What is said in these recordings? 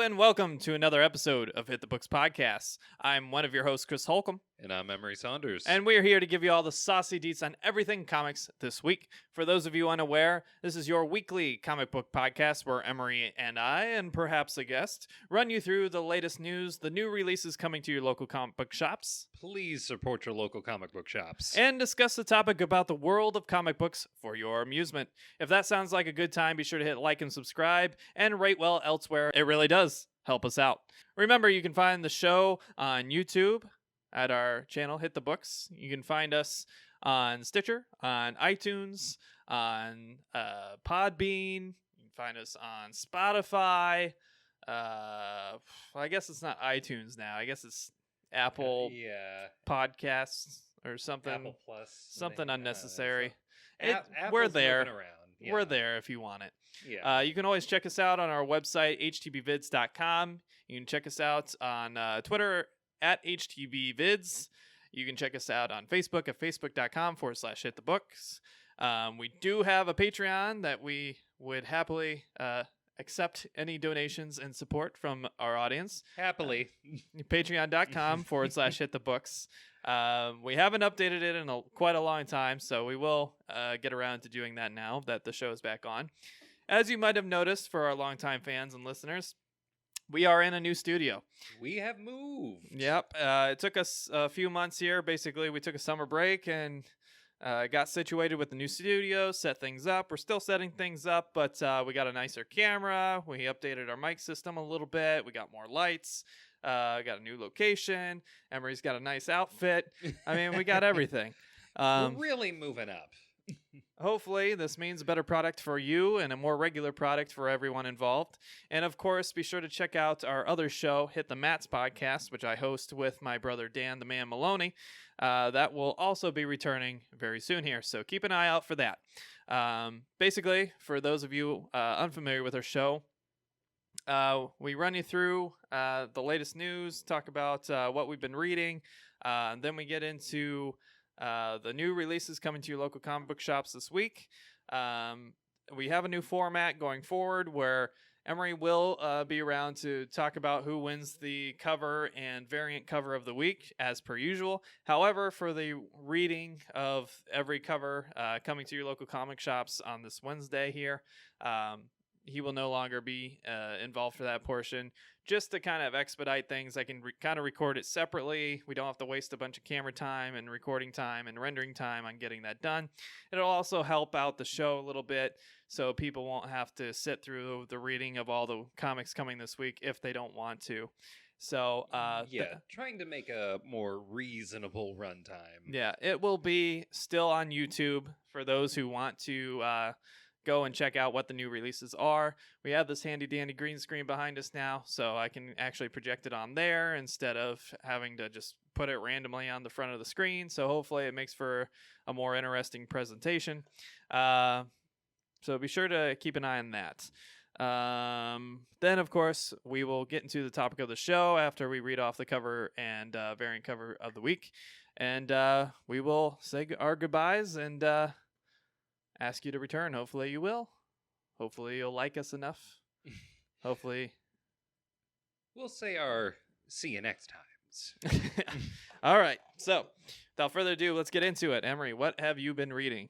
and welcome to another episode of Hit the Books Podcast. I'm one of your hosts, Chris Holcomb. And I'm Emery Saunders. And we're here to give you all the saucy deets on everything comics this week. For those of you unaware, this is your weekly comic book podcast where Emery and I, and perhaps a guest, run you through the latest news, the new releases coming to your local comic book shops, Please support your local comic book shops. and discuss the topic about the world of comic books for your amusement. If that sounds like a good time, be sure to hit like and subscribe and rate well elsewhere. It really does help us out. Remember, you can find the show on YouTube at our channel, Hit the Books. You can find us on Stitcher, on iTunes, on Podbean. You can find us on Spotify. I guess it's not iTunes now. I guess it's Apple Podcasts or something. Apple Plus. Something unnecessary. We're there. Around. Yeah. We're there if you want it. Yeah. You can always check us out on our website, htbvids.com. You can check us out on Twitter at htbvids. You can check us out on Facebook at facebook.com/hitthebooks. We do have a Patreon that we would happily accept any donations and support from our audience. Happily. Patreon.com/hitthebooks. We haven't updated it in quite a long time, so we will get around to doing that now that the show is back on. As you might have noticed for our longtime fans and listeners, we are in a new studio. We have moved. Yep. It took us a few months here. Basically, we took a summer break and got situated with the new studio, set things up. We're still setting things up, but we got a nicer camera. We updated our mic system a little bit. We got more lights. Got a new location. Emery's got a nice outfit. I mean, we got everything. We're really moving up. Hopefully, this means a better product for you and a more regular product for everyone involved. And of course, be sure to check out our other show, Hit the Mats Podcast, which I host with my brother Dan the Man Maloney. That will also be returning very soon here, so keep an eye out for that. Basically, for those of you unfamiliar with our show, we run you through the latest news, talk about what we've been reading, and then we get into the new releases coming to your local comic book shops this week. We have a new format going forward where Emery will be around to talk about who wins the cover and variant cover of the week, as per usual. However, for the reading of every cover coming to your local comic shops on this Wednesday here, he will no longer be involved for that portion. Just to kind of expedite things, I can kind of record it separately. We don't have to waste a bunch of camera time and recording time and rendering time on getting that done. It'll also help out the show a little bit so people won't have to sit through the reading of all the comics coming this week if they don't want to. So, trying to make a more reasonable runtime. Yeah, it will be still on YouTube for those who want to go and check out what the new releases are. We have this handy dandy green screen behind us now, so I can actually project it on there instead of having to just put it randomly on the front of the screen. So hopefully it makes for a more interesting presentation. So be sure to keep an eye on that. Then, of course, we will get into the topic of the show after we read off the cover and variant cover of the week. And we will say our goodbyes and ask you to return. Hopefully you will. Hopefully you'll like us enough. Hopefully. We'll say our see you next times. All right. So, without further ado, let's get into it. Emery, what have you been reading?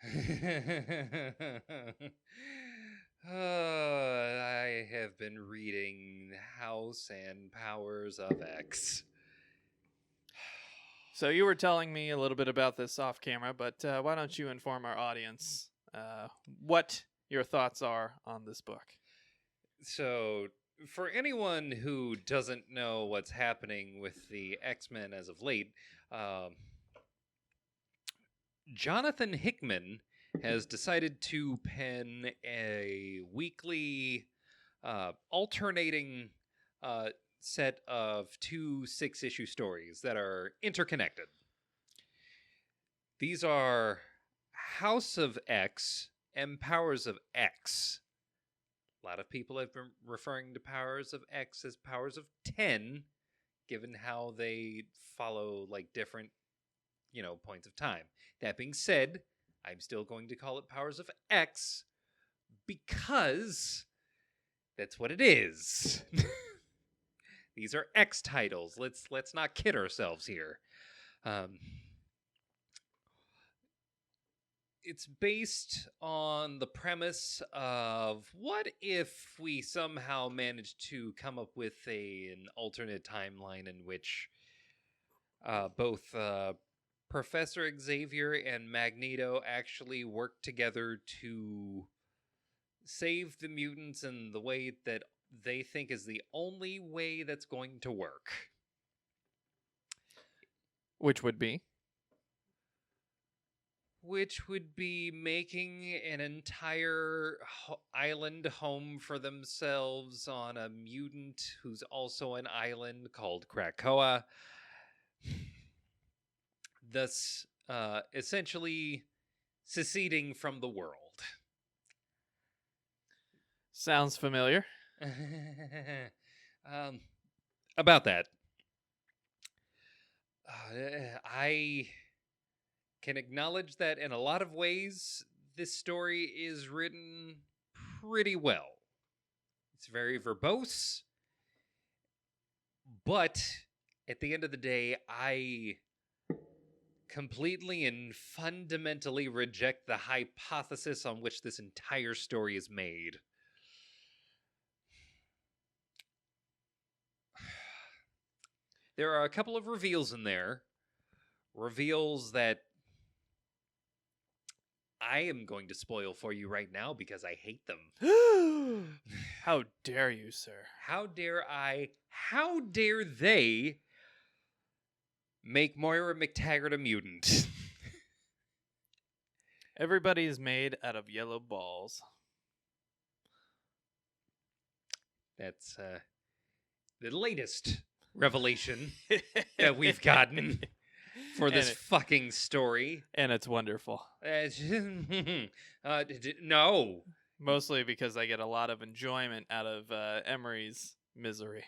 I have been reading House and Powers of X. So you were telling me a little bit about this off camera, but why don't you inform our audience what your thoughts are on this book? So, for anyone who doesn't know what's happening with the X-Men as of late, Jonathan Hickman has decided to pen a weekly alternating set of 2 6-issue stories that are interconnected. These are House of X and Powers of X. A lot of people have been referring to Powers of X as Powers of 10, given how they follow like different, points of time. That being said, I'm still going to call it Powers of X because That's what it is. These are X titles. Let's not kid ourselves here. It's based on the premise of what if we somehow managed to come up with an alternate timeline in which both Professor Xavier and Magneto actually work together to save the mutants in the way that they think is the only way that's going to work. Which would be? Which would be making an entire island home for themselves on a mutant who's also an island called Krakoa. Thus, essentially seceding from the world. Sounds familiar. About that. I can acknowledge that in a lot of ways, this story is written pretty well. It's very verbose, but at the end of the day, I completely and fundamentally reject the hypothesis on which this entire story is made. There are a couple of reveals in there. Reveals that I am going to spoil for you right now because I hate them. How dare you, sir? How dare I? How dare they make Moira McTaggart a mutant? Everybody's made out of yellow balls. That's the latest revelation that we've gotten for this fucking story. And it's wonderful. No. Mostly because I get a lot of enjoyment out of Emery's misery.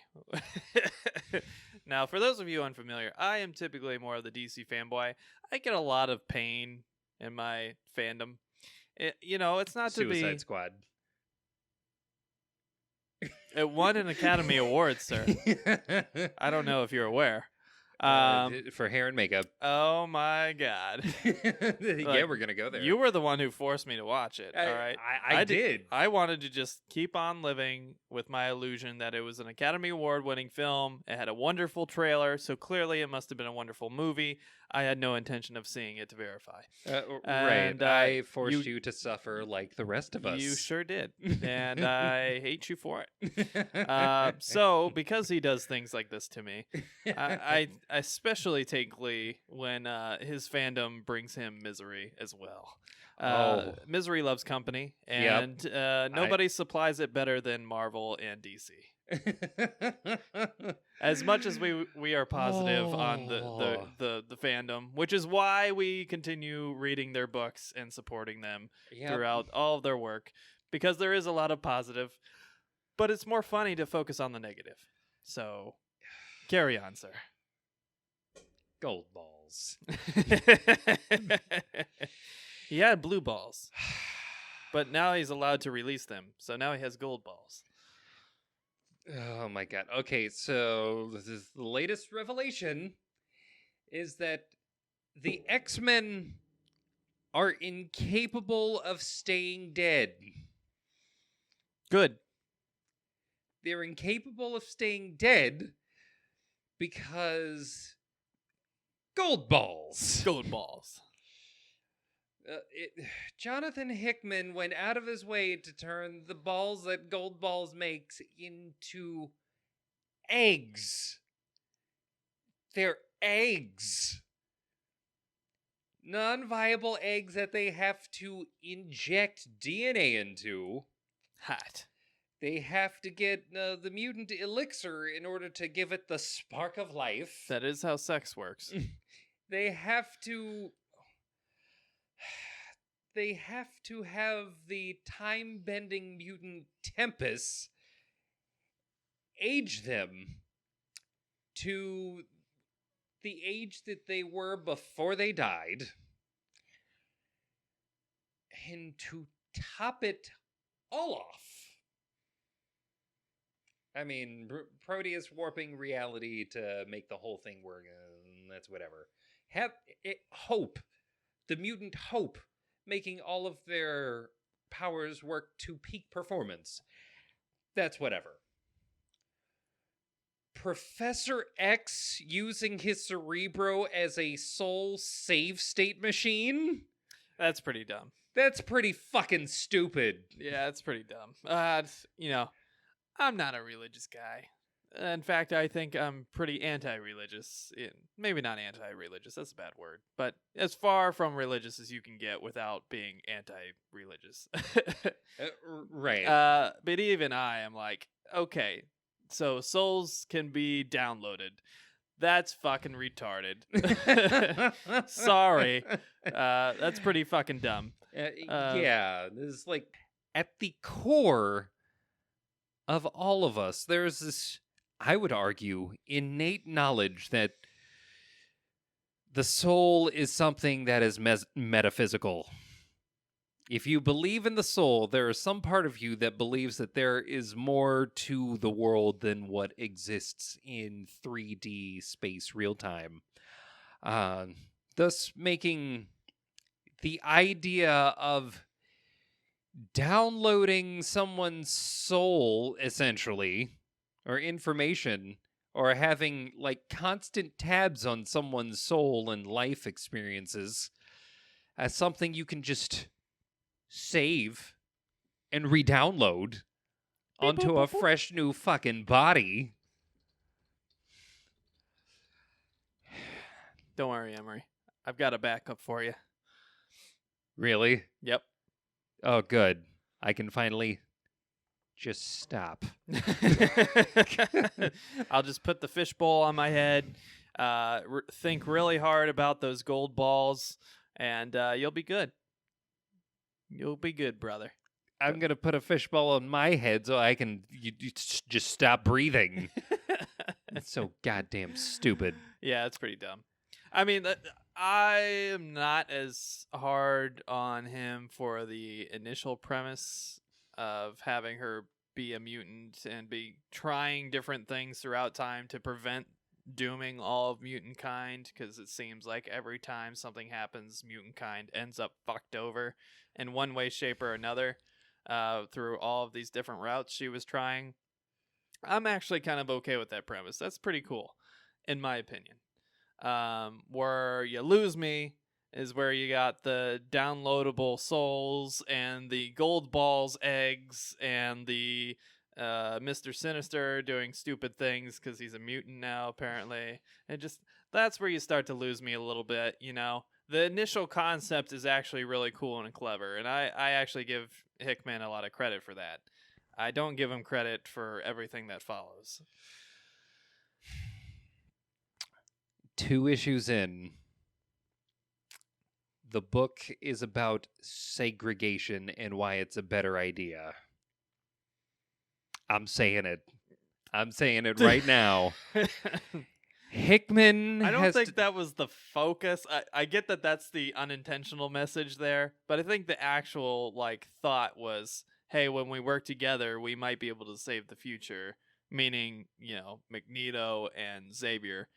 Now, for those of you unfamiliar, I am typically more of the DC fanboy. I get a lot of pain in my fandom. It's not to be... Suicide Squad. It won an Academy Award, sir. I don't know if you're aware. For hair and makeup. Oh my God. Yeah, we're gonna go there. You were the one who forced me to watch it. All right, I did. I wanted to just keep on living with my illusion that it was an Academy Award-winning film. It had a wonderful trailer, so clearly it must have been a wonderful movie. I had no intention of seeing it to verify. Right. I forced you to suffer like the rest of us. You sure did, and I hate you for it. So, because he does things like this to me, I especially take glee when his fandom brings him misery as well. Misery loves company, and nobody supplies it better than Marvel and DC. As much as we are positive on the fandom, which is why we continue reading their books and supporting them throughout all of their work, because there is a lot of positive, but it's more funny to focus on the negative. So, carry on, sir. Gold balls. He had blue balls, but now he's allowed to release them. So now he has gold balls. Oh my God. Okay, so the latest revelation is that the X-Men are incapable of staying dead. Good. They're incapable of staying dead because gold balls. Gold balls. Jonathan Hickman went out of his way to turn the balls that Gold Balls makes into eggs. They're eggs. Non-viable eggs that they have to inject DNA into. Hot. They have to get the mutant elixir in order to give it the spark of life. That is how sex works. They have to have the time-bending mutant Tempest age them to the age that they were before they died. And to top it all off, I mean, Proteus warping reality to make the whole thing work. That's whatever. Have it, Hope, the mutant Hope, making all of their powers work to peak performance. That's whatever. Professor X using his Cerebro as a soul save state machine? That's pretty dumb. That's pretty fucking stupid. Yeah, it's pretty dumb. I'm not a religious guy. In fact, I think I'm pretty anti-religious. Maybe not anti-religious, that's a bad word. But as far from religious as you can get without being anti-religious. Right. But even I am like, okay, so souls can be downloaded. That's fucking retarded. Sorry. That's pretty fucking dumb. Yeah, this is like at the core of all of us, there's this, I would argue, innate knowledge that the soul is something that is metaphysical. If you believe in the soul, there is some part of you that believes that there is more to the world than what exists in 3D space real time. Thus making the idea of downloading someone's soul, essentially, or information, or having like constant tabs on someone's soul and life experiences as something you can just save and re-download onto a fresh new fucking body. Don't worry, Emery. I've got a backup for you. Really? Yep. Oh, good. I can finally just stop. I'll just put the fishbowl on my head, think really hard about those gold balls, and you'll be good. You'll be good, brother. I'm going to put a fishbowl on my head so I can you just stop breathing. That's so goddamn stupid. Yeah, it's pretty dumb. I mean, I am not as hard on him for the initial premise of having her be a mutant and be trying different things throughout time to prevent dooming all of mutant kind, because it seems like every time something happens, mutant kind ends up fucked over in one way, shape, or another through all of these different routes she was trying. I'm actually kind of okay with that premise. That's pretty cool, in my opinion. Where you lose me is where you got the downloadable souls and the gold balls eggs and the Mr. Sinister doing stupid things because he's a mutant now, apparently. And just, that's where you start to lose me a little bit, you know? The initial concept is actually really cool and clever, and I actually give Hickman a lot of credit for that. I don't give him credit for everything that follows. 2 issues in, the book is about segregation and why it's a better idea. I'm saying it. I'm saying it right now. Hickman I don't think that was the focus. I get that that's the unintentional message there, but I think the actual thought was, hey, when we work together, we might be able to save the future, meaning, Magneto and Xavier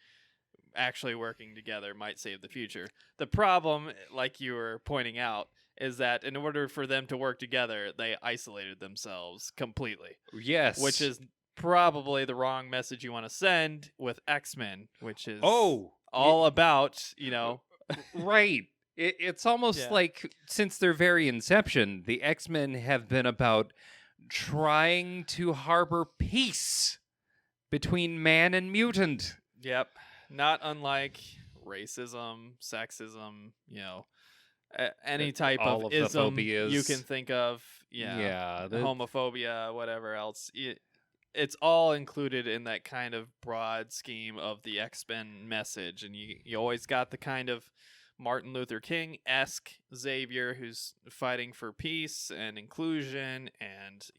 actually working together might save the future. The problem, like you were pointing out, is that in order for them to work together, they isolated themselves completely. Yes. Which is probably the wrong message you want to send with X-Men, which is all about, Right. It's almost like, since their very inception, the X-Men have been about trying to harbor peace between man and mutant. Yep. Not unlike racism, sexism, any type of ism you can think of. Homophobia, whatever else. It's all included in that kind of broad scheme of the X-Men message. And you always got the kind of Martin Luther King-esque Xavier who's fighting for peace and inclusion and,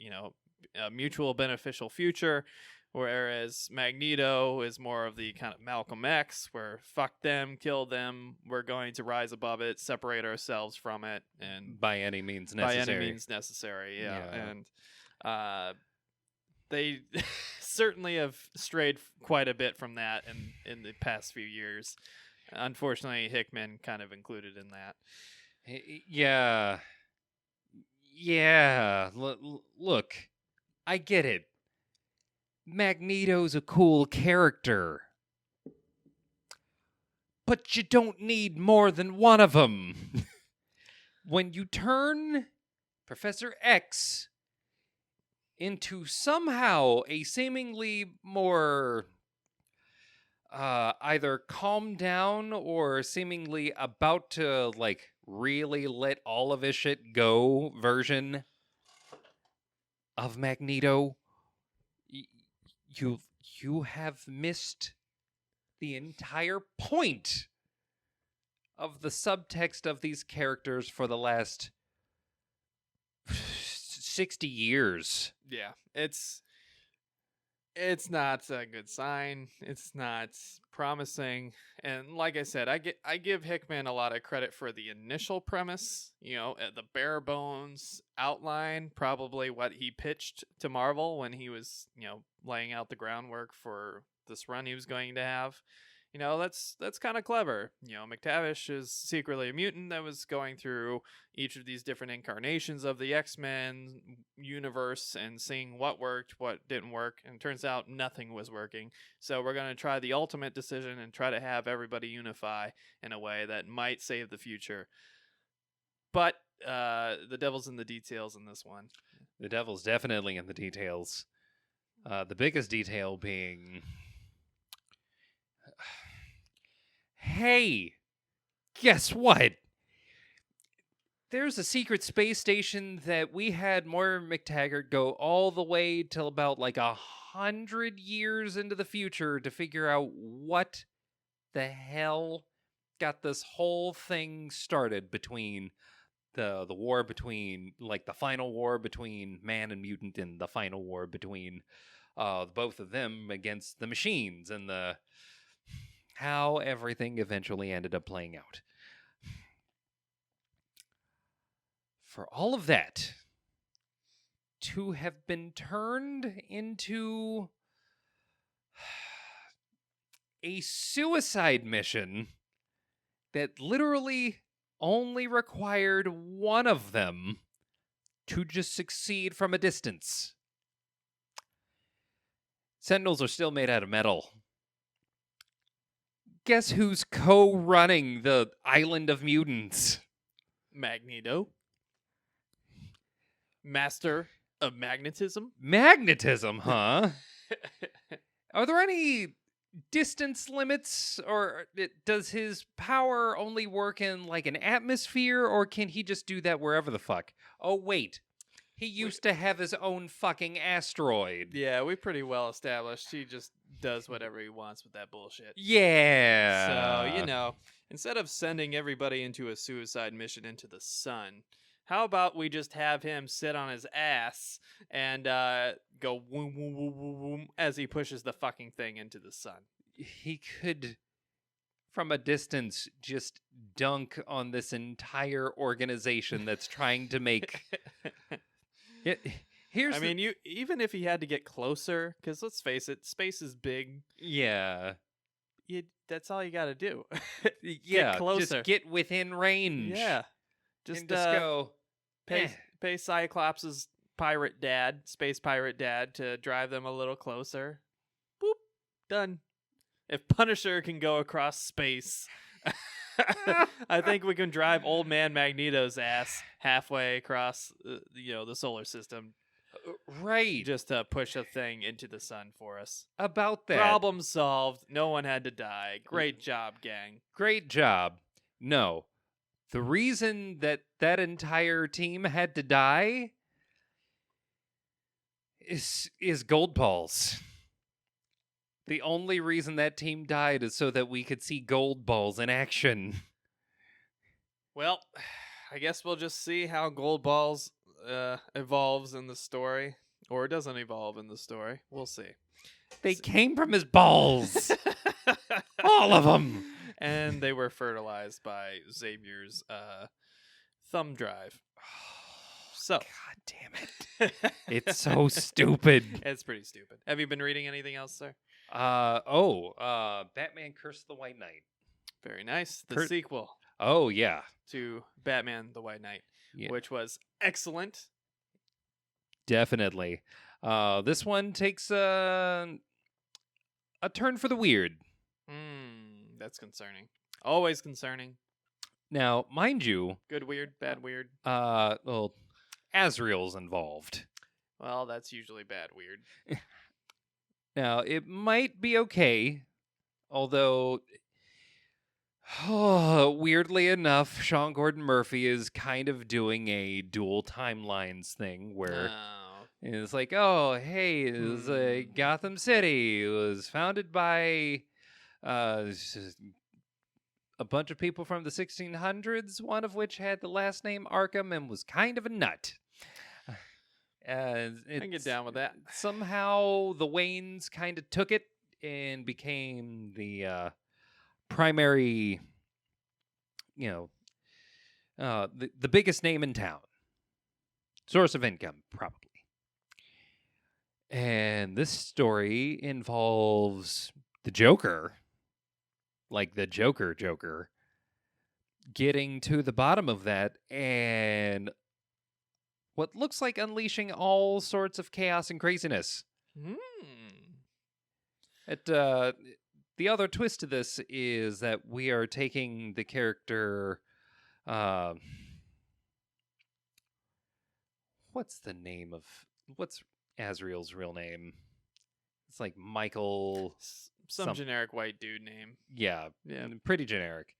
a mutual beneficial future. Whereas Magneto is more of the kind of Malcolm X, where fuck them, kill them, we're going to rise above it, separate ourselves from it, and by any means necessary. yeah. And they certainly have strayed quite a bit from that in the past few years. Unfortunately, Hickman kind of included in that. Yeah. Yeah. Look, I get it. Magneto's a cool character. But you don't need more than one of them. When you turn Professor X into somehow a seemingly more either calm down or seemingly about to like really let all of his shit go version of Magneto, you have missed the entire point of the subtext of these characters for the last 60 years. Yeah, it's not a good sign. It's not promising. And like I said, I give Hickman a lot of credit for the initial premise, the bare bones outline, probably what he pitched to Marvel when he was, laying out the groundwork for this run he was going to have. That's kind of clever. McTavish is secretly a mutant that was going through each of these different incarnations of the X-Men universe and seeing what worked, what didn't work, and it turns out nothing was working. So we're going to try the ultimate decision and try to have everybody unify in a way that might save the future. But the devil's in the details in this one. The devil's definitely in the details. The biggest detail being... Hey, guess what? There's a secret space station that we had Moira McTaggart go all the way till about like 100 years into the future to figure out what the hell got this whole thing started between the war between, like, the final war between man and mutant and the final war between both of them against the machines and how everything eventually ended up playing out. For all of that to have been turned into a suicide mission that literally only required one of them to just succeed from a distance. Sentinels are still made out of metal. Guess who's co-running the Island of Mutants? Magneto. Master of magnetism. Magnetism, huh? Are there any distance limits, or does his power only work in like an atmosphere, or can he just do that wherever the fuck? Oh, wait. He used to have his own fucking asteroid. Yeah, we pretty well established he just does whatever he wants with that bullshit. Yeah. So, instead of sending everybody into a suicide mission into the sun, how about we just have him sit on his ass and go woom, woom, woom, woom, woom as he pushes the fucking thing into the sun? He could, from a distance, just dunk on this entire organization that's trying to make... Even if he had to get closer, because let's face it, space is big. Yeah. That's all you got to do. Get closer. Just get within range. Yeah. Just go. Pay Cyclops' space pirate dad, to drive them a little closer. Boop. Done. If Punisher can go across space, I think we can drive old man Magneto's ass halfway across, the solar system. Right. Just to push a thing into the sun for us. About that. Problem solved. No one had to die. Great job, gang. Great job. No. The reason that entire team had to die is gold balls. The only reason that team died is so that we could see gold balls in action. Well, I guess we'll just see how gold balls evolves in the story, or doesn't evolve in the story. We'll see. They came from his balls. All of them. And they were fertilized by Xavier's thumb drive. So, God damn it. It's so stupid. It's pretty stupid. Have you been reading anything else, sir? Batman Curse of the White Knight. Very nice. The Cur- sequel Oh, yeah. to Batman the White Knight, Yeah. which was excellent. Definitely. This one takes a turn for the weird. That's concerning. Always concerning. Now, mind you, Good weird, bad weird. well, Azrael's involved. Well, that's usually bad weird. Now, it might be okay, although, weirdly enough, Sean Gordon Murphy is kind of doing a dual timelines thing where Oh. it's like, oh, hey, it's Gotham City. It was founded by a bunch of people from the 1600s, one of which had the last name Arkham and was kind of a nut. I can get down with that. Somehow the Waynes kind of took it and became the primary, the biggest name in town. Source of income, probably. And this story involves the Joker, like the Joker, getting to the bottom of that and what looks like unleashing all sorts of chaos and craziness. The other twist to this is that we are taking the character, what's Azrael's real name? It's like Michael. Some generic white dude name. Yeah, pretty generic.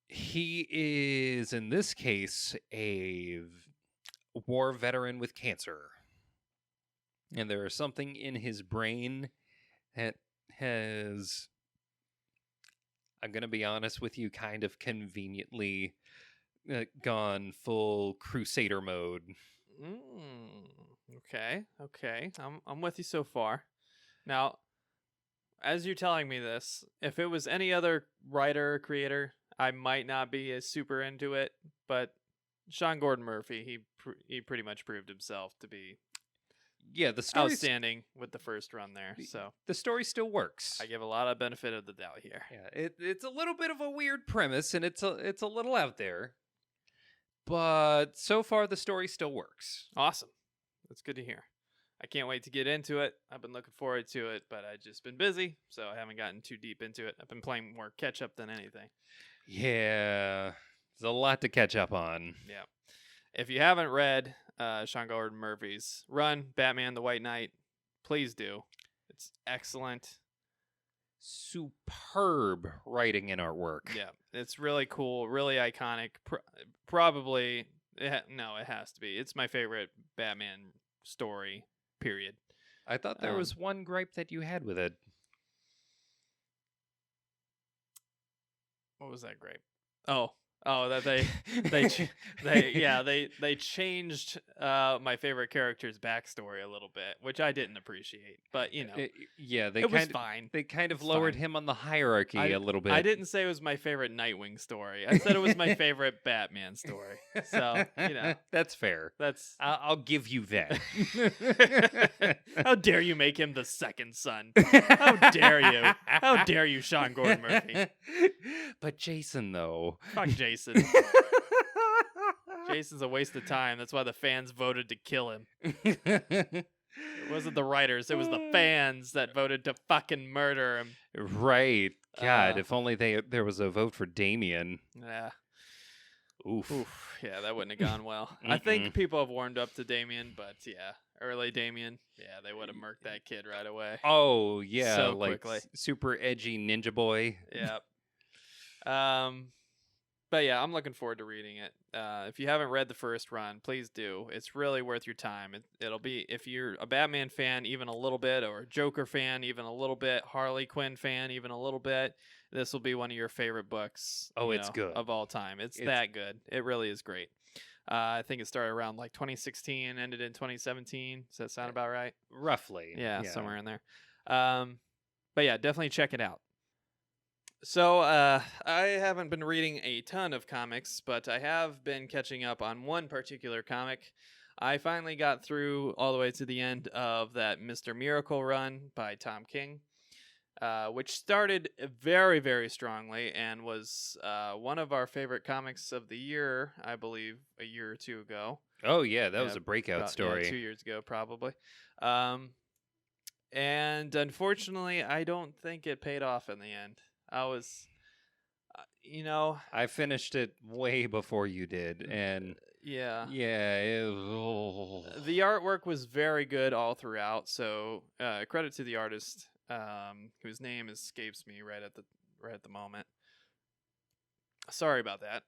He is, in this case, a war veteran with cancer. And there is something in his brain that has, I'm going to be honest with you, kind of conveniently gone full crusader mode. Okay. I'm with you so far. Now, as you're telling me this, if it was any other writer or creator, I might not be as super into it. But Sean Gordon Murphy, he pretty much proved himself to be the story outstanding with the first run there. So the story still works. I give a lot of benefit of the doubt here. Yeah, it's a little bit of a weird premise, and it's a little out there. But so far, the story still works. Awesome. That's good to hear. I can't wait to get into it. I've been looking forward to it, but I've just been busy, so I haven't gotten too deep into it. I've been playing more catch-up than anything. Yeah, there's a lot to catch up on. Yeah. If you haven't read Sean Gordon Murphy's run, Batman the White Knight, please do. It's excellent. Superb writing and artwork. Yeah, it's really cool, really iconic. Probably, it has to be. It's my favorite Batman story, period. I thought there was one gripe that you had with it. What was that gripe? Oh, that they changed my favorite character's backstory a little bit, which I didn't appreciate. But it was fine. They kind of lowered him on the hierarchy a little bit. I didn't say it was my favorite Nightwing story. I said it was my favorite Batman story. So that's fair. I'll give you that. How dare you make him the second son? How dare you? How dare you, Sean Gordon Murphy? But Jason, though. Fuck Jason. Jason's a waste of time. That's why the fans voted to kill him. It wasn't the writers. It was the fans that voted to fucking murder him. Right. God, if only there was a vote for Damian. Yeah. Oof. Yeah, that wouldn't have gone well. I think people have warmed up to Damian, but early Damian, they would have murked that kid right away. Oh, yeah. So like quickly. Super edgy ninja boy. Yeah. But I'm looking forward to reading it. If you haven't read the first run, please do. It's really worth your time. It'll be, if you're a Batman fan, even a little bit, or a Joker fan, even a little bit, Harley Quinn fan, even a little bit, this will be one of your favorite books. It's good. Of all time. It's that good. It really is great. I think it started around like 2016, ended in 2017. Does that sound about right? Roughly. Yeah, somewhere in there. But definitely check it out. So, I haven't been reading a ton of comics, but I have been catching up on one particular comic. I finally got through all the way to the end of that Mr. Miracle run by Tom King, which started very, very strongly and was one of our favorite comics of the year, I believe, a year or two ago. Oh yeah, that Yeah, was a breakout about story. 2 years ago, probably. Um, and unfortunately, I don't think it paid off in the end. I was, you know, I finished it way before you did, and yeah. yeah, The artwork was very good all throughout. So credit to the artist, whose name escapes me right at the moment. Sorry about that.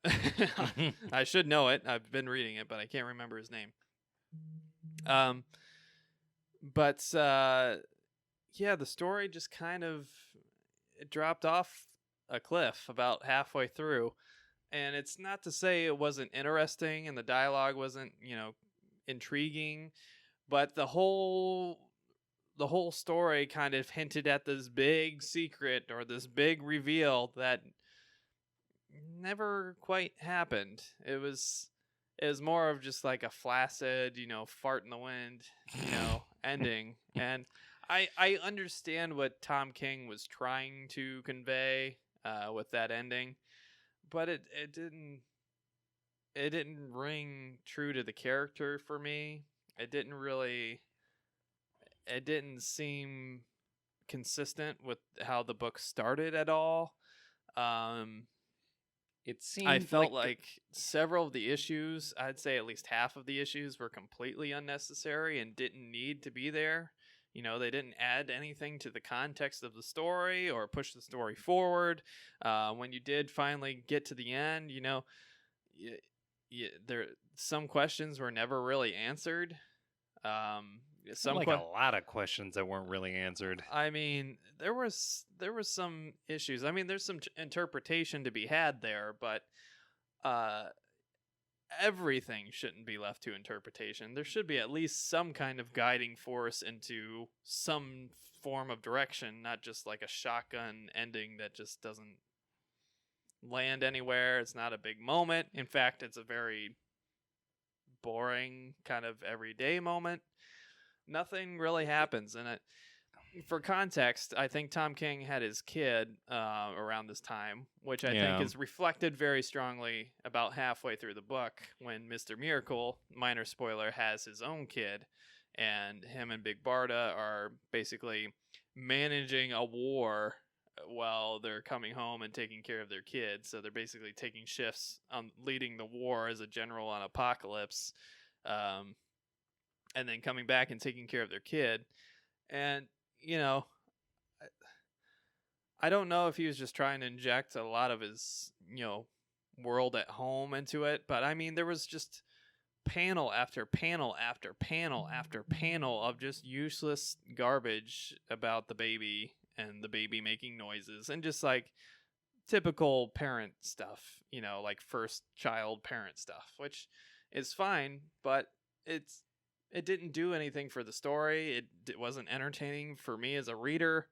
I should know it. I've been reading it, but I can't remember his name. But yeah, the story just kind of it dropped off a cliff about halfway through. And it's not to say it wasn't interesting and the dialogue wasn't, intriguing, but the whole story kind of hinted at this big secret or this big reveal that never quite happened. It was more of just like a flaccid, fart in the wind, ending. And I understand what Tom King was trying to convey with that ending, but it didn't ring true to the character for me. It didn't seem consistent with how the book started at all. it seemed I felt like like several of the issues, I'd say at least half of the issues, were completely unnecessary and didn't need to be there. They didn't add anything to the context of the story or push the story forward. When you did finally get to the end, there some questions were never really answered. Some like a lot of questions that weren't really answered. I mean, there was some issues. I mean, there's some interpretation to be had there, but everything shouldn't be left to interpretation. There should be at least some kind of guiding force into some form of direction, not just like a shotgun ending that just doesn't land anywhere. It's not a big moment. In fact, it's a very boring kind of everyday moment. Nothing really happens in it. For context, I think Tom King had his kid around this time, which I think is reflected very strongly about halfway through the book when Mr. Miracle, minor spoiler, has his own kid, and him and Big Barda are basically managing a war while they're coming home and taking care of their kids. So they're basically taking shifts on leading the war as a general on Apocalypse, and then coming back and taking care of their kid. And I don't know if he was just trying to inject a lot of his, world at home into it, but I mean, there was just panel after panel after panel after panel of just useless garbage about the baby and the baby making noises and just like typical parent stuff, like first child parent stuff, which is fine, but it didn't do anything for the story. It wasn't entertaining for me as a reader.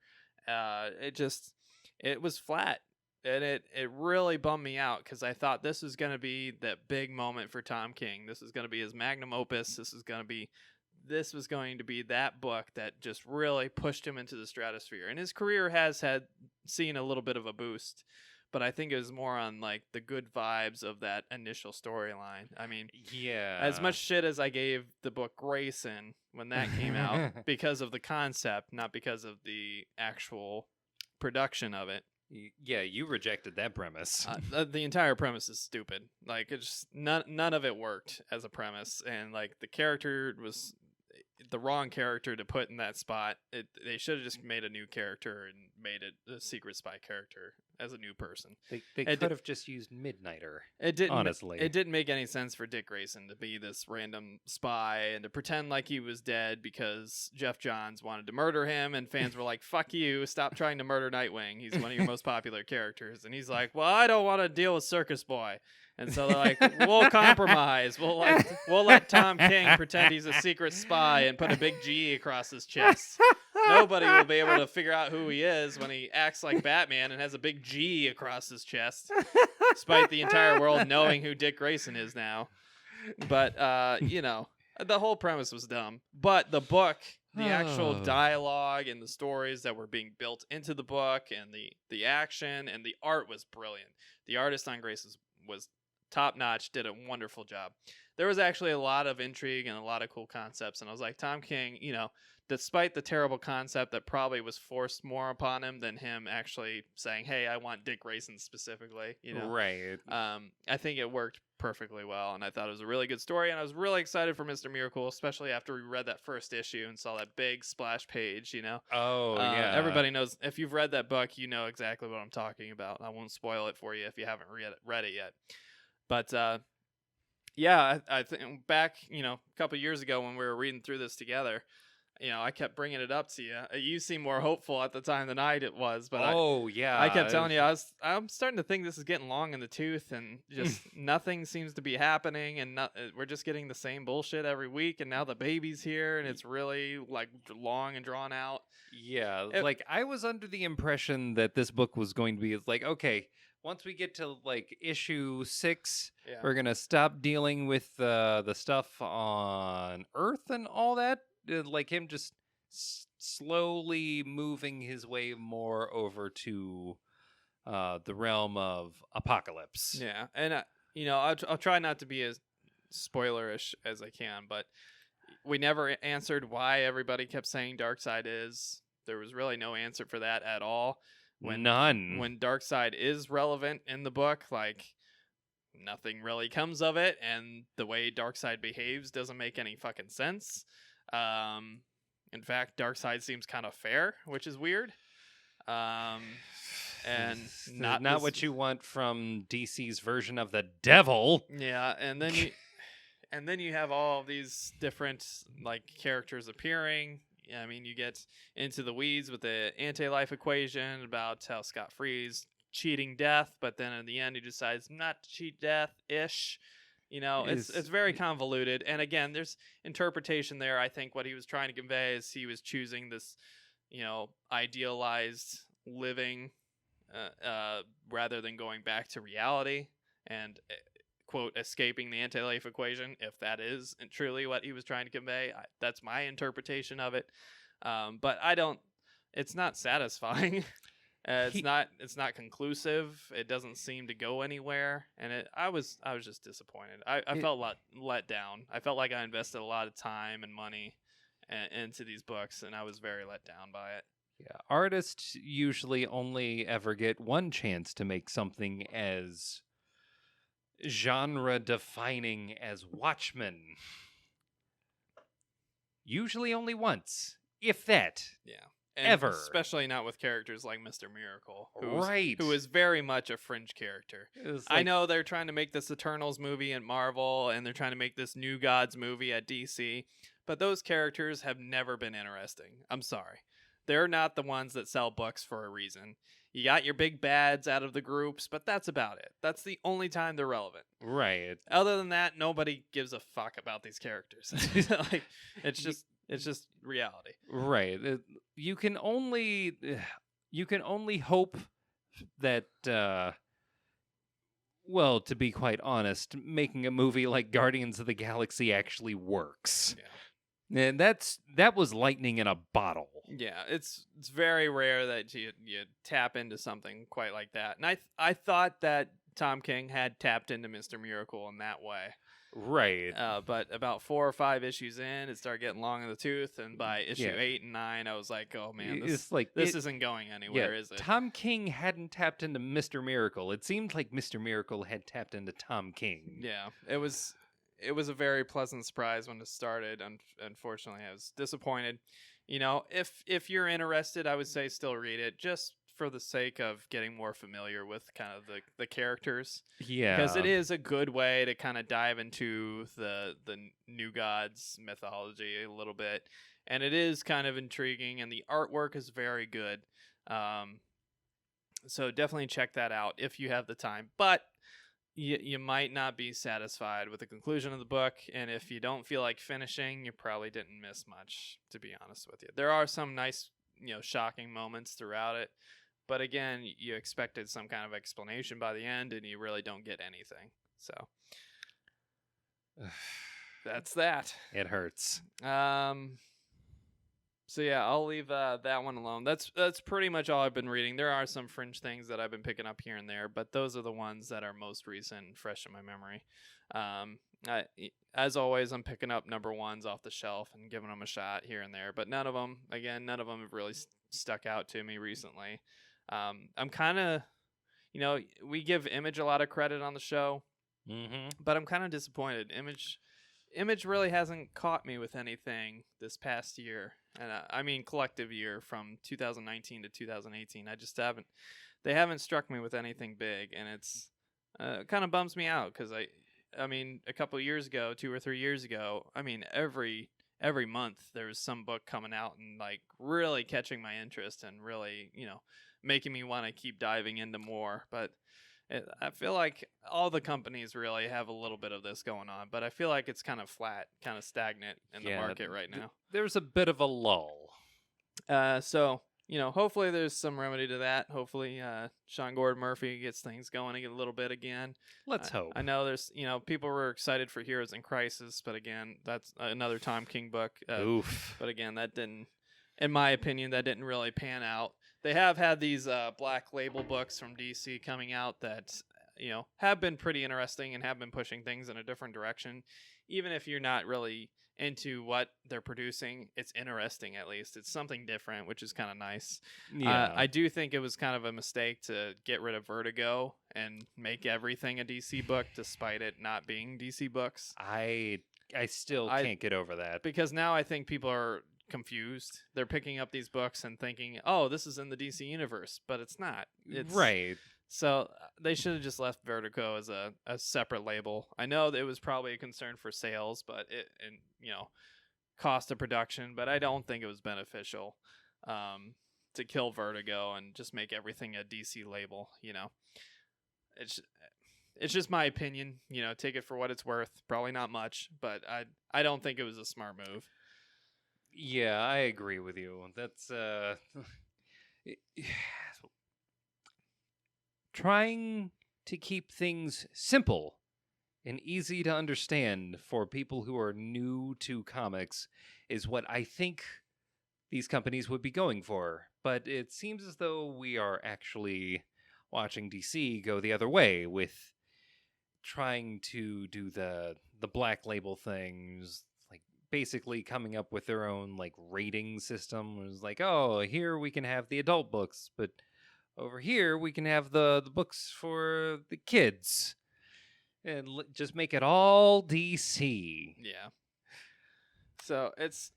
It was flat, and it really bummed me out because I thought this was going to be that big moment for Tom King. This was going to be his magnum opus. This was going to be that book that just really pushed him into the stratosphere. And his career has seen a little bit of a boost, but I think it was more on like the good vibes of that initial storyline. I mean, yeah, as much shit as I gave the book Grayson when that came out because of the concept, not because of the actual production of it. Yeah, you rejected that premise. The entire premise is stupid. Like it's just none of it worked as a premise, and like the character was the wrong character to put in that spot. They should have just made a new character and made it a secret spy character as a new person. They could have just used Midnighter. It didn't. Honestly, it didn't make any sense for Dick Grayson to be this random spy and to pretend like he was dead because Jeff Johns wanted to murder him, and fans were like, "Fuck you! Stop trying to murder Nightwing. He's one of your most popular characters." And he's like, "Well, I don't want to deal with Circus Boy." And so they're like, "We'll compromise. We'll let Tom King pretend he's a secret spy and put a big G across his chest." Nobody will be able to figure out who he is when he acts like Batman and has a big G across his chest, despite the entire world knowing who Dick Grayson is now. But, the whole premise was dumb. But the book, the actual dialogue and the stories that were being built into the book and the action and the art was brilliant. The artist on Grayson was top-notch, did a wonderful job. There was actually a lot of intrigue and a lot of cool concepts, and I was like, Tom King, despite the terrible concept that probably was forced more upon him than him actually saying, hey, I want Dick Grayson specifically, Right. I think it worked perfectly well, and I thought it was a really good story, and I was really excited for Mr. Miracle, especially after we read that first issue and saw that big splash page, Oh, yeah. Everybody knows, if you've read that book, you know exactly what I'm talking about. I won't spoil it for you if you haven't read it yet. But, I think back, a couple years ago when we were reading through this together, I kept bringing it up to you. You seemed more hopeful at the time than I was, but I kept telling you I'm starting to think this is getting long in the tooth, and just nothing seems to be happening, and we're just getting the same bullshit every week. And now the baby's here, and it's really like long and drawn out. Yeah, I was under the impression that this book was going to be like, okay, once we get to like issue 6, we're gonna stop dealing with the stuff on Earth and all that. Like him just slowly moving his way more over to the realm of Apocalypse. Yeah, and I'll try not to be as spoilerish as I can, but we never answered why everybody kept saying Darkseid is. There was really no answer for that at all. None. When Darkseid is relevant in the book, like nothing really comes of it, and the way Darkseid behaves doesn't make any fucking sense. In fact, Darkseid seems kind of fair, which is weird. And not what you want from DC's version of the devil. Yeah, and then you have all of these different like characters appearing. I mean, you get into the weeds with the anti-life equation about how Scott Free's cheating death, but then in the end he decides not to cheat death-ish. It's very convoluted. And again, there's interpretation there. I think what he was trying to convey is he was choosing this, idealized living rather than going back to reality and, quote, escaping the anti-life equation, if that is truly what he was trying to convey. That's my interpretation of it. But it's not satisfying. It's not conclusive. It doesn't seem to go anywhere, and I was just disappointed. I felt let down. I felt like I invested a lot of time and money into these books, and I was very let down by it. Yeah, artists usually only ever get one chance to make something as genre-defining as Watchmen. Usually only once, if that. Yeah. And ever. Especially not with characters like Mr. Miracle, who is very much a fringe character. I know they're trying to make this Eternals movie at Marvel, and they're trying to make this New Gods movie at DC, but those characters have never been interesting. I'm sorry. They're not the ones that sell books for a reason. You got your big bads out of the groups, but that's about it. That's the only time they're relevant. Right. Other than that, nobody gives a fuck about these characters. It's just reality. Right. You can only hope that to be quite honest, making a movie like Guardians of the Galaxy actually works. Yeah. And that was lightning in a bottle. Yeah, it's very rare that you tap into something quite like that. And I thought that Tom King had tapped into Mr. Miracle in that way. Right. But about 4 or 5 issues in, it started getting long in the tooth, and by issue 8 and 9, I was like, "Oh man, this isn't going anywhere, is it?" Tom King hadn't tapped into Mr. Miracle. It seemed like Mr. Miracle had tapped into Tom King. Yeah, it was a very pleasant surprise when it started. Unfortunately, I was disappointed. If you're interested, I would say still read it, just for the sake of getting more familiar with kind of the characters. Yeah. Because it is a good way to kind of dive into the New Gods mythology a little bit. And it is kind of intriguing, and the artwork is very good. So definitely check that out if you have the time. But you might not be satisfied with the conclusion of the book, and if you don't feel like finishing, you probably didn't miss much, to be honest with you. There are some nice shocking moments throughout it. But again, you expected some kind of explanation by the end, and you really don't get anything. So that's that. It hurts. So yeah, I'll leave that one alone. That's pretty much all I've been reading. There are some fringe things that I've been picking up here and there, but those are the ones that are most recent and fresh in my memory. As always, I'm picking up number ones off the shelf and giving them a shot here and there, but none of them have really stuck out to me recently. I'm kind of, we give Image a lot of credit on the show, but I'm kind of disappointed. Image really hasn't caught me with anything this past year, and I mean collective year from 2019 to 2018. They haven't struck me with anything big, and it's kind of bums me out because I mean a couple of years ago, 2 or 3 years ago, I mean every month there was some book coming out and like really catching my interest and really making me want to keep diving into more, but. I feel like all the companies really have a little bit of this going on, but I feel like it's kind of flat, kind of stagnant in the market right now. There's a bit of a lull. So, hopefully there's some remedy to that. Hopefully Sean Gordon Murphy gets things going a little bit again. Let's hope. I know there's, people were excited for Heroes in Crisis, but again, that's another Tom King book. Oof. But again, in my opinion, that didn't really pan out. They have had these Black Label books from DC coming out that, have been pretty interesting and have been pushing things in a different direction. Even if you're not really into what they're producing, it's interesting at least. It's something different, which is kind of nice. Yeah. I do think it was kind of a mistake to get rid of Vertigo and make everything a DC book, despite it not being DC books. I still can't get over that. Because now I think people are confused. They're picking up these books and thinking, oh, this is in the DC universe, but it's not. It's right. So they should have just left Vertigo as a separate label. I know that it was probably a concern for sales, but cost of production, but I don't think it was beneficial to kill Vertigo and just make everything a DC label. It's just my opinion. Take it for what it's worth. Probably not much, but I don't think it was a smart move. Yeah, I agree with you. That's trying to keep things simple and easy to understand for people who are new to comics is what I think these companies would be going for. But it seems as though we are actually watching DC go the other way with trying to do the Black Label things, like basically coming up with their own like rating system. It was like, oh, here we can have the adult books, but over here we can have the books for the kids, and just make it all DC. Yeah. So it's,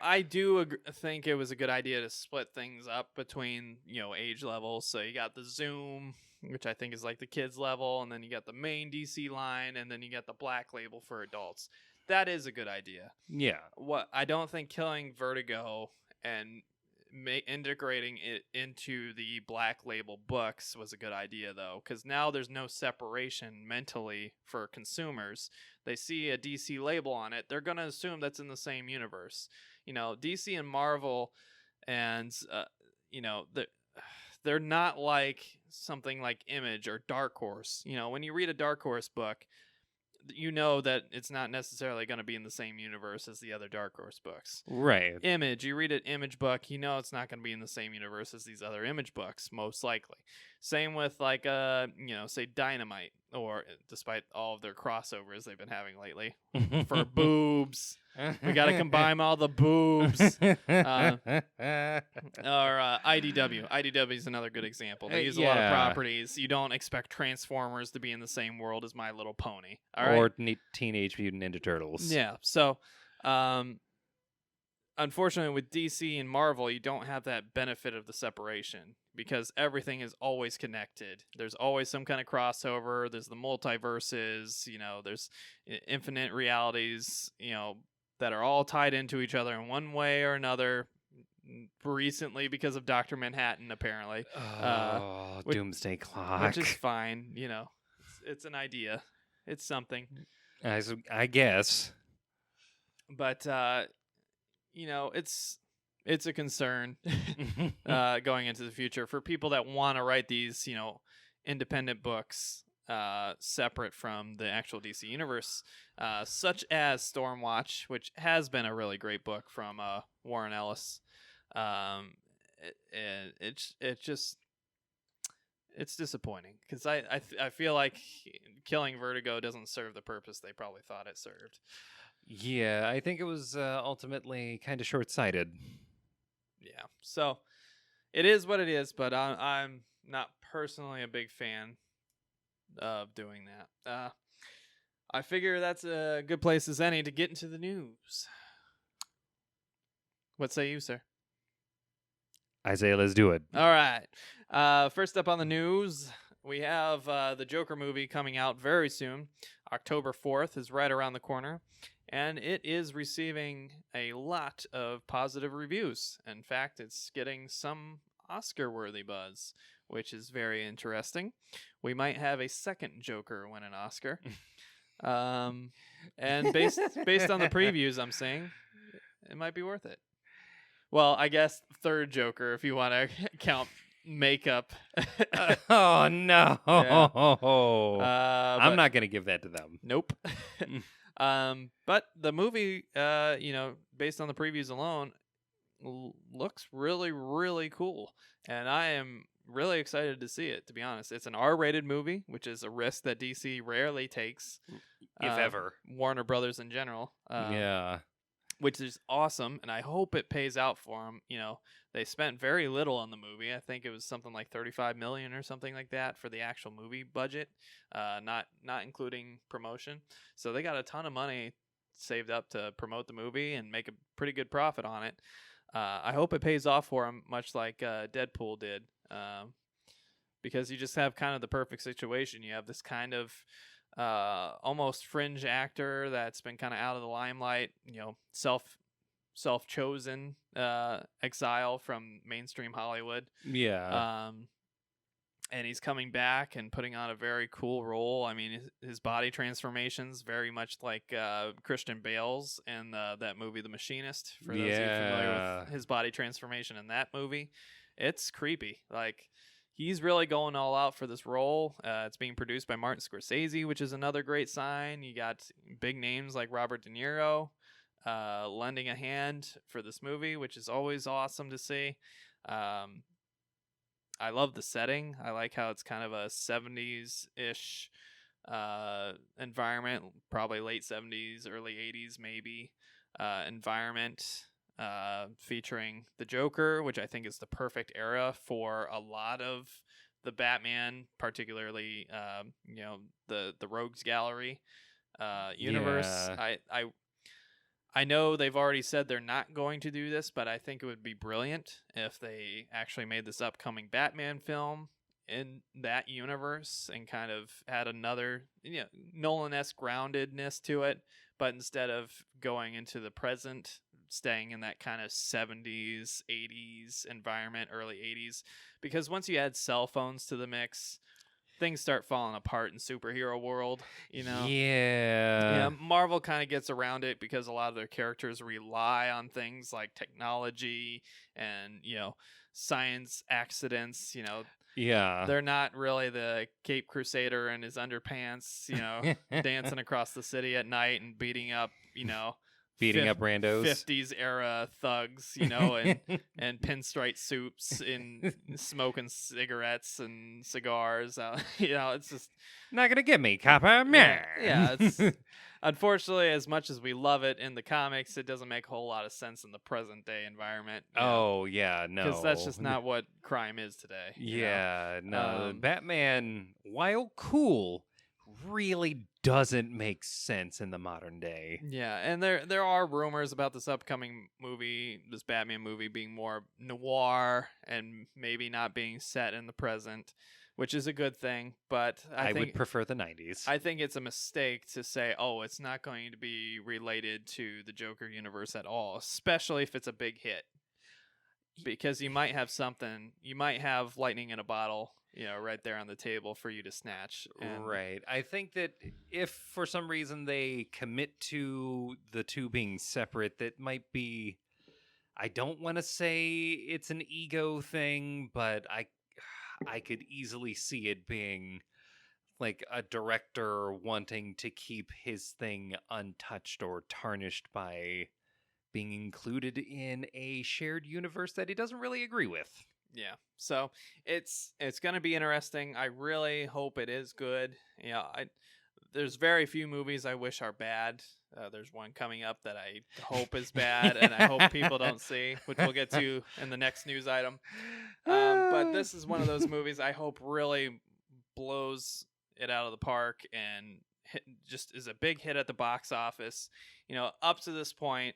I do think it was a good idea to split things up between, age levels. So you got the Zoom, which I think is like the kids level, and then you got the main DC line, and then you got the Black Label for adults. That is a good idea. Yeah. What I don't think killing Vertigo and integrating it into the Black Label books was a good idea, though, because now there's no separation mentally for consumers. They see a DC label on it, they're going to assume that's in the same universe. DC and Marvel, and they're not like something like Image or Dark Horse. When you read a Dark Horse book, that it's not necessarily going to be in the same universe as the other Dark Horse books. Right. Image, you read an Image book, it's not going to be in the same universe as these other Image books, most likely. Same with like, say Dynamite, or despite all of their crossovers they've been having lately for boobs. We got to combine all the boobs. Or IDW. IDW is another good example. They use a lot of properties. You don't expect Transformers to be in the same world as My Little Pony. All right? Or Teenage Mutant Ninja Turtles. Yeah. So, unfortunately, with DC and Marvel, you don't have that benefit of the separation because everything is always connected. There's always some kind of crossover. There's the multiverses. There's infinite realities. That are all tied into each other in one way or another. Recently, because of Dr. Manhattan, apparently. Doomsday Clock. Which is fine. It's an idea. It's something. I guess. But, it's it's a concern going into the future for people that want to write these, independent books separate from the actual DC universe, such as Stormwatch, which has been a really great book from Warren Ellis. It's disappointing because I feel like killing Vertigo doesn't serve the purpose they probably thought it served. Yeah, I think it was ultimately kind of short-sighted. Yeah, so it is what it is, but I'm not personally a big fan of doing that. I figure that's a good place as any to get into the news. What say you, sir? Isaiah, let's do it. All right. First up on the news, we have the Joker movie coming out very soon. October 4th is right around the corner, and it is receiving a lot of positive reviews. In fact, it's getting some Oscar-worthy buzz, which is very interesting. We might have a second Joker win an Oscar. And based on the previews I'm seeing, it might be worth it. Well, I guess third Joker if you want to count makeup. Oh no! Yeah. I'm not gonna give that to them. Nope. But the movie, based on the previews alone, looks really, really cool, and I am really excited to see it. To be honest, it's an R-rated movie, which is a risk that DC rarely takes, If ever. Warner Brothers in general. Yeah. Which is awesome, and I hope it pays out for them. They spent very little on the movie. I think it was something like $35 million or something like that for the actual movie budget, not including promotion. So they got a ton of money saved up to promote the movie and make a pretty good profit on it. I hope it pays off for them, much like Deadpool did, because you just have kind of the perfect situation. You have this kind of almost fringe actor that's been kind of out of the limelight, self-chosen exile from mainstream Hollywood. Yeah. And he's coming back and putting on a very cool role. I mean, his body transformations very much like Christian Bale's in that movie, The Machinist. For those of you familiar with his body transformation in that movie, it's creepy. Like, he's really going all out for this role. It's being produced by Martin Scorsese, which is another great sign. You got big names like Robert De Niro lending a hand for this movie, which is always awesome to see. I love the setting. I like how it's kind of a 70s-ish environment, probably late 70s, early 80s maybe, environment. Featuring the Joker, which I think is the perfect era for a lot of the Batman, particularly the Rogues Gallery universe. Yeah. I know they've already said they're not going to do this, but I think it would be brilliant if they actually made this upcoming Batman film in that universe and kind of had another Nolan-esque groundedness to it, but instead of going into the present, staying in that kind of 70s, 80s environment, early 80s, because once you add cell phones to the mix, things start falling apart in superhero world, Yeah. Marvel kind of gets around it because a lot of their characters rely on things like technology and, science accidents, Yeah. They're not really the Cape Crusader in his underpants, dancing across the city at night and beating up, beating up randos, 50s era thugs, and pinstripe suits in smoking cigarettes and cigars. It's just not gonna get me, copper. Yeah, it's unfortunately, as much as we love it in the comics, it doesn't make a whole lot of sense in the present day environment. Oh yeah, no, because that's just not what crime is today. Yeah, no, Batman, while cool, really doesn't make sense in the modern day. Yeah, and there are rumors about this upcoming movie, this Batman movie, being more noir and maybe not being set in the present, which is a good thing. But I think would prefer the 90s. I think it's a mistake to say, oh, it's not going to be related to the Joker universe at all, especially if it's a big hit. Because you might have lightning in a bottle, right there on the table for you to snatch. Right. I think that if for some reason they commit to the two being separate, that might be, I don't want to say it's an ego thing, but I could easily see it being like a director wanting to keep his thing untouched or tarnished by being included in a shared universe that he doesn't really agree with. Yeah. So it's going to be interesting. I really hope it is good. There's very few movies I wish are bad. There's one coming up that I hope is bad, and I hope people don't see, which we'll get to in the next news item. But this is one of those movies I hope really blows it out of the park and just is a big hit at the box office. Up to this point,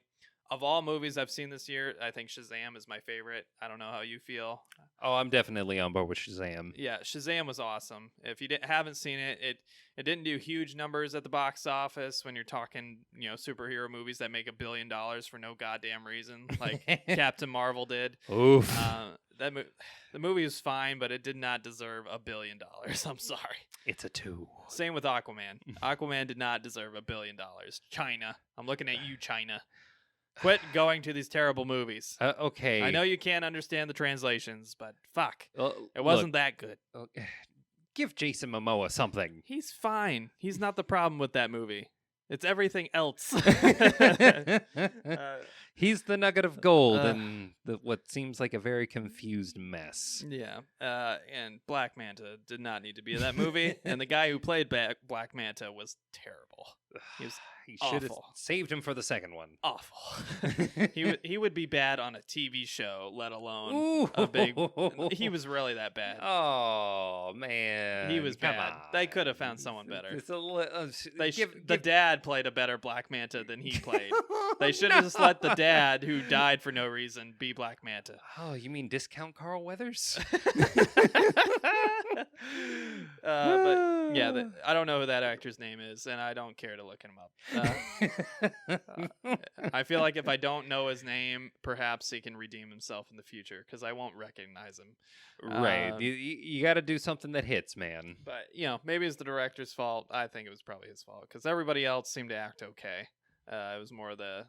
of all movies I've seen this year, I think Shazam is my favorite. I don't know how you feel. Oh, I'm definitely on board with Shazam. Yeah, Shazam was awesome. If you haven't seen it, it didn't do huge numbers at the box office when you're talking, superhero movies that make $1 billion for no goddamn reason, like Captain Marvel did. Oof. The movie was fine, but it did not deserve $1 billion. I'm sorry. It's a 2. Same with Aquaman. Aquaman did not deserve $1 billion. China. I'm looking at you, China. Quit going to these terrible movies. Okay. I know you can't understand the translations, but fuck. It wasn't that good. Give Jason Momoa something. He's fine. He's not the problem with that movie. It's everything else. He's the nugget of gold in what seems like a very confused mess. Yeah. And Black Manta did not need to be in that movie. And the guy who played Black Manta was terrible. He should have saved him for the second one. Awful. He would be bad on a TV show, let alone a big. He was really that bad. Oh man, he was Come bad. on. They could have found someone better. It's the dad played a better Black Manta than he played. They should have just let the dad, who died for no reason, be Black Manta. Oh, you mean discount Carl Weathers? But yeah, I don't know who that actor's name is, and I don't care to look him up. I feel like if I don't know his name, perhaps he can redeem himself in the future, because I won't recognize him. Right. You got to do something that hits, man. But, maybe it's the director's fault. I think it was probably his fault, because everybody else seemed to act okay. It was more the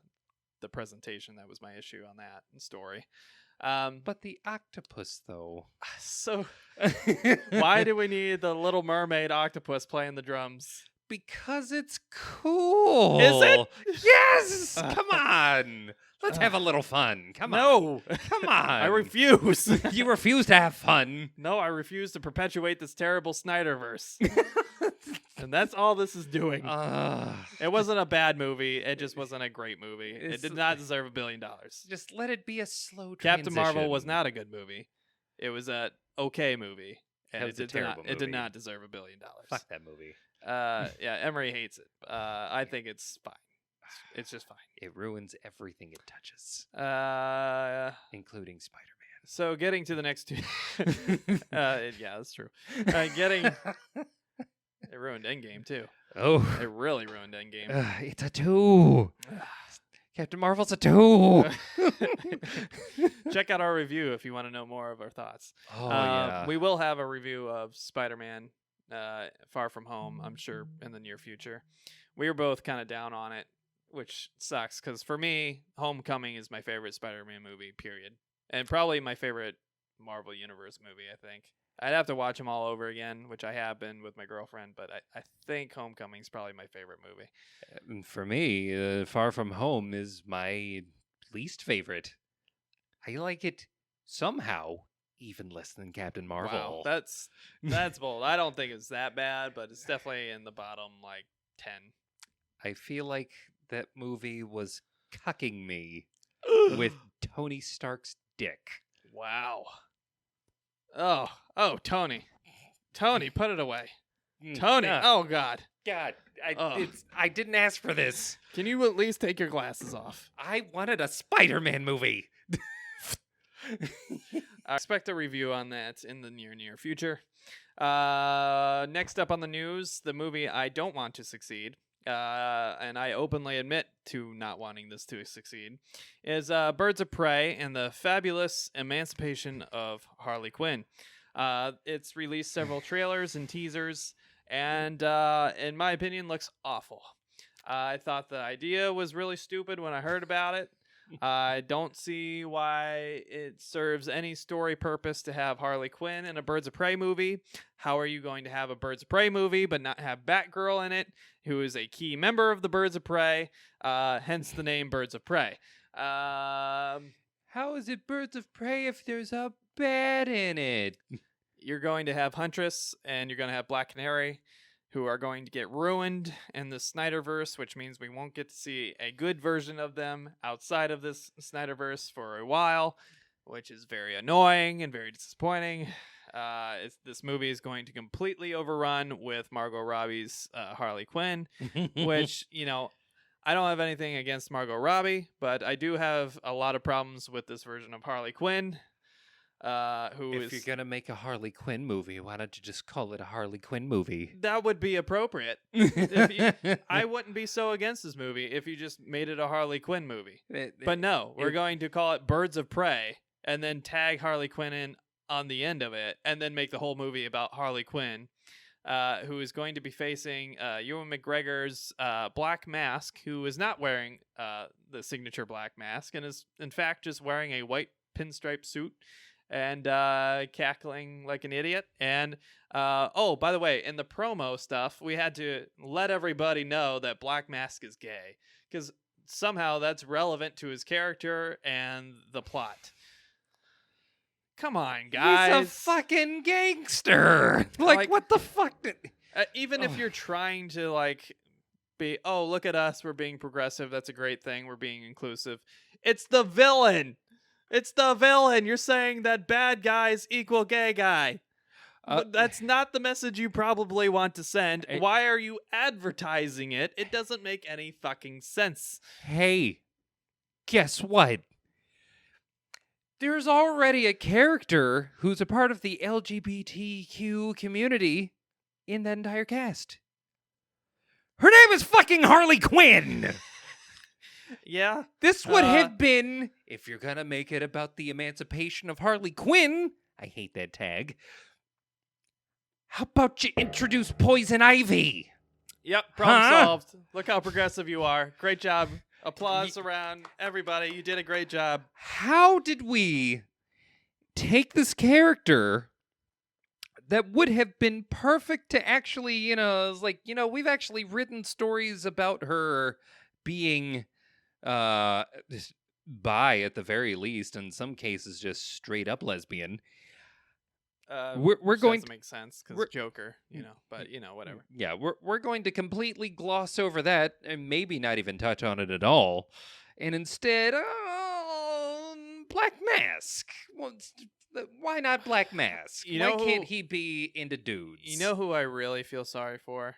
presentation that was my issue on that story. But the octopus, though. So, why do we need the Little Mermaid octopus playing the drums? Because it's cool. Is it? Yes! Come on. Let's have a little fun. Come on. No. Come on. I refuse. You refuse to have fun. No, I refuse to perpetuate this terrible Snyderverse. And that's all this is doing. It wasn't a bad movie. It just wasn't a great movie. It did not deserve $1 billion. Just let it be a slow Captain transition. Marvel was not a good movie. It was a okay movie. And it did not deserve $1 billion. Fuck that movie. Yeah, Emery hates it. I think it's fine. It's just fine. It ruins everything it touches, including Spider-Man. So getting to the next two, yeah, that's true. It ruined Endgame too. Oh, it really ruined Endgame. It's a 2. Captain Marvel's a 2. Check out our review if you want to know more of our thoughts. Oh yeah, we will have a review of Spider-Man Far From Home, I'm sure, in the near future. We were both kind of down on it, which sucks, because for me, Homecoming is my favorite Spider-Man movie, period. And probably my favorite Marvel Universe movie, I think. I'd have to watch them all over again, which I have been with my girlfriend, but I think Homecoming's probably my favorite movie. For me, Far From Home is my least favorite. I like it somehow even less than Captain Marvel. Wow, that's bold. I don't think it's that bad, but it's definitely in the bottom, 10. I feel like that movie was cucking me with Tony Stark's dick. Wow. Oh, Tony. Tony, put it away. Tony, oh God. God, I didn't ask for this. Can you at least take your glasses off? I wanted a Spider-Man movie. I expect a review on that in the near future. Next up on the news, the movie I don't want to succeed, and I openly admit to not wanting this to succeed, is Birds of Prey and the Fabulous Emancipation of Harley Quinn. It's released several trailers and teasers, and in my opinion, looks awful. I thought the idea was really stupid when I heard about it. I don't see why it serves any story purpose to have Harley Quinn in a Birds of Prey movie. How are you going to have a Birds of Prey movie but not have Batgirl in it, who is a key member of the Birds of Prey, hence the name Birds of Prey? How is it Birds of Prey if there's a bat in it? You're going to have Huntress and you're going to have Black Canary, who are going to get ruined in the Snyderverse, which means we won't get to see a good version of them outside of this Snyderverse for a while, which is very annoying and very disappointing. This movie is going to completely overrun with Margot Robbie's Harley Quinn, which, I don't have anything against Margot Robbie, but I do have a lot of problems with this version of Harley Quinn. If you're gonna make a Harley Quinn movie, why don't you just call it a Harley Quinn movie? That would be appropriate. I wouldn't be so against this movie if you just made it a Harley Quinn movie. But no, we're going to call it Birds of Prey and then tag Harley Quinn in on the end of it and then make the whole movie about Harley Quinn, who is going to be facing Ewan McGregor's Black Mask, who is not wearing the signature black mask and is in fact just wearing a white pinstripe suit and cackling like an idiot. And by the way, in the promo stuff, we had to let everybody know that Black Mask is gay because somehow that's relevant to his character and the plot. Come on, guys. He's a fucking gangster. Like what the fuck? Even if you're trying to be, look at us, we're being progressive. That's a great thing. We're being inclusive. It's the villain. It's the villain. You're saying that bad guys equal gay guy. But that's not the message you probably want to send. Why are you advertising it? It doesn't make any fucking sense. Hey, guess what? There's already a character who's a part of the LGBTQ community in that entire cast. Her name is fucking Harley Quinn! Yeah. This would have been, if you're gonna make it about the emancipation of Harley Quinn, I hate that tag, how about you introduce Poison Ivy? Yep, problem solved. Look how progressive you are. Great job. Applause around everybody. You did a great job. How did we take this character that would have been perfect to actually, we've actually written stories about her being bi at the very least, in some cases just straight up lesbian. We're going to make sense because Joker, but whatever. Yeah, we're going to completely gloss over that and maybe not even touch on it at all, and instead, Black Mask. Well, why not Black Mask? Why can't he be into dudes? You know who I really feel sorry for?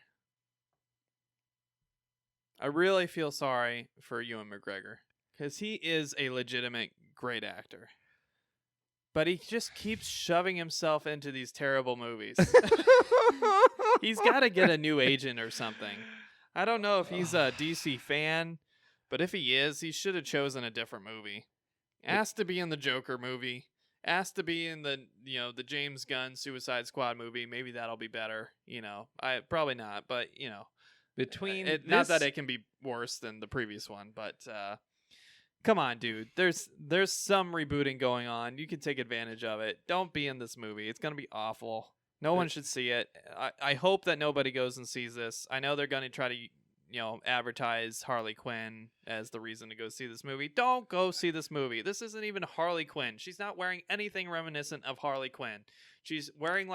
I really feel sorry for Ewan McGregor because he is a legitimate great actor. But he just keeps shoving himself into these terrible movies. He's got to get a new agent or something. I don't know if he's a DC fan, but if he is, he should have chosen a different movie. Asked to be in the Joker movie. Asked to be in the James Gunn Suicide Squad movie. Maybe that'll be better. I probably not, but not that it can be worse than the previous one, but. Come on, dude. There's some rebooting going on. You can take advantage of it. Don't be in this movie. It's going to be awful. No one should see it. I hope that nobody goes and sees this. I know they're going to try to, advertise Harley Quinn as the reason to go see this movie. Don't go see this movie. This isn't even Harley Quinn. She's not wearing anything reminiscent of Harley Quinn. She's wearing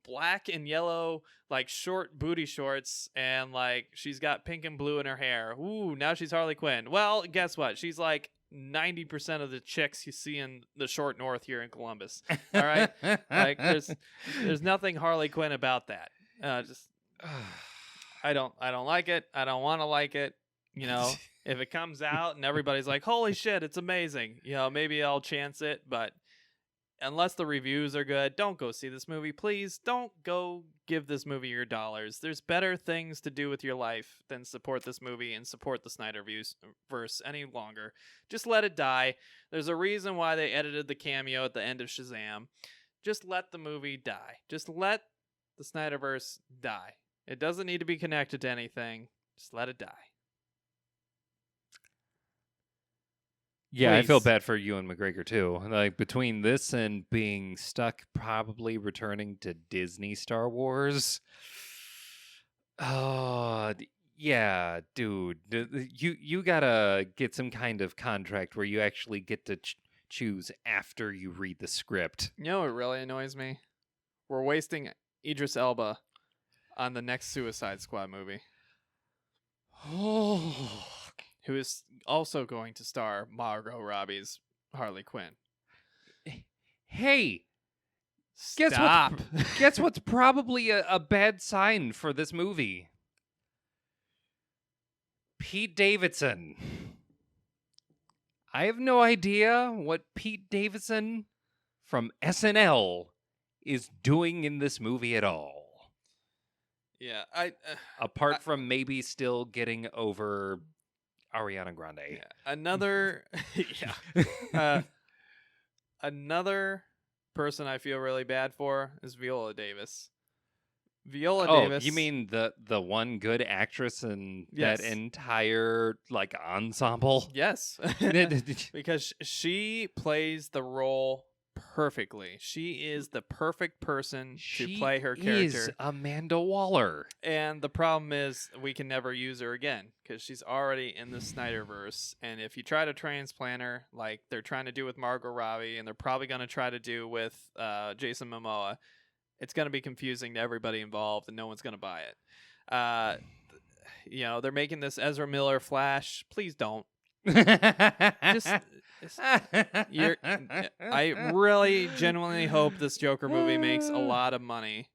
black and yellow short booty shorts and she's got pink and blue in her hair. Ooh, now she's Harley Quinn. Well, guess what? She's 90% of the chicks you see in the short north here in Columbus. All right? There's nothing Harley Quinn about that. I don't like it. I don't want to like it. If it comes out and everybody's like, "Holy shit, it's amazing." Maybe I'll chance it, but unless the reviews are good, don't go see this movie. Please don't go give this movie your dollars. There's better things to do with your life than support this movie and support the Snyderverse any longer. Just let it die. There's a reason why they edited the cameo at the end of Shazam. Just let the movie die. Just let the Snyderverse die. It doesn't need to be connected to anything. Just let it die. Yeah, I feel Please. bad for Ewan McGregor too. Like between this and being stuck, probably returning to Disney Star Wars. Oh, yeah, dude. You gotta get some kind of contract where you actually get to choose after you read the script. You know what really annoys me? We're wasting Idris Elba on the next Suicide Squad movie, Oh, who is also going to star Margot Robbie's Harley Quinn. hey, Stop. guess what's probably a bad sign for this movie? Pete Davidson. I have no idea what Pete Davidson from SNL is doing in this movie at all. Yeah, Apart from maybe still getting over Ariana Grande. yeah. Another, yeah, another person I feel really bad for is Viola Davis. Viola Davis. You mean the one good actress in Yes. that entire like ensemble? Yes, because she plays the role perfectly. She is the perfect person to play her character. Is Amanda Waller. And the problem is we can never use her again because she's already in the Snyderverse. And if you try to transplant her, like they're trying to do with Margot Robbie, and they're probably going to try to do with Jason Momoa, it's going to be confusing to everybody involved, and no one's going to buy it. They're making this Ezra Miller Flash. Please don't. I really genuinely hope this Joker movie makes a lot of money,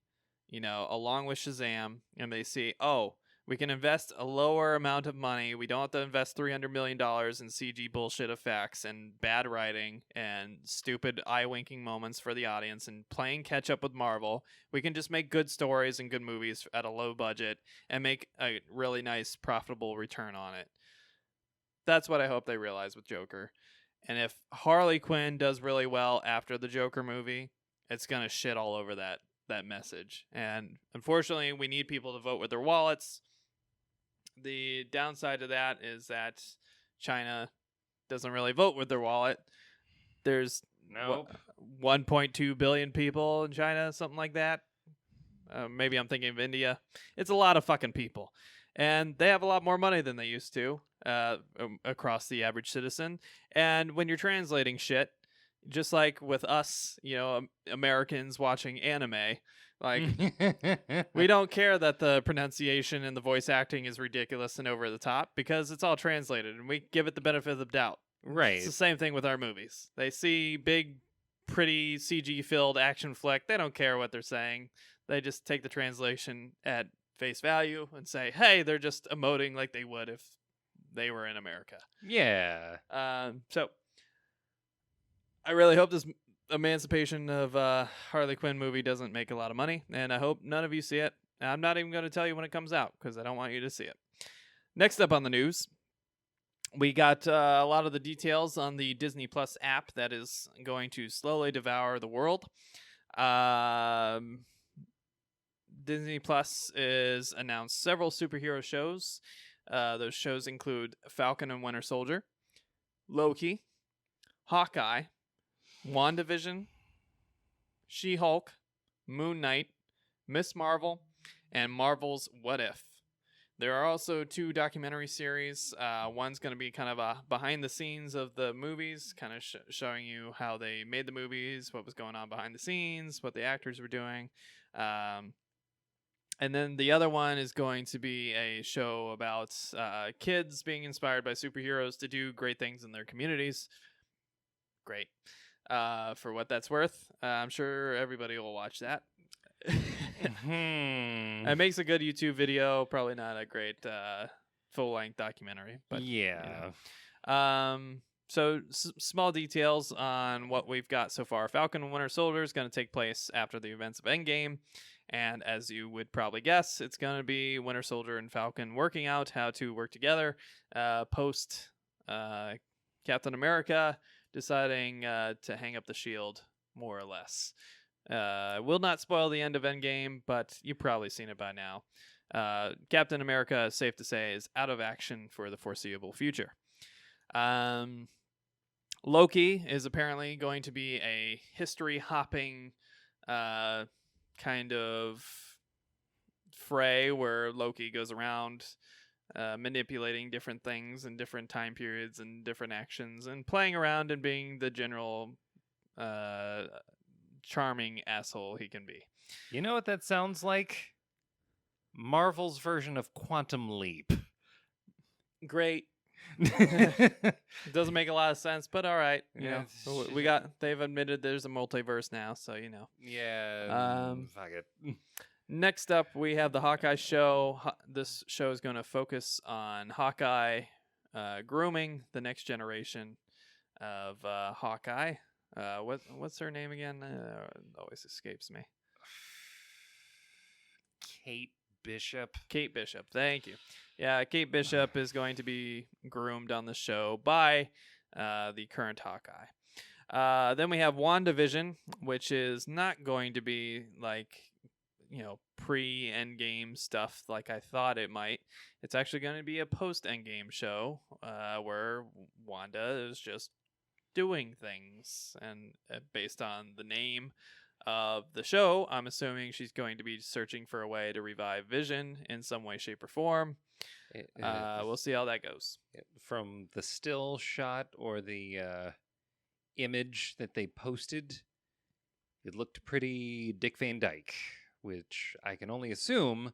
along with Shazam, and they see, oh, we can invest a lower amount of money. We don't have to invest $300 million in CG bullshit effects and bad writing and stupid eye-winking moments for the audience and playing catch-up with Marvel. We can just make good stories and good movies at a low budget and make a really nice, profitable return on it. That's what I hope they realize with Joker. And if Harley Quinn does really well after the Joker movie, it's going to shit all over that message. And unfortunately, we need people to vote with their wallets. The downside to that is that China doesn't really vote with their wallet. There's 1.2 billion people in China, something like that. Maybe I'm thinking of India. It's a lot of fucking people. And they have a lot more money than they used to across the average citizen. And when you're translating shit, just like with us, Americans watching anime, like we don't care that the pronunciation and the voice acting is ridiculous and over the top because it's all translated and we give it the benefit of the doubt. Right. It's the same thing with our movies. They see big, pretty CG-filled action flick. They don't care what they're saying. They just take the translation at face value and say, hey, they're just emoting like they would if they were in America. Yeah. So I really hope this Emancipation of Harley Quinn movie doesn't make a lot of money, and I hope none of you see it. I'm not even going to tell you when it comes out because I don't want you to see it. Next up on the news, we got a lot of the details on the Disney Plus app that is going to slowly devour the world. Disney Plus is announced several superhero shows. Those shows include Falcon and Winter Soldier, Loki, Hawkeye, WandaVision, She-Hulk, Moon Knight, Miss Marvel, and Marvel's What If. There are also 2 documentary series. One's going to be kind of a behind the scenes of the movies, kind of showing you how they made the movies, what was going on behind the scenes, what the actors were doing. And then the other one is going to be a show about kids being inspired by superheroes to do great things in their communities. Great. For what that's worth. I'm sure everybody will watch that. It makes a good YouTube video. Probably not a great full-length documentary. But yeah. So small details on what we've got so far. Falcon and Winter Soldier is going to take place after the events of Endgame. And as you would probably guess, it's going to be Winter Soldier and Falcon working out how to work together post Captain America deciding to hang up the shield, more or less. Will not spoil the end of Endgame, but you've probably seen it by now. Captain America, safe to say, is out of action for the foreseeable future. Loki is apparently going to be a history-hopping kind of fray where Loki goes around manipulating different things in different time periods and different actions and playing around and being the general charming asshole he can be. You know what that sounds like? Marvel's version of Quantum Leap. Great. It doesn't make a lot of sense, but all right. You know, they've admitted there's a multiverse now, so you know. Yeah. Fuck it. Next up, we have the Hawkeye show. This show is going to focus on Hawkeye grooming the next generation of Hawkeye. What's her name again? Always escapes me. Kate Bishop. Kate Bishop. Thank you. Yeah, Kate Bishop is going to be groomed on the show by the current Hawkeye. Then we have WandaVision, which is not going to be like, you know, pre-Endgame stuff like I thought it might. It's actually going to be a post-Endgame show where Wanda is just doing things. And based on the name of the show, I'm assuming she's going to be searching for a way to revive Vision in some way, shape, or form. We'll see how that goes. From the still shot or the image that they posted, it looked pretty Dick Van Dyke, which I can only assume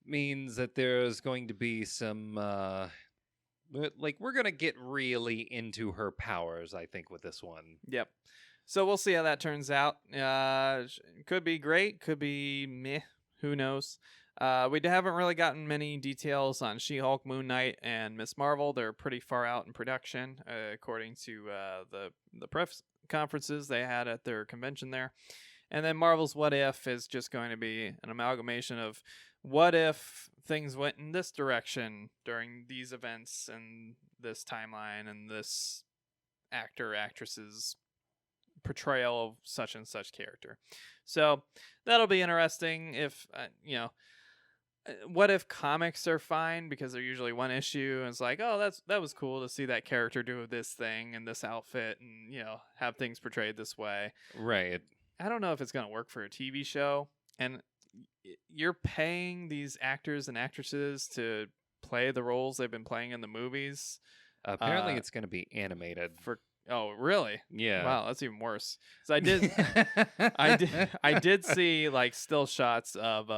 means that there's going to be some we're going to get really into her powers, I think, with this one. Yep. So we'll see how that turns out. Could be great, could be meh, who knows. We haven't really gotten many details on She-Hulk, Moon Knight, and Miss Marvel. They're pretty far out in production, according to the press conferences they had at their convention there. And then Marvel's What If is just going to be an amalgamation of what if things went in this direction during these events and this timeline and this actor, actress's portrayal of such and such character. So that'll be interesting. If what if comics are fine because they're usually one issue and it's like, oh, that was cool to see that character do this thing and this outfit and, you know, have things portrayed this way. Right. I don't know if it's going to work for a TV show, and you're paying these actors and actresses to play the roles they've been playing in the movies. Apparently it's going to be animated. Oh, really? Yeah. Wow, that's even worse. So I did see like still shots of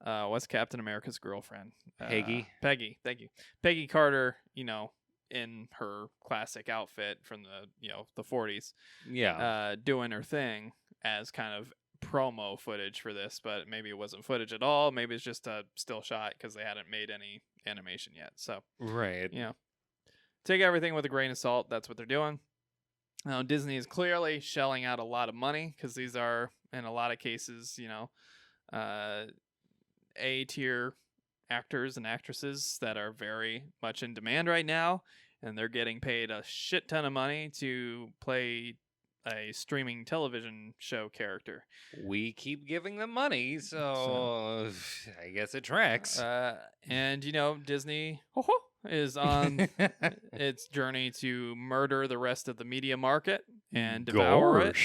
what's Captain America's girlfriend? Peggy. Peggy, thank you. Peggy Carter, you know, in her classic outfit from the 40s. Yeah. Doing her thing as kind of promo footage for this, but maybe it wasn't footage at all. Maybe it's just a still shot because they hadn't made any animation yet. So, right. You know, take everything with a grain of salt. That's what they're doing. Now, Disney is clearly shelling out a lot of money because these are, in a lot of cases, you know, A-tier actors and actresses that are very much in demand right now, and they're getting paid a shit ton of money to play a streaming television show character. We keep giving them money, so I guess it tracks. And, you know, Disney is on its journey to murder the rest of the media market and devour it.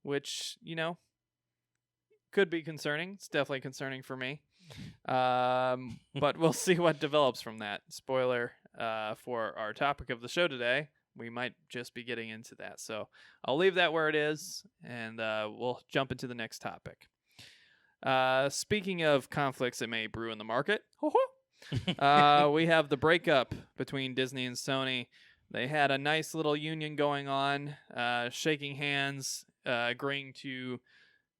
Which, you know, could be concerning. It's definitely concerning for me. But we'll see what develops from that. Spoiler for our topic of the show today. We might just be getting into that. So I'll leave that where it is, and we'll jump into the next topic. Speaking of conflicts that may brew in the market, we have the breakup between Disney and Sony. They had a nice little union going on, shaking hands, agreeing to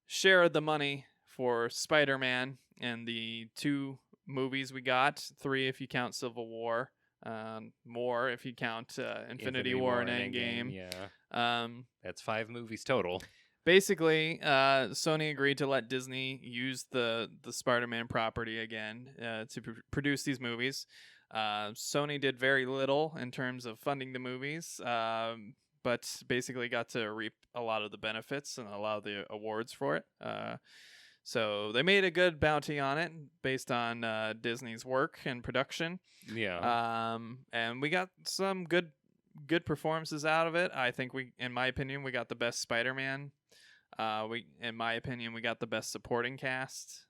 share the money for Spider-Man and the 2 movies we got, 3 if you count Civil War, more if you count Infinity War and Endgame. Yeah. That's 5 movies total. Basically, Sony agreed to let Disney use the Spider-Man property again to produce these movies. Sony did very little in terms of funding the movies, but basically got to reap a lot of the benefits and a lot of the awards for it. So they made a good bounty on it based on Disney's work and production. Yeah. And we got some good performances out of it. I think in my opinion, we got the best Spider-Man. In my opinion, we got the best supporting cast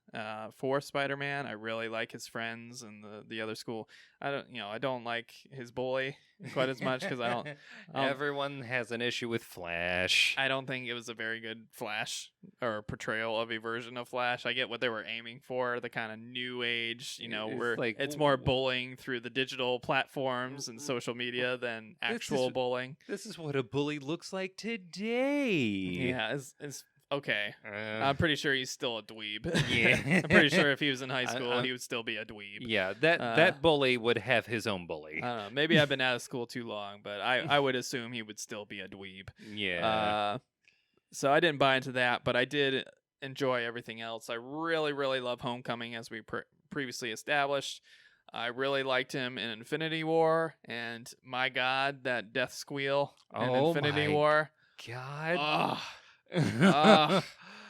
for Spider-Man. I really like his friends and the other school. I don't like his bully quite as much because I don't. Everyone has an issue with Flash. I don't think it was a very good Flash or portrayal of a version of Flash. I get what they were aiming for, the kind of new age, where it's more bullying through the digital platforms and social media than actual bullying. This is what a bully looks like today. Yeah, it's okay. I'm pretty sure he's still a dweeb. Yeah. I'm pretty sure if he was in high school, he would still be a dweeb. Yeah, that bully would have his own bully. I don't know. Maybe I've been out of school too long, but I would assume he would still be a dweeb. Yeah. So I didn't buy into that, but I did enjoy everything else. I really, really love Homecoming, as we previously established. I really liked him in Infinity War, and my God, that death squeal in Infinity War. God.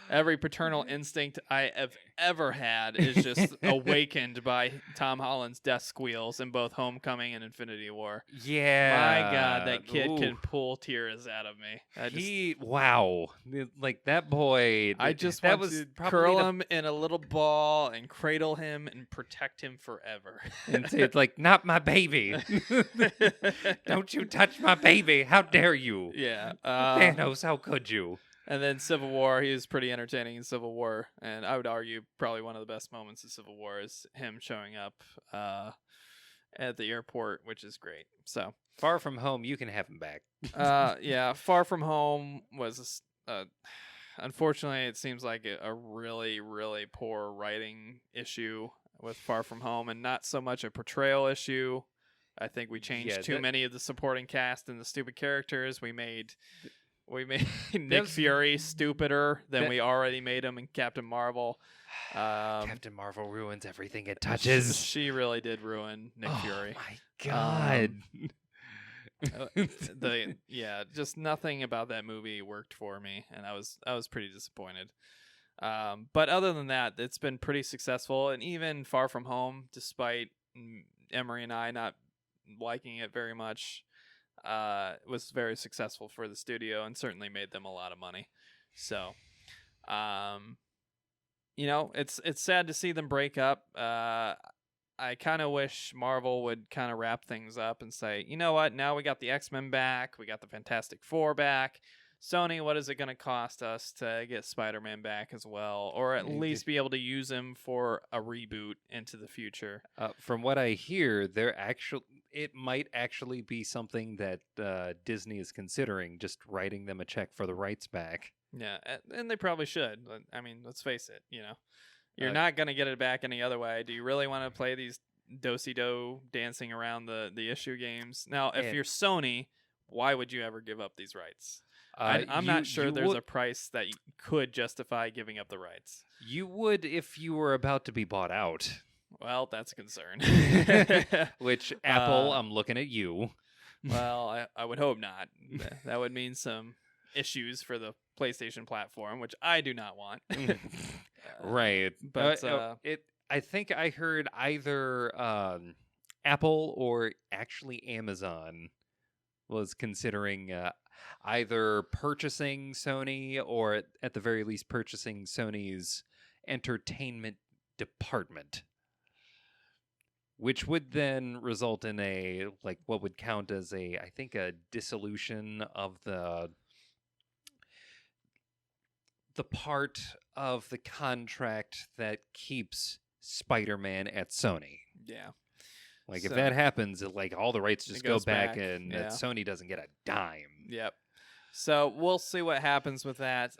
Every paternal instinct I have ever had is just awakened by Tom Holland's death squeals in both Homecoming and Infinity War. Yeah. My God, that kid can pull tears out of me. Wow. Like that boy. I just want to curl him in a little ball and cradle him and protect him forever. And say, it's like, not my baby. Don't you touch my baby. How dare you? Yeah. Thanos, how could you? And then Civil War, he was pretty entertaining in Civil War. And I would argue probably one of the best moments of Civil War is him showing up at the airport, which is great. So Far From Home, you can have him back. Yeah, Far From Home was, unfortunately, it seems like a really, really poor writing issue with Far From Home, and not so much a portrayal issue. I think we changed too many of the supporting cast and the stupid characters. We made Nick Fury stupider than we already made him in Captain Marvel. Captain Marvel ruins everything it touches. She really did ruin Nick Fury. Oh my God. Just nothing about that movie worked for me, and I was pretty disappointed. But other than that, it's been pretty successful, and even Far From Home, despite Emery and I not liking it very much, was very successful for the studio and certainly made them a lot of money. So, it's sad to see them break up. I kind of wish Marvel would kind of wrap things up and say, you know what, now we got the X-Men back, we got the Fantastic Four back. Sony, what is it going to cost us to get Spider-Man back as well, or at least be able to use him for a reboot into the future? From what I hear, it might actually be something that Disney is considering, just writing them a check for the rights back. Yeah, and they probably should. I mean, let's face it, you're not going to get it back any other way. Do you really want to play these do-si-do dancing around the issue games? Now, if you're Sony, why would you ever give up these rights? I'm not sure there's a price that could justify giving up the rights. You would if you were about to be bought out. Well, that's a concern. Which, Apple, I'm looking at you. Well, I would hope not. That would mean some issues for the PlayStation platform, which I do not want. Right. But I think I heard either Apple or actually Amazon was considering either purchasing Sony or at the very least purchasing Sony's entertainment department, which would then result in what would count as a dissolution of the part of the contract that keeps Spider-Man at Sony. Yeah. If that happens, all the rights just go back and Sony doesn't get a dime. Yep. So we'll see what happens with that.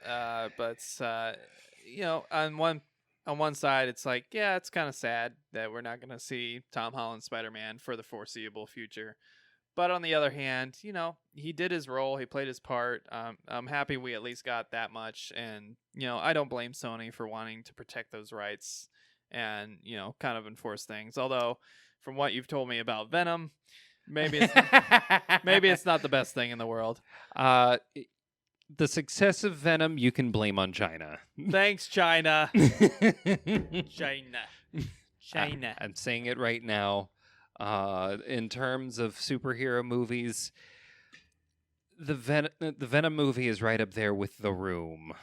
But on one side, it's like, yeah, it's kind of sad that we're not going to see Tom Holland Spider-Man for the foreseeable future. But on the other hand, he did his role. He played his part. I'm happy we at least got that much. And, I don't blame Sony for wanting to protect those rights and, kind of enforce things. Although, from what you've told me about Venom, maybe it's not the best thing in the world. The success of Venom you can blame on China. Thanks, China. China. I'm saying it right now. In terms of superhero movies, the Venom movie is right up there with The Room.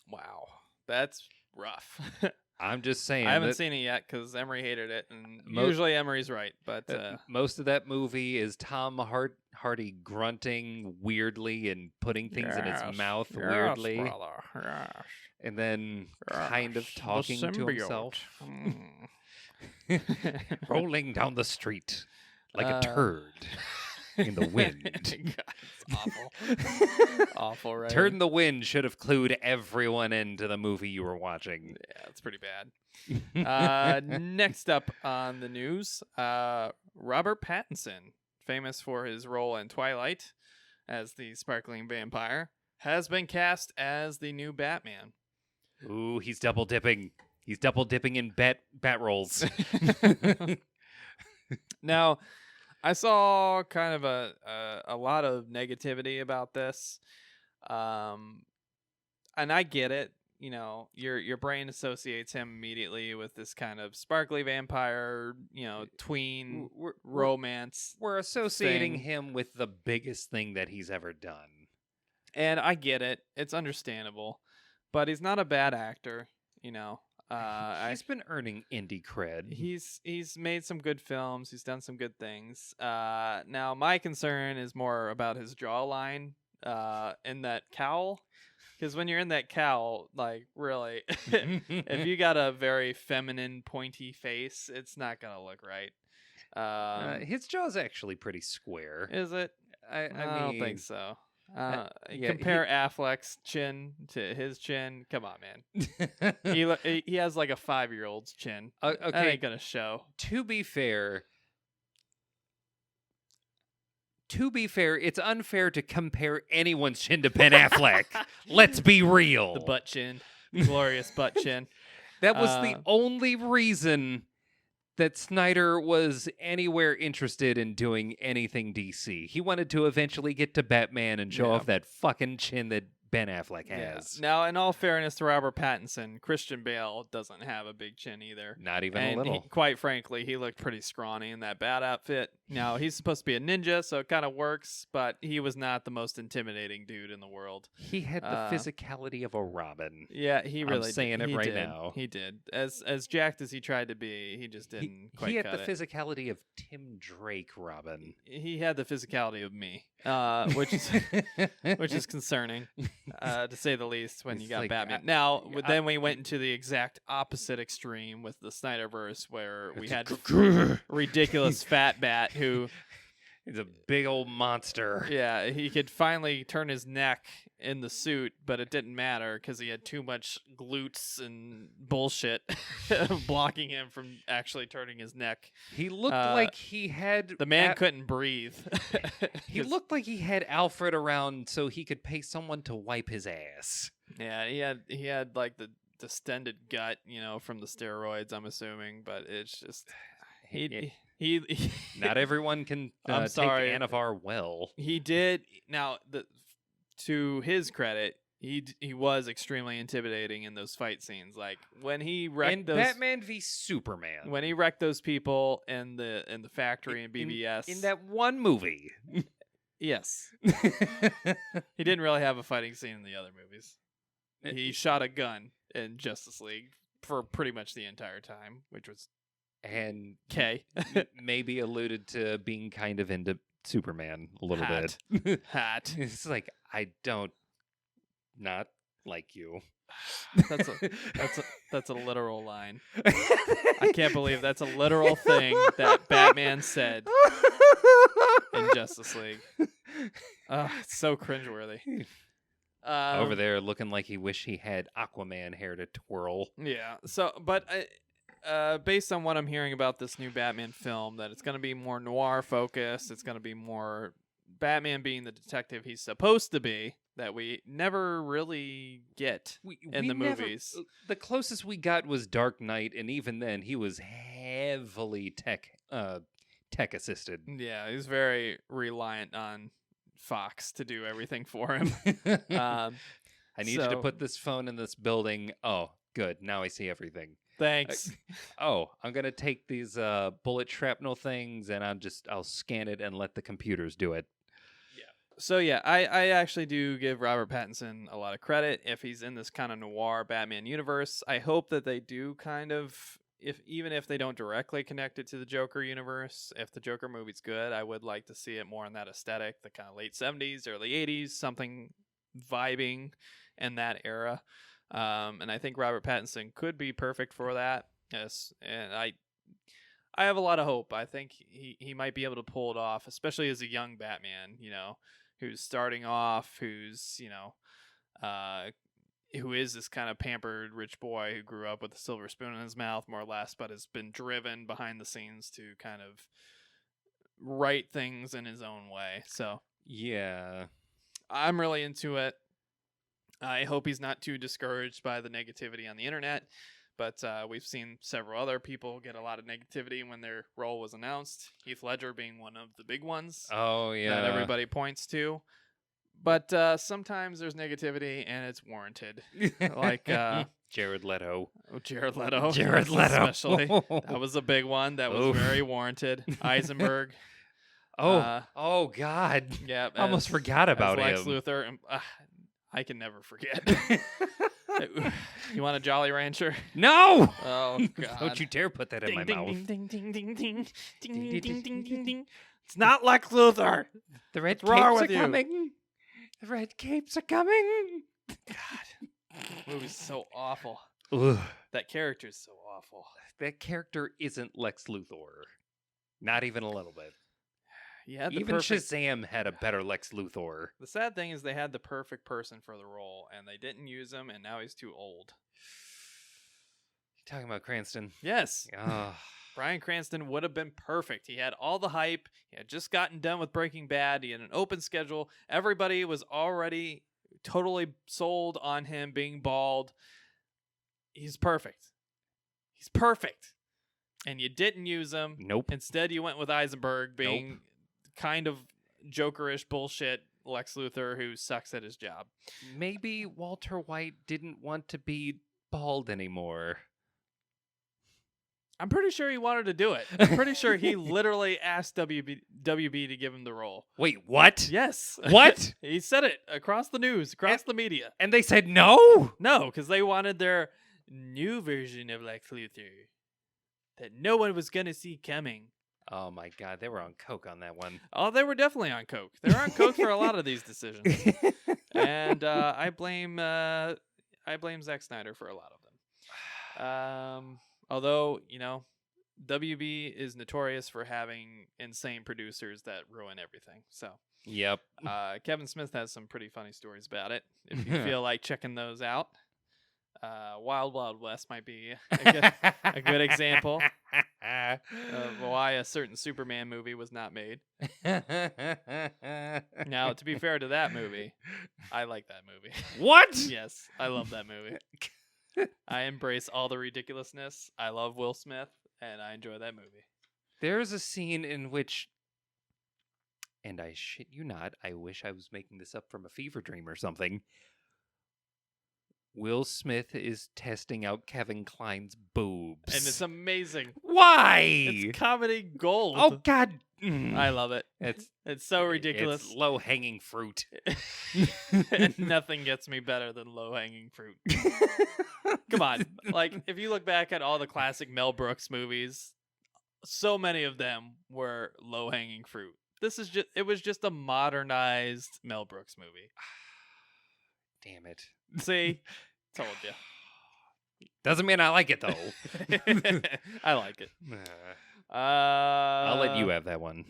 Wow, that's rough. I'm just saying. I haven't seen it yet because Emery hated it, and Mo- usually Emery's right. But most of that movie is Tom Hardy grunting weirdly and putting things in his mouth weirdly, brother, yes. and then kind of talking The to symbiote. rolling down the street like a turd in the wind. God, it's awful. Awful, right? Turn the Wind should have clued everyone into the movie you were watching. Yeah, it's pretty bad. Next up on the news, Robert Pattinson, famous for his role in Twilight as the sparkling vampire, has been cast as the new Batman. Ooh, he's double dipping. He's double dipping in bat roles. Now, I saw kind of a lot of negativity about this, and I get it. You know, your brain associates him immediately with this kind of sparkly vampire, tween romance. We're associating thing. him with the biggest thing that he's ever done. And I get it. It's understandable. But he's not a bad actor, He's been earning indie cred. He's made some good films. He's done some good things. Now, my concern is more about his jawline in that cowl. Because when you're in that cowl, like, really, if you got a very feminine, pointy face, it's not going to look right. His jaw's actually pretty square. Is it? I don't think so. Compare Affleck's chin to his chin. Come on, man. He has like a 5-year-old's chin. Okay, that ain't gonna show. To be fair, it's unfair to compare anyone's chin to Ben Affleck. Let's be real. The butt chin, glorious butt chin. That was the only reason that Snyder was anywhere interested in doing anything DC. He wanted to eventually get to Batman and show off that fucking chin that Ben Affleck has. Now, in all fairness to Robert Pattinson, Christian Bale doesn't have a big chin either. Not even a little. Quite frankly, he looked pretty scrawny in that bat outfit. Now, he's supposed to be a ninja, so it kind of works, but he was not the most intimidating dude in the world. He had the physicality of a Robin. Yeah, he really did. I'm saying it right now. He did. As jacked as he tried to be, he just didn't quite He had cut the physicality of Tim Drake Robin. He had the physicality of me, which is concerning, to say the least, when you got like, Batman. Then we went into the exact opposite extreme with the Snyderverse, where we had ridiculous fat Bat who... He's a big old monster. Yeah, he could finally turn his neck in the suit, but it didn't matter because he had too much glutes and bullshit blocking him from actually turning his neck. He looked like he had... The man couldn't breathe. He looked like he had Alfred around so he could pay someone to wipe his ass. Yeah, he had like the distended gut, from the steroids, I'm assuming, but it's just... He Not everyone can take Anavar well. He did. Now, to his credit, he was extremely intimidating in those fight scenes. Like when he wrecked Batman v Superman. When he wrecked those people in the factory in BVS. In that one movie. Yes. He didn't really have a fighting scene in the other movies. He shot a gun in Justice League for pretty much the entire time, which was... And maybe alluded to being kind of into Superman a little bit. Hat. It's like, I don't not like you. That's a literal line. I can't believe that's a literal thing that Batman said in Justice League. It's so cringeworthy. Over there looking like he wished he had Aquaman hair to twirl. Yeah. So, but based on what I'm hearing about this new Batman film, that it's going to be more noir focused. It's going to be more Batman being the detective he's supposed to be, that we never really get in the movies. The closest we got was Dark Knight, and even then, he was heavily tech assisted. Yeah, he's very reliant on Fox to do everything for him. I need you to so- put this phone in this building. Oh, good. Now I see everything. Thanks. Oh, I'm gonna take these bullet shrapnel things and I'll scan it and let the computers do it. So yeah, I actually do give Robert Pattinson a lot of credit if he's in this kind of noir Batman universe. I hope that they do kind of, even if they don't directly connect it to the Joker universe, if the Joker movie's good, I would like to see it more in that aesthetic, the kind of late 70s, early 80s, something vibing in that era. And I think Robert Pattinson could be perfect for that. Yes, and I have a lot of hope. I think he might be able to pull it off, especially as a young Batman, who's starting off, who's, who is this kind of pampered rich boy who grew up with a silver spoon in his mouth, more or less, but has been driven behind the scenes to kind of write things in his own way. So Yeah. I'm really into it. I hope he's not too discouraged by the negativity on the internet. But we've seen several other people get a lot of negativity when their role was announced. Heath Ledger being one of the big ones Oh, yeah. that everybody points to. But sometimes there's negativity and it's warranted. Like Jared Leto. Jared Leto. Jared Leto. Especially. That was a big one. That was Oof. very warranted. Eisenberg. Oh, God. Yeah. I almost forgot about Lex him. Luthor. And, I can never forget. You want a Jolly Rancher? No! Oh, God. Don't you dare put that in my mouth. Ding, ding, ding, ding, ding, ding, ding, ding, ding, ding. It's not Lex Luthor. The red What's wrong capes with are you? coming. The red capes are coming. God, the movie's so awful. Ugh. That character's so awful. That character isn't Lex Luthor. Not even a little bit. Yeah, Even Shazam had a better Lex Luthor. The sad thing is they had the perfect person for the role, and they didn't use him, and now he's too old. You talking about Cranston? Yes. Oh. Bryan Cranston would have been perfect. He had all the hype. He had just gotten done with Breaking Bad. He had an open schedule. Everybody was already totally sold on him being bald. He's perfect. He's perfect. And you didn't use him. Nope. Instead, you went with Eisenberg being kind of Jokerish bullshit Lex Luthor who sucks at his job. Maybe Walter White didn't want to be bald anymore. I'm pretty sure he wanted to do it. I'm pretty sure he literally asked WB to give him the role. Wait, what? Yes. What? He said it across the news, across the media. And they said no? No, because they wanted their new version of Lex Luthor that no one was going to see coming. Oh my God, they were on coke on that one. Oh, they were definitely on coke. They were on coke for a lot of these decisions. And I blame Zack Snyder for a lot of them. Although, WB is notorious for having insane producers that ruin everything. So, Yep. Kevin Smith has some pretty funny stories about it. If you feel like checking those out, Wild Wild West might be a good example of why a certain Superman movie was not made. Now, to be fair to that movie, I like that movie. What? Yes, I love that movie. I embrace all the ridiculousness. I love Will Smith, and I enjoy that movie. There's a scene in which, and I shit you not, I wish I was making this up from a fever dream or something. Will Smith is testing out Kevin Kline's boobs. And it's amazing. Why? It's comedy gold. Oh, God. I love it. It's so ridiculous. It's low-hanging fruit. Nothing gets me better than low-hanging fruit. Come on. Like, if you look back at all the classic Mel Brooks movies, so many of them were low-hanging fruit. It was just a modernized Mel Brooks movie. Damn it. See? Told you. Doesn't mean I like it, though. I like it. I'll let you have that one.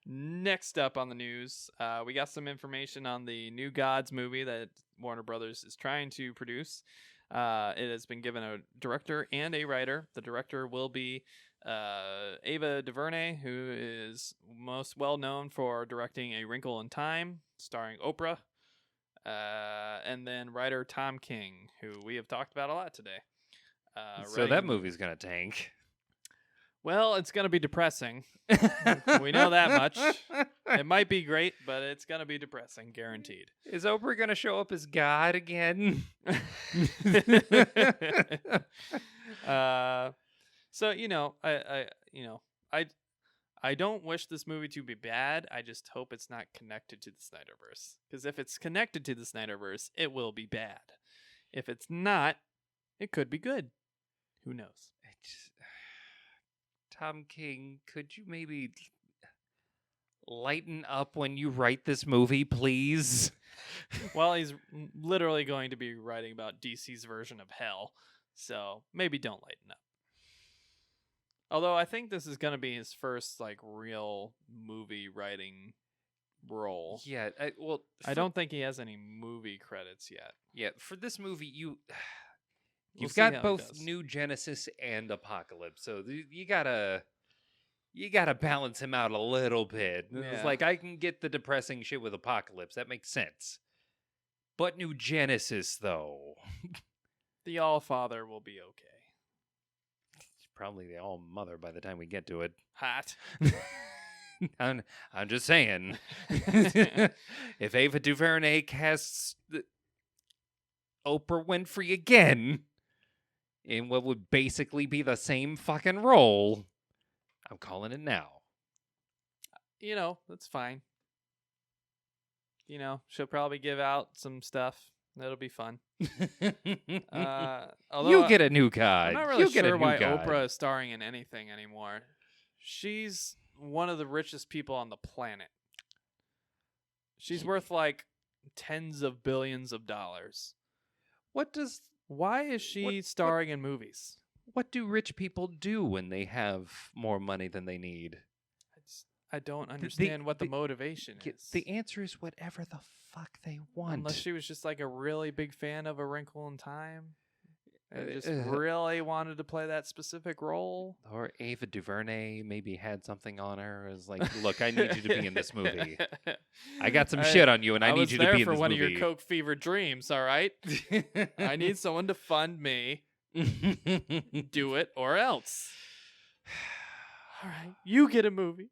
Next up on the news, we got some information on the New Gods movie that Warner Brothers is trying to produce. It has been given a director and a writer. The director will be Ava DuVernay, who is most well known for directing A Wrinkle in Time, starring Oprah. And then writer Tom King, who we have talked about a lot today. So that movie's going to tank. Well, it's going to be depressing. We know that much. It might be great, but it's going to be depressing, guaranteed. Is Oprah going to show up as God again? So I don't wish this movie to be bad. I just hope it's not connected to the Snyderverse. Because if it's connected to the Snyderverse, it will be bad. If it's not, it could be good. Who knows? Tom King, could you maybe lighten up when you write this movie, please? Well, he's literally going to be writing about DC's version of hell. So maybe don't lighten up. Although I think this is going to be his first real movie writing role. Yeah, I don't think he has any movie credits yet. Yeah, for this movie, you've We'll see got how it both does. New Genesis and Apocalypse, so you gotta balance him out a little bit. Yeah. It's like I can get the depressing shit with Apocalypse, that makes sense. But New Genesis, though, The All-Father will be okay. probably the All Mother by the time we get to it. Hot. I'm just saying. If Ava DuVernay casts Oprah Winfrey again in what would basically be the same fucking role, I'm calling it now. That's fine. She'll probably give out some stuff. That'll be fun. Although You get a new guy. I'm not really You get a sure new why guy. Oprah is starring in anything anymore. She's one of the richest people on the planet. She's worth tens of billions of dollars. Why is she starring in movies? What do rich people do when they have more money than they need? I don't understand what the motivation is. The answer is whatever the fuck they want. Unless she was just a really big fan of A Wrinkle in Time and just really wanted to play that specific role. Or Ava DuVernay maybe had something on her. Is like, look, I need you to be in this movie. I got some shit on you, and I need you to be in this movie. I was there for one of your coke fever dreams, all right? I need someone to fund me. Do it or else. All right, you get a movie.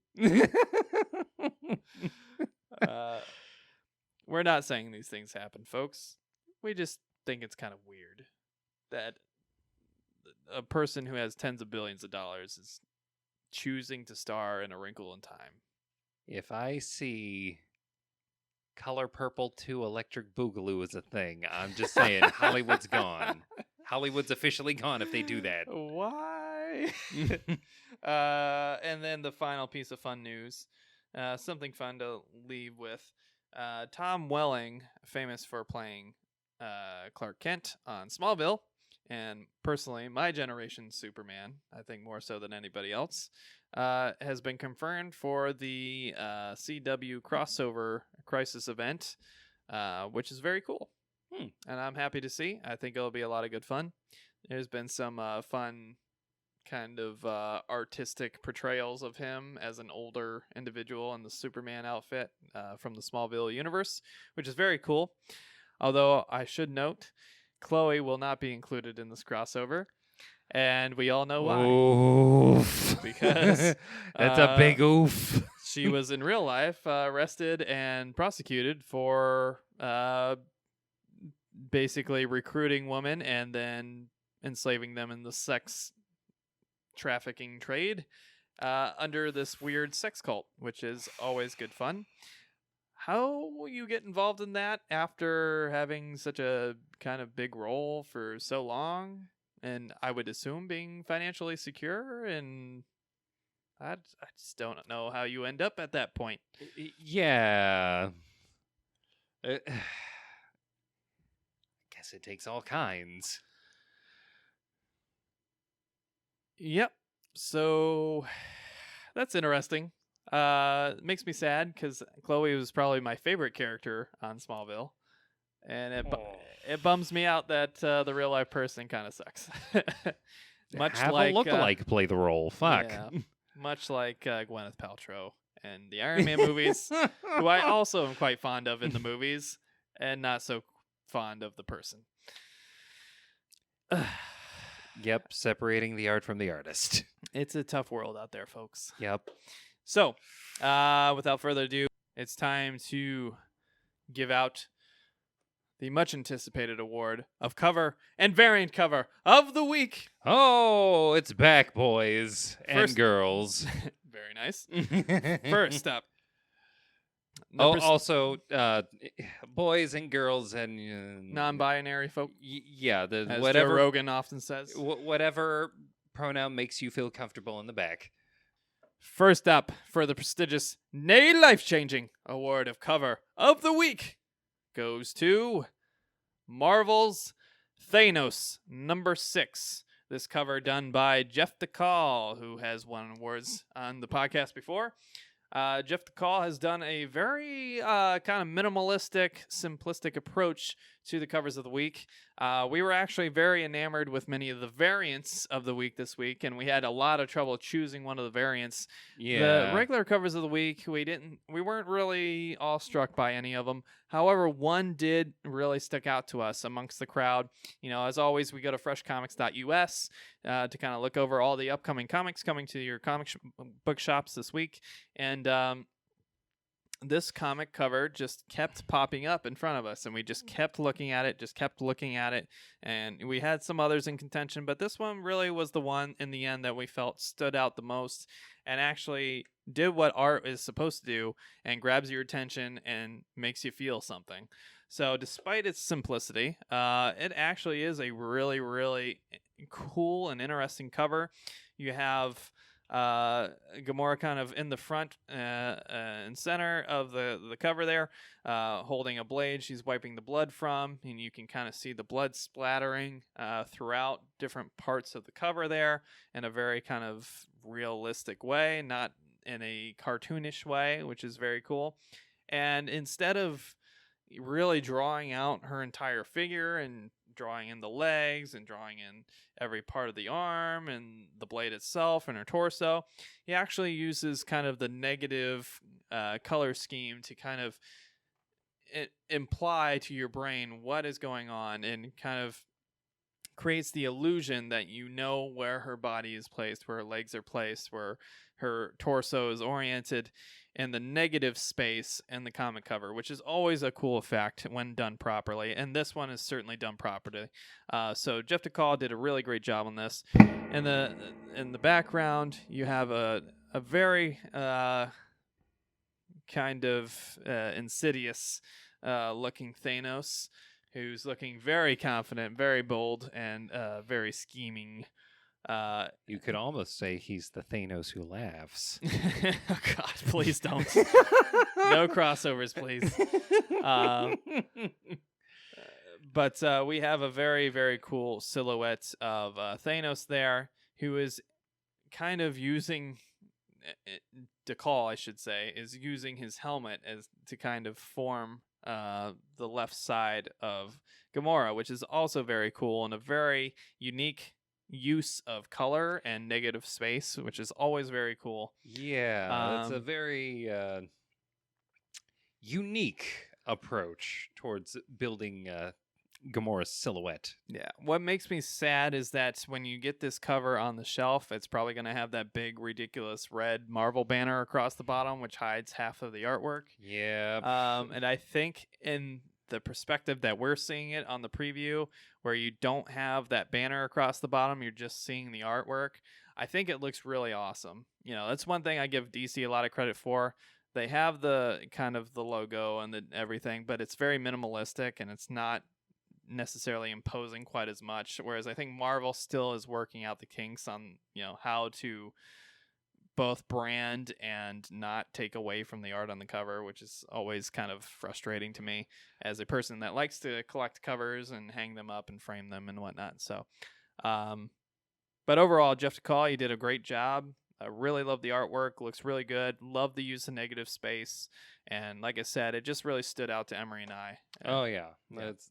We're not saying these things happen, folks. We just think it's kind of weird that a person who has tens of billions of dollars is choosing to star in A Wrinkle in Time. If I see Color Purple 2 Electric Boogaloo is a thing, I'm just saying Hollywood's gone. Hollywood's officially gone if they do that. Why? And then the final piece of fun news, something fun to leave with. Tom Welling, famous for playing Clark Kent on Smallville, and personally my generation's Superman, I think more so than anybody else, has been confirmed for the CW crossover Crisis event, which is very cool. And I'm happy to see. I think it'll be a lot of good fun. There's been some fun kind of artistic portrayals of him as an older individual in the Superman outfit from the Smallville universe, which is very cool. Although I should note, Chloe will not be included in this crossover, and we all know why. Oof. Because that's a big oof. She was in real life arrested and prosecuted for basically recruiting women and then enslaving them in the sex trafficking trade under this weird sex cult, which is always good fun. How will you get involved in that after having such a kind of big role for so long? And I would assume being financially secure, and I just don't know how you end up at that point. Yeah. Guess it takes all kinds. Yep. So that's interesting. It makes me sad because Chloe was probably my favorite character on Smallville, and it bums me out that the real life person kind of sucks. Much Have like a lookalike play the role. Fuck. Yeah, much like Gwyneth Paltrow and the Iron Man movies, who I also am quite fond of in the movies, and not so fond of the person. Yep, separating the art from the artist. It's a tough world out there, folks. Yep. So, without further ado, it's time to give out the much anticipated award of cover and variant cover of the week. Oh, it's back, boys and First- girls. Very nice. First up. Oh, number s- also, boys and girls and non-binary folk, yeah, the as whatever Joe Rogan often says. whatever pronoun makes you feel comfortable in the back. First up for the prestigious, nay life-changing award of cover of the week goes to Marvel's Thanos #6. This cover done by Jeff DeCall, who has won awards on the podcast before. Jeff DeCall has done a very kind of minimalistic, simplistic approach to the covers of the week. We were actually very enamored with many of the variants of the week this week, and we had a lot of trouble choosing one of the variants. Yeah. The regular covers of the week, we weren't really all struck by any of them. However, one did really stick out to us amongst the crowd. You know, as always, we go to freshcomics.us to kind of look over all the upcoming comics coming to your book shops this week. And this comic cover just kept popping up in front of us, and we just kept looking at it, and we had some others in contention, but this one really was the one in the end that we felt stood out the most and actually did what art is supposed to do and grabs your attention and makes you feel something. So despite its simplicity, it actually is a really, really cool and interesting cover. You have Gamora kind of in the front and center of the cover there, holding a blade she's wiping the blood from, and you can kind of see the blood splattering throughout different parts of the cover there in a very kind of realistic way, not in a cartoonish way, which is very cool. And instead of really drawing out her entire figure and drawing in the legs and drawing in every part of the arm and the blade itself and her torso, he actually uses kind of the negative color scheme to kind of imply to your brain what is going on, and kind of creates the illusion that you know where her body is placed, where her legs are placed, where her torso is oriented in the negative space in the comic cover, which is always a cool effect when done properly. And this one is certainly done properly. So Jeff DeCall did a really great job on this. In the background, you have a very kind of insidious looking Thanos, who's looking very confident, very bold, and very scheming. You could almost say he's the Thanos who laughs. Oh God, please don't. No crossovers, please. But we have a very, very cool silhouette of Thanos there, who is kind of using DeCall, I should say, is using his helmet as to kind of form the left side of Gamora, which is also very cool and a very unique use of color and negative space, which is always very cool. Yeah, it's a very unique approach towards building Gamora's silhouette. Yeah. What makes me sad is that when you get this cover on the shelf, it's probably going to have that big, ridiculous red Marvel banner across the bottom, which hides half of the artwork. Yeah. And I think in the perspective that we're seeing it on the preview, where you don't have that banner across the bottom, you're just seeing the artwork, I think it looks really awesome. You know, that's one thing I give DC a lot of credit for. They have the kind of the logo and the everything, but it's very minimalistic and it's not necessarily imposing quite as much. Whereas I think Marvel still is working out the kinks on, you know, how to both brand and not take away from the art on the cover, which is always kind of frustrating to me as a person that likes to collect covers and hang them up and frame them and whatnot. So, but overall, Jeff DeCall, you did a great job. I really love the artwork. Looks really good. Love the use of negative space. And like I said, it just really stood out to Emery and I. Oh, yeah. It's,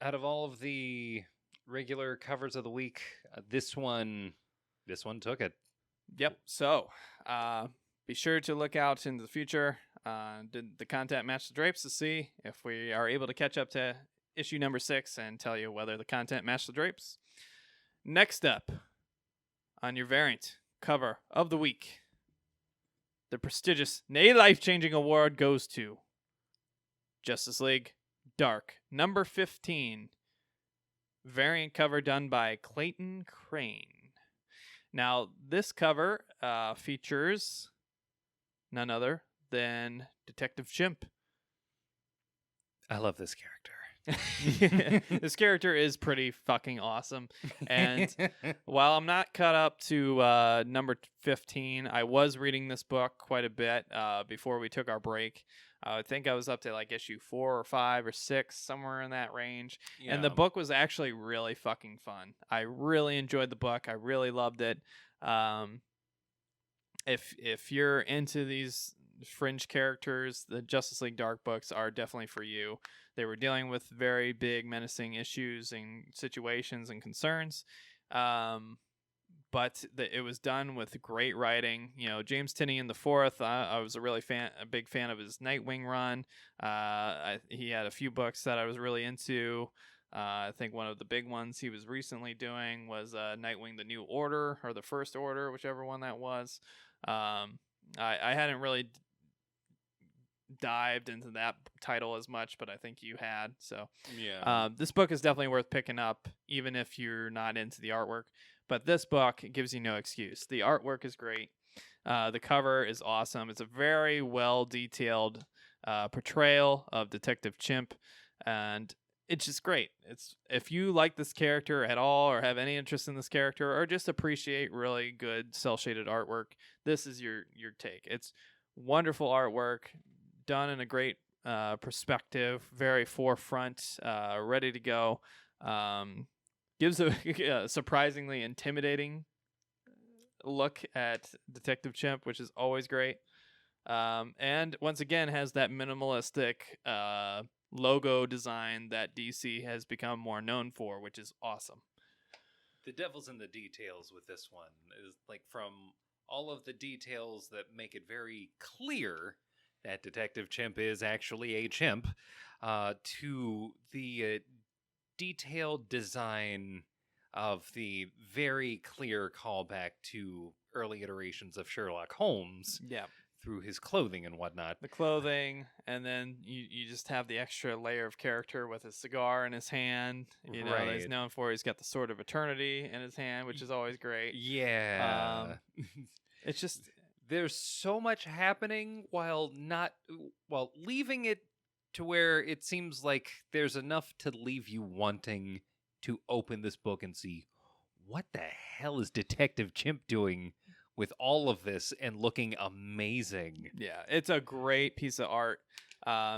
out of all of the regular covers of the week, this one took it. Yep. So be sure to look out into the future. Did the content match the drapes to see if we are able to catch up to issue #6 and tell you whether the content matched the drapes. Next up on your variant cover of the week, the prestigious, nay life-changing award goes to Justice League Dark, number 15, variant cover done by Clayton Crane. Now, this cover features none other than Detective Chimp. I love this character. This character is pretty fucking awesome. And while I'm not caught up to number 15, I was reading this book quite a bit before we took our break. I think I was up to like issue 4 or 5 or 6, somewhere in that range. Yeah. And the book was actually really fucking fun. I really enjoyed the book. I really loved it. If you're into these fringe characters, the Justice League Dark books are definitely for you. They were dealing with very big menacing issues and situations and concerns. But it was done with great writing. You know, James Tynion IV, I was a big fan of his Nightwing run. He had a few books that I was really into. I think one of the big ones he was recently doing was Nightwing: The New Order, or The First Order, whichever one that was. I hadn't really dived into that title as much, but I think you had. So yeah, this book is definitely worth picking up, even if you're not into the artwork. But this book gives you no excuse. The artwork is great. The cover is awesome. It's a very well detailed portrayal of Detective Chimp, and it's just great. It's if you like this character at all, or have any interest in this character, or just appreciate really good cel shaded artwork, this is your take. It's wonderful artwork, done in a great perspective, very forefront, ready to go. Gives a surprisingly intimidating look at Detective Chimp, which is always great. And once again has that minimalistic logo design that DC has become more known for, which is awesome. The devil's in the details with this one. Is like from all of the details that make it very clear that Detective Chimp is actually a chimp, to the detailed design of the very clear callback to early iterations of Sherlock Holmes. Yeah. Through his clothing and whatnot. The clothing, and then you just have the extra layer of character with his cigar in his hand. You know, that he's known for. He's got the Sword of Eternity in his hand, which is always great. Yeah. It's just... There's so much happening while leaving it to where it seems like there's enough to leave you wanting to open this book and see, what the hell is Detective Chimp doing with all of this and looking amazing? Yeah, it's a great piece of art.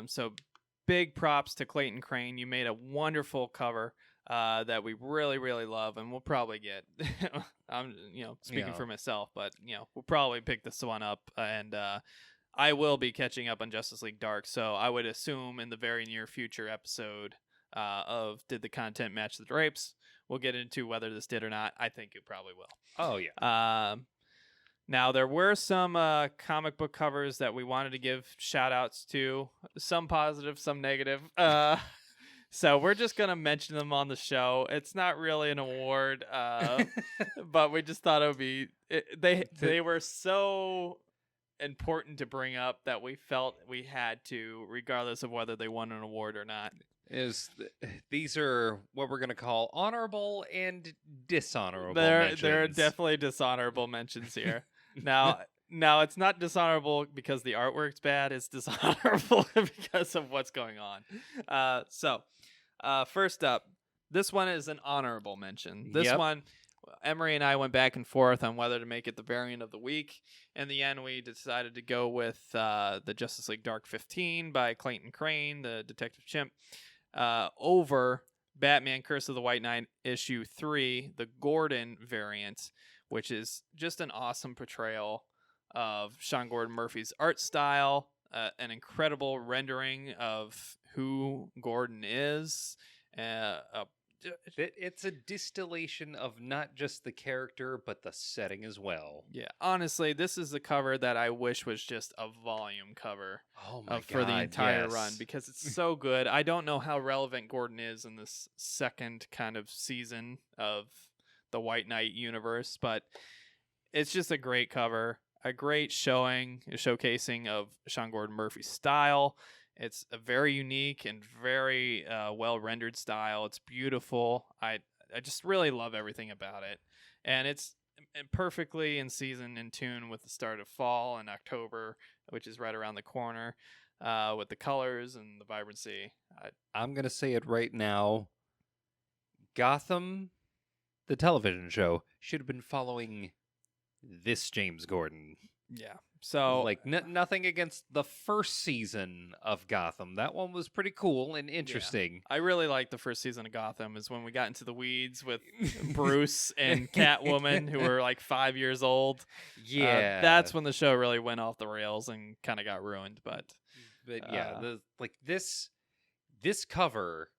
So big props to Clayton Crane. You made a wonderful cover that we really, really love, and we'll probably get. I'm, speaking for myself, but we'll probably pick this one up, and I will be catching up on Justice League Dark. So I would assume in the very near future episode of Did the Content Match the Drapes, we'll get into whether this did or not. I think it probably will. Oh yeah. Now, there were some comic book covers that we wanted to give shout-outs to, some positive, some negative. So we're just going to mention them on the show. It's not really an award, but we just thought it would be... They were so important to bring up that we felt we had to, regardless of whether they won an award or not. These are what we're going to call honorable and dishonorable mentions. There are definitely dishonorable mentions here. Now, it's not dishonorable because the artwork's bad. It's dishonorable because of what's going on. So, first up, this one is an honorable mention. This one, Emery and I went back and forth on whether to make it the variant of the week. In the end, we decided to go with the Justice League Dark 15 by Clayton Crane, the Detective Chimp, over Batman Curse of the White Knight issue 3, the Gordon variant, which is just an awesome portrayal of Sean Gordon Murphy's art style, an incredible rendering of who Gordon is. It's a distillation of not just the character, but the setting as well. Yeah, honestly, this is the cover that I wish was just a volume cover for the entire run, because it's so good. I don't know how relevant Gordon is in this second kind of season of the White Knight universe, but it's just a great cover, a great showcasing of Sean Gordon Murphy's style. It's a very unique and very well rendered style. It's beautiful. I just really love everything about it, and it's perfectly in season, in tune with the start of fall and October, which is right around the corner, with the colors and the vibrancy. I'm going to say it right now. Gotham, the television show, should have been following this James Gordon. Yeah. So like nothing against the first season of Gotham. That one was pretty cool and interesting. I really liked the first season of Gotham, is when we got into the weeds with Bruce and Catwoman, who were like 5 years old. Yeah. That's when the show really went off the rails and kind of got ruined. But yeah, this cover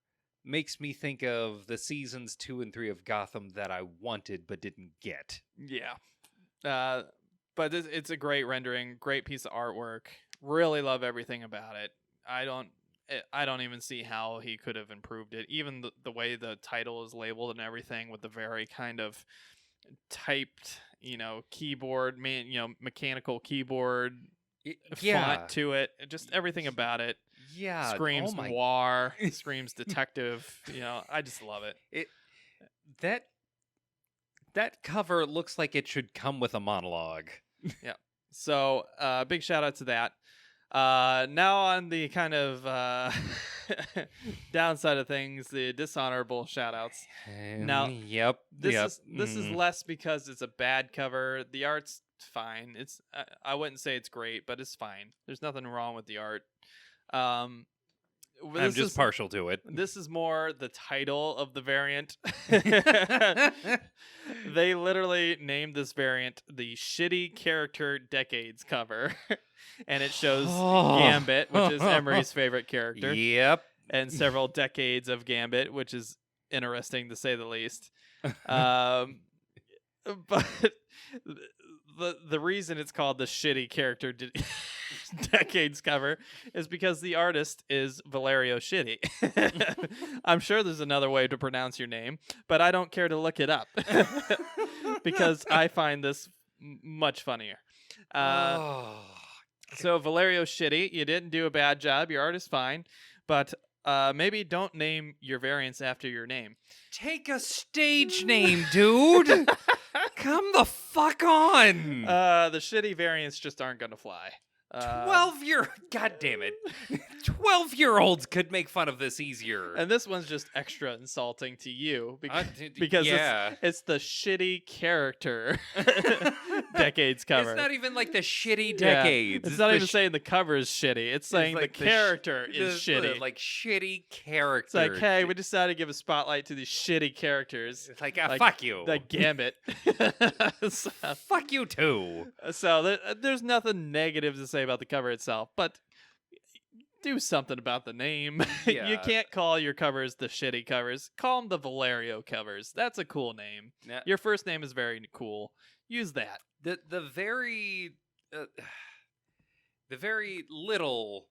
makes me think of the seasons 2 and 3 of Gotham that I wanted but didn't get. Yeah. But it's a great rendering, great piece of artwork. Really love everything about it. I don't even see how he could have improved it. Even the way the title is labeled and everything, with the very kind of typed, keyboard, mechanical keyboard font to it. Just everything about it. Yeah. Screams noir, screams detective. I just love it. That cover looks like it should come with a monologue. Yeah. So big shout out to that. Now on the kind of downside of things, the dishonorable shout outs. Now, this is less because it's a bad cover. The art's fine. I wouldn't say it's great, but it's fine. There's nothing wrong with the art. I'm just partial to it. This is more the title of the variant. They literally named this variant the Shitty Character Decades cover. And it shows Gambit, which is Emery's favorite character. Yep. And several decades of Gambit, which is interesting to say the least. But the reason it's called the Shitty Character Decades cover is because the artist is Valerio Shitty. I'm sure there's another way to pronounce your name, but I don't care to look it up because I find this much funnier. So Valerio Shitty, you didn't do a bad job. Your art is fine, but maybe don't name your variants after your name. Take a stage name, dude. Come the fuck on. The shitty variants just aren't going to fly. 12-year... God damn it. 12-year-olds could make fun of this easier. And this one's just extra insulting to you because it's the Shitty Character Decades cover. It's not even like the Shitty Decades. It's not even saying the cover is shitty. It's saying the character is shitty. Like shitty characters. It's like, hey, we decided to give a spotlight to these shitty characters. It's like, fuck you. Like Gambit. Fuck you too. So there's nothing negative to say about the cover itself, but do something about the name. Yeah. You can't call your covers the shitty covers. Call them the Valerio covers. That's a cool name. Yeah. Your first name is very cool. Use that. The very little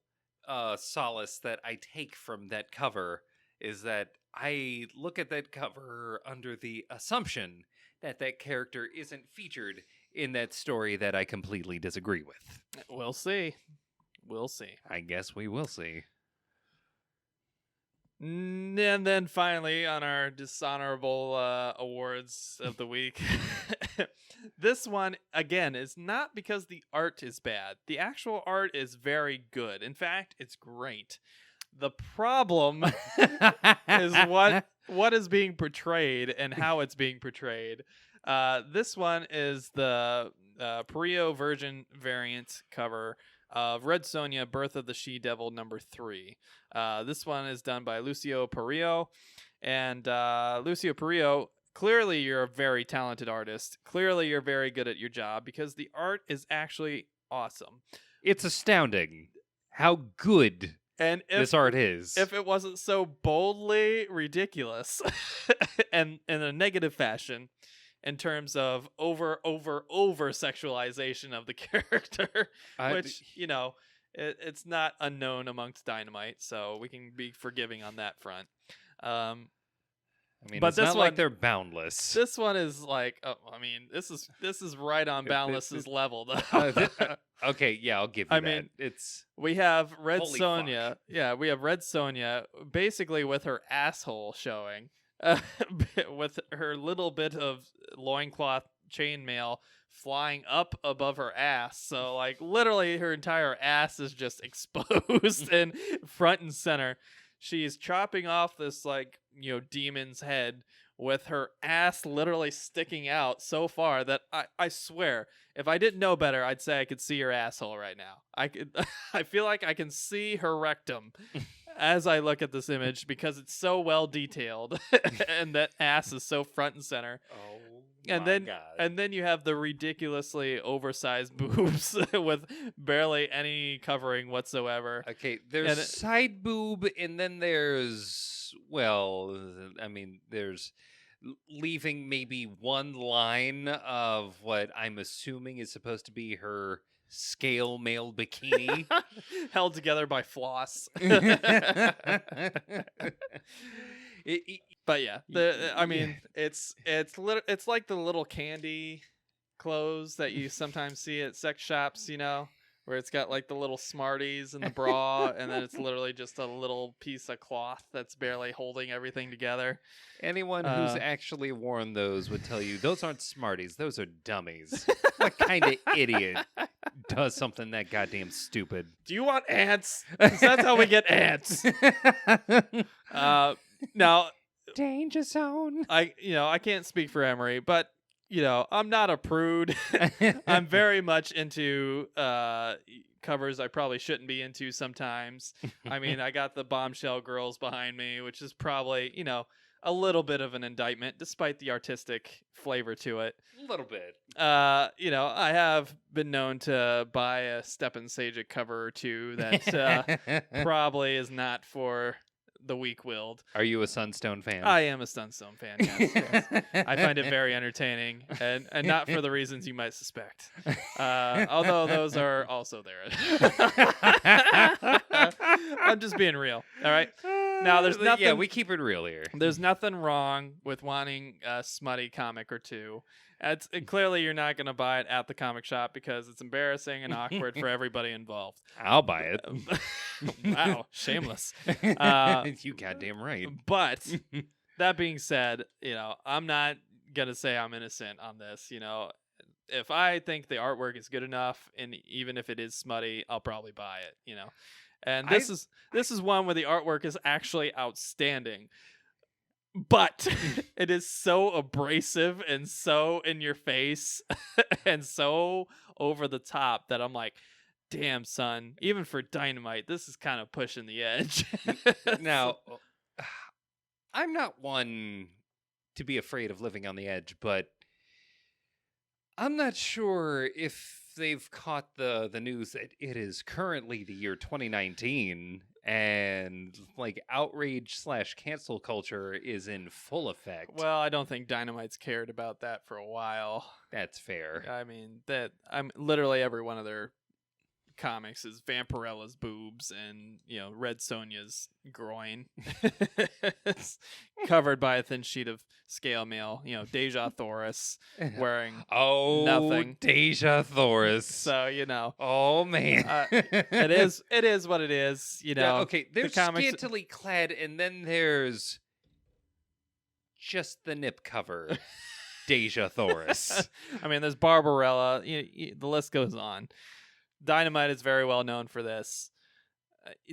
solace that I take from that cover is that I look at that cover under the assumption that character isn't featured in that story that I completely disagree with. We'll see. I guess we will see. And then finally, on our dishonorable awards of the week, this one, again, is not because the art is bad. The actual art is very good. In fact, it's great. The problem is what is being portrayed and how it's being portrayed. This one is the Perillo Virgin variant cover of Red Sonja, Birth of the She-Devil #3. This one is done by Lucio Perillo. And Lucio Perillo, clearly you're a very talented artist. Clearly you're very good at your job because the art is actually awesome. It's astounding how good this art is. If it wasn't so boldly ridiculous and in a negative fashion, in terms of over sexualization of the character, which, it's not unknown amongst Dynamite, so we can be forgiving on that front. I mean, But it's this not one- like they're boundless. This one is like, I mean, this is right on Boundless's level though. Okay, yeah, I'll give you I that. mean, It's We have Red Holy Sonja. Yeah, we have Red Sonja basically with her asshole showing, with her little bit of loincloth chainmail flying up above her ass. So, like, literally her entire ass is just exposed and front and center. She's chopping off this, like, demon's head with her ass literally sticking out so far that I swear, if I didn't know better, I'd say I could see her asshole right now. I feel like I can see her rectum as I look at this image because it's so well detailed and that ass is so front and center. my God. And then you have the ridiculously oversized boobs with barely any covering whatsoever. Okay, there's And side boob, and then there's, well, I mean, there's leaving maybe one line of what I'm assuming is supposed to be her scale mail bikini. Held together by floss. But yeah, I mean, it's like the little candy clothes that you sometimes see at sex shops, where it's got like the little Smarties in the bra, and then it's literally just a little piece of cloth that's barely holding everything together. Anyone who's actually worn those would tell you those aren't Smarties, those are dummies. What kind of idiot does something that goddamn stupid? Do you want ants? 'Cause that's how we get ants. Now, Danger zone. I can't speak for Emery, but I'm not a prude. I'm very much into covers I probably shouldn't be into sometimes. I mean, I got the Bombshell Girls behind me, which is probably, a little bit of an indictment despite the artistic flavor to it. A little bit. I have been known to buy a Stepan Sajic cover or two that probably is not for the weak-willed. Are you a Sunstone fan? I am a Sunstone fan, yes. I find it very entertaining, and not for the reasons you might suspect. Although those are also there. I'm just being real, all right? Now, there's nothing... Yeah, we keep it real here. There's nothing wrong with wanting a smutty comic or two. And clearly, you're not going to buy it at the comic shop because it's embarrassing and awkward for everybody involved. I'll buy it. Wow, shameless. You goddamn right. But that being said, I'm not going to say I'm innocent on this. If I think the artwork is good enough, and even if it is smutty, I'll probably buy it, And this is one where the artwork is actually outstanding. But it is so abrasive and so in your face and so over the top that I'm like, damn, son, even for Dynamite, this is kind of pushing the edge. Now, I'm not one to be afraid of living on the edge, but I'm not sure if they've caught the news that it is currently the year 2019 and like outrage / cancel culture is in full effect. Well, I don't think Dynamite's cared about that for a while. That's fair. I mean, I'm literally every one of their comics is Vampirella's boobs and Red Sonja's groin. It's covered by a thin sheet of scale mail. Deja Thoris wearing nothing. Deja Thoris. So Oh man, it is what it is. Yeah, okay, there's the comics... scantily clad, and then there's just the nip cover. Deja Thoris. I mean, there's Barbarella. The list goes on. Dynamite is very well known for this.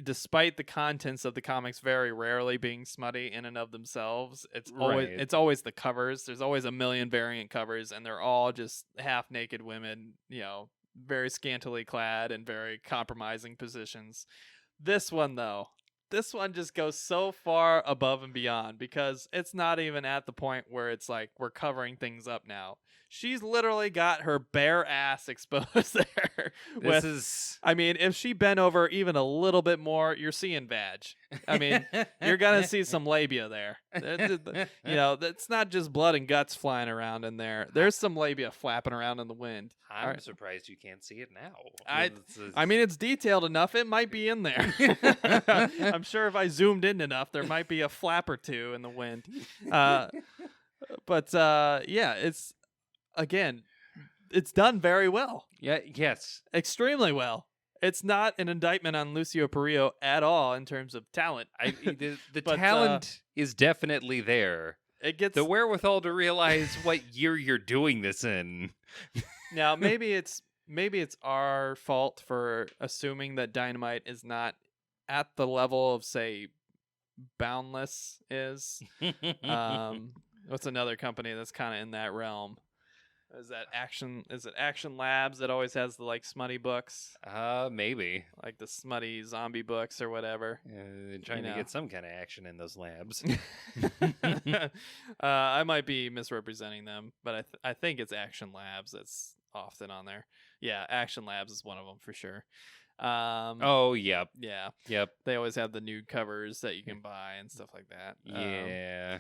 Despite the contents of the comics very rarely being smutty in and of themselves, it's always the covers. There's always a million variant covers, and they're all just half naked women, very scantily clad and very compromising positions. This one just goes so far above and beyond because it's not even at the point where it's like we're covering things up now. She's literally got her bare ass exposed there. I mean, if she bent over even a little bit more, you're seeing vag. I mean, you're going to see some labia there. That's not just blood and guts flying around in there. There's some labia flapping around in the wind. I'm surprised you can't see it now. I mean, it's detailed enough. It might be in there. I'm sure if I zoomed in enough, there might be a flap or two in the wind. But it's, again, it's done very well. Yeah. Yes. Extremely well. It's not an indictment on Lucio Perillo at all in terms of talent. The But, talent is definitely there. It gets The wherewithal to realize what year you're doing this in. now. Maybe it's our fault for assuming that Dynamite is not at the level of, say, Boundless is. What's another company that's kind of in that realm? Is it Action Labs that always has the like smutty books? Maybe. Like the smutty zombie books or whatever. Trying to get some kind of action in those labs. I might be misrepresenting them, but I think it's Action Labs that's often on there. Yeah, Action Labs is one of them for sure. Yep. Yeah. Yep. They always have the nude covers that you can buy and stuff like that. Yeah.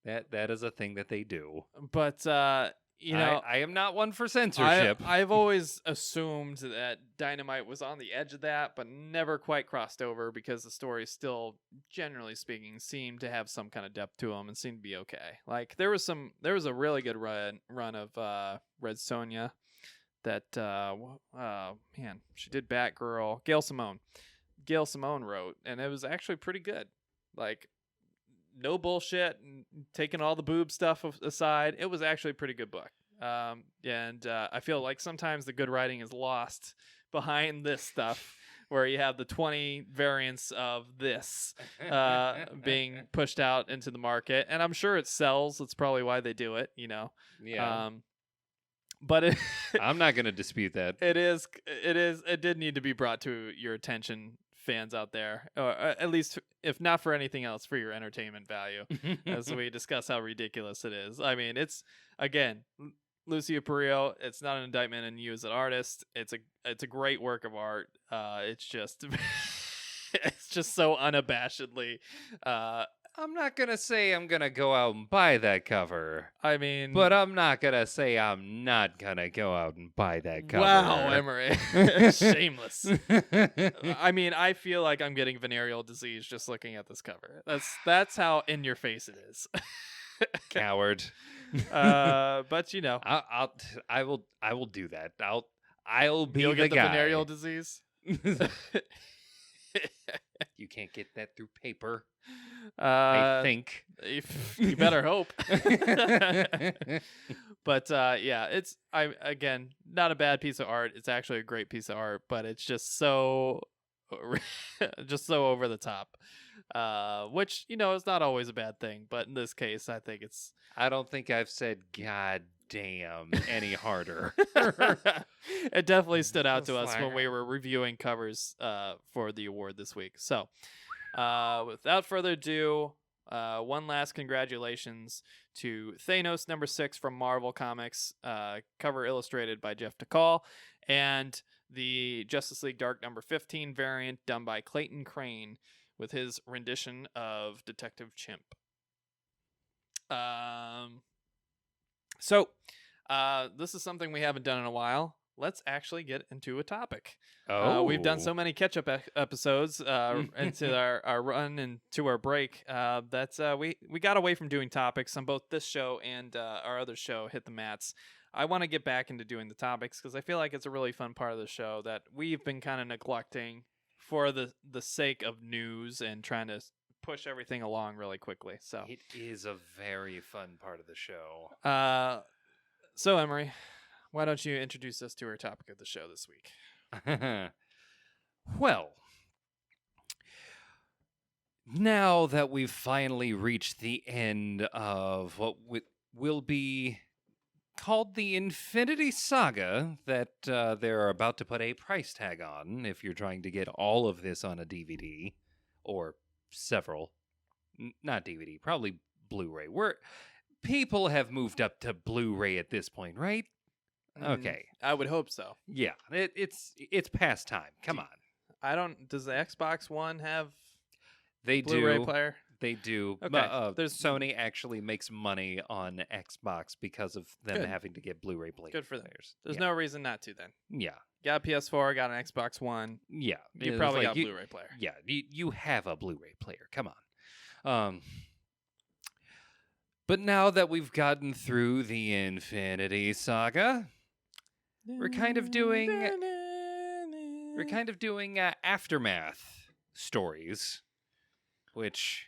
That is a thing that they do. But I am not one for censorship. I've always assumed that Dynamite was on the edge of that, but never quite crossed over because the story still, generally speaking, seemed to have some kind of depth to them and seemed to be okay. Like there was a really good run of Red Sonja that she did Batgirl. Gail Simone wrote, and it was actually pretty good. Like, no bullshit and taking all the boob stuff aside, it was actually a pretty good book. And I feel like sometimes the good writing is lost behind this stuff where you have the 20 variants of this being pushed out into the market. And I'm sure it sells. That's probably why they do it, Yeah. But I'm not going to dispute that. It did need to be brought to your attention, fans out there, or at least if not for anything else, for your entertainment value, as we discuss how ridiculous it is. I mean, it's, again, Lucio Perillo. It's not an indictment on you as an artist. It's a great work of art. It's just it's just so unabashedly. I'm not going to say I'm going to go out and buy that cover. I mean, but I'm not going to say I'm not going to go out and buy that cover. Wow, Emery. Shameless. I mean, I feel like I'm getting venereal disease just looking at this cover. That's how in your face it is. Coward. But I will do that. I'll be You'll the get the guy. venereal disease. You can't get that through paper. I think. You better hope. But it's again not a bad piece of art. It's actually a great piece of art, but it's just so over the top. Which is not always a bad thing, but in this case, I think it's. I don't think I've said "God damn" any harder. It definitely stood out to us when we were reviewing covers for the award this week. So, without further ado, one last congratulations to Thanos #6 from Marvel Comics, cover illustrated by Jeff DeCall, and the Justice League Dark #15 variant done by Clayton Crane with his rendition of Detective Chimp. So this is something we haven't done in a while. Let's actually get into a topic. We've done so many catch-up episodes into our run and to our break that we got away from doing topics on both this show and our other show, Hit the Mats. I want to get back into doing the topics because I feel like it's a really fun part of the show that we've been kind of neglecting for the sake of news and trying to push everything along really quickly. So it is a very fun part of the show. So Emery, why don't you introduce us to our topic of the show this week? Well, now that we've finally reached the end of what will be called the Infinity Saga that they're about to put a price tag on if you're trying to get all of this on a DVD or several, not DVD, probably Blu-ray. People have moved up to Blu-ray at this point, right? Okay, I would hope so. Yeah, it's past time. Come on. Does the Xbox One have They Blu-ray do. player. They do. Okay, there's Sony actually makes money on Xbox because of them Good. having to get Blu-ray players. Good for them. There's no reason not to then. Yeah. Got a PS4, got an Xbox One. Yeah. You It's probably like got a Blu-ray player. Yeah. You have a Blu-ray player. Come on. But now that we've gotten through the Infinity Saga, we're kind of doing aftermath stories, which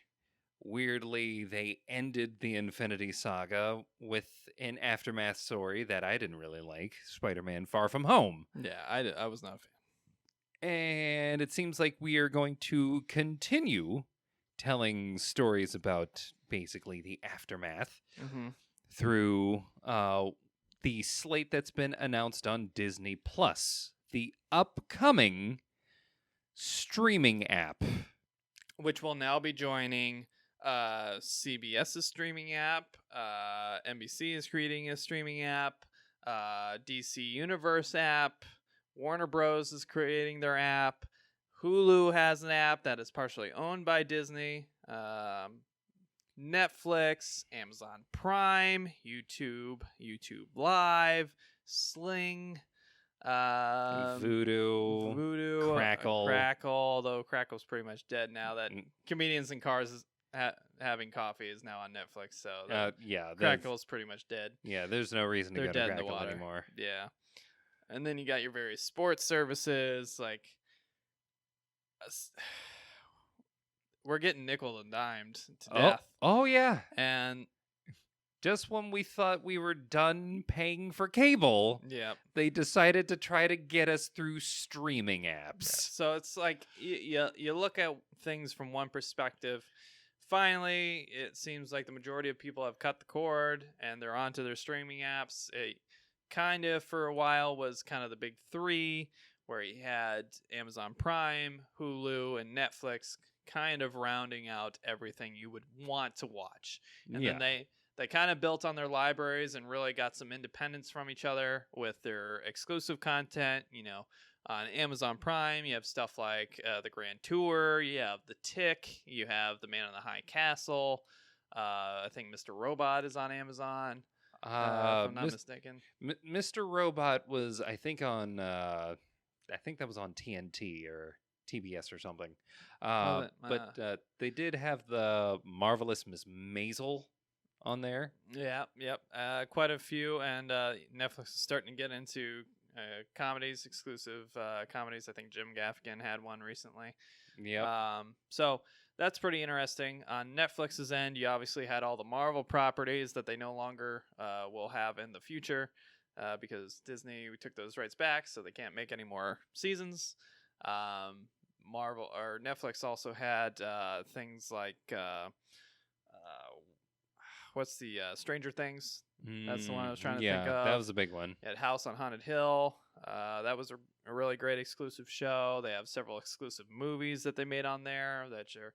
weirdly they ended the Infinity Saga with an aftermath story that I didn't really like, Spider-Man Far From Home. Yeah, I was not a fan. And it seems like we are going to continue telling stories about basically the aftermath through the slate that's been announced on Disney Plus, the upcoming streaming app, which will now be joining CBS's streaming app. NBC is creating a streaming app. DC Universe app. Warner Bros. Is creating their app. Hulu has an app that is partially owned by Disney. Netflix, Amazon Prime, YouTube Live, Sling, Voodoo, Crackle. Although Crackle's pretty much dead now that Comedians in Cars is having coffee is now on Netflix. So Crackle's pretty much dead. Yeah, there's no reason to go to Crackle anymore. Yeah, and then you got your various sports services like. We're getting nickel and dimed to death. Oh yeah. And just when we thought we were done paying for cable, they decided to try to get us through streaming apps. Yeah. So it's like you look at things from one perspective. Finally, it seems like the majority of people have cut the cord and they're onto their streaming apps. It kind of for a while was kind of the big three, where you had Amazon Prime, Hulu, and Netflix kind of rounding out everything you would want to watch. And then they kind of built on their libraries and really got some independence from each other with their exclusive content. You know, on Amazon Prime, you have stuff like The Grand Tour, you have The Tick, you have The Man in the High Castle. I think Mr. Robot is on Amazon, if I'm not mistaken. Mr. Robot was, I think, on... I think that was on TNT or TBS or something. But they did have the Marvelous Miss Maisel on there. Yep. Quite a few. And Netflix is starting to get into comedies, exclusive comedies. I think Jim Gaffigan had one recently. Yeah. So that's pretty interesting. On Netflix's end, you obviously had all the Marvel properties that they no longer will have in the future. Because Disney took those rights back, so they can't make any more seasons. Marvel or Netflix also had things like what's the Stranger Things? That's the one I was trying to think of. Yeah, that was a big one. At House on Haunted Hill. That was a really great exclusive show. They have several exclusive movies that they made on there that are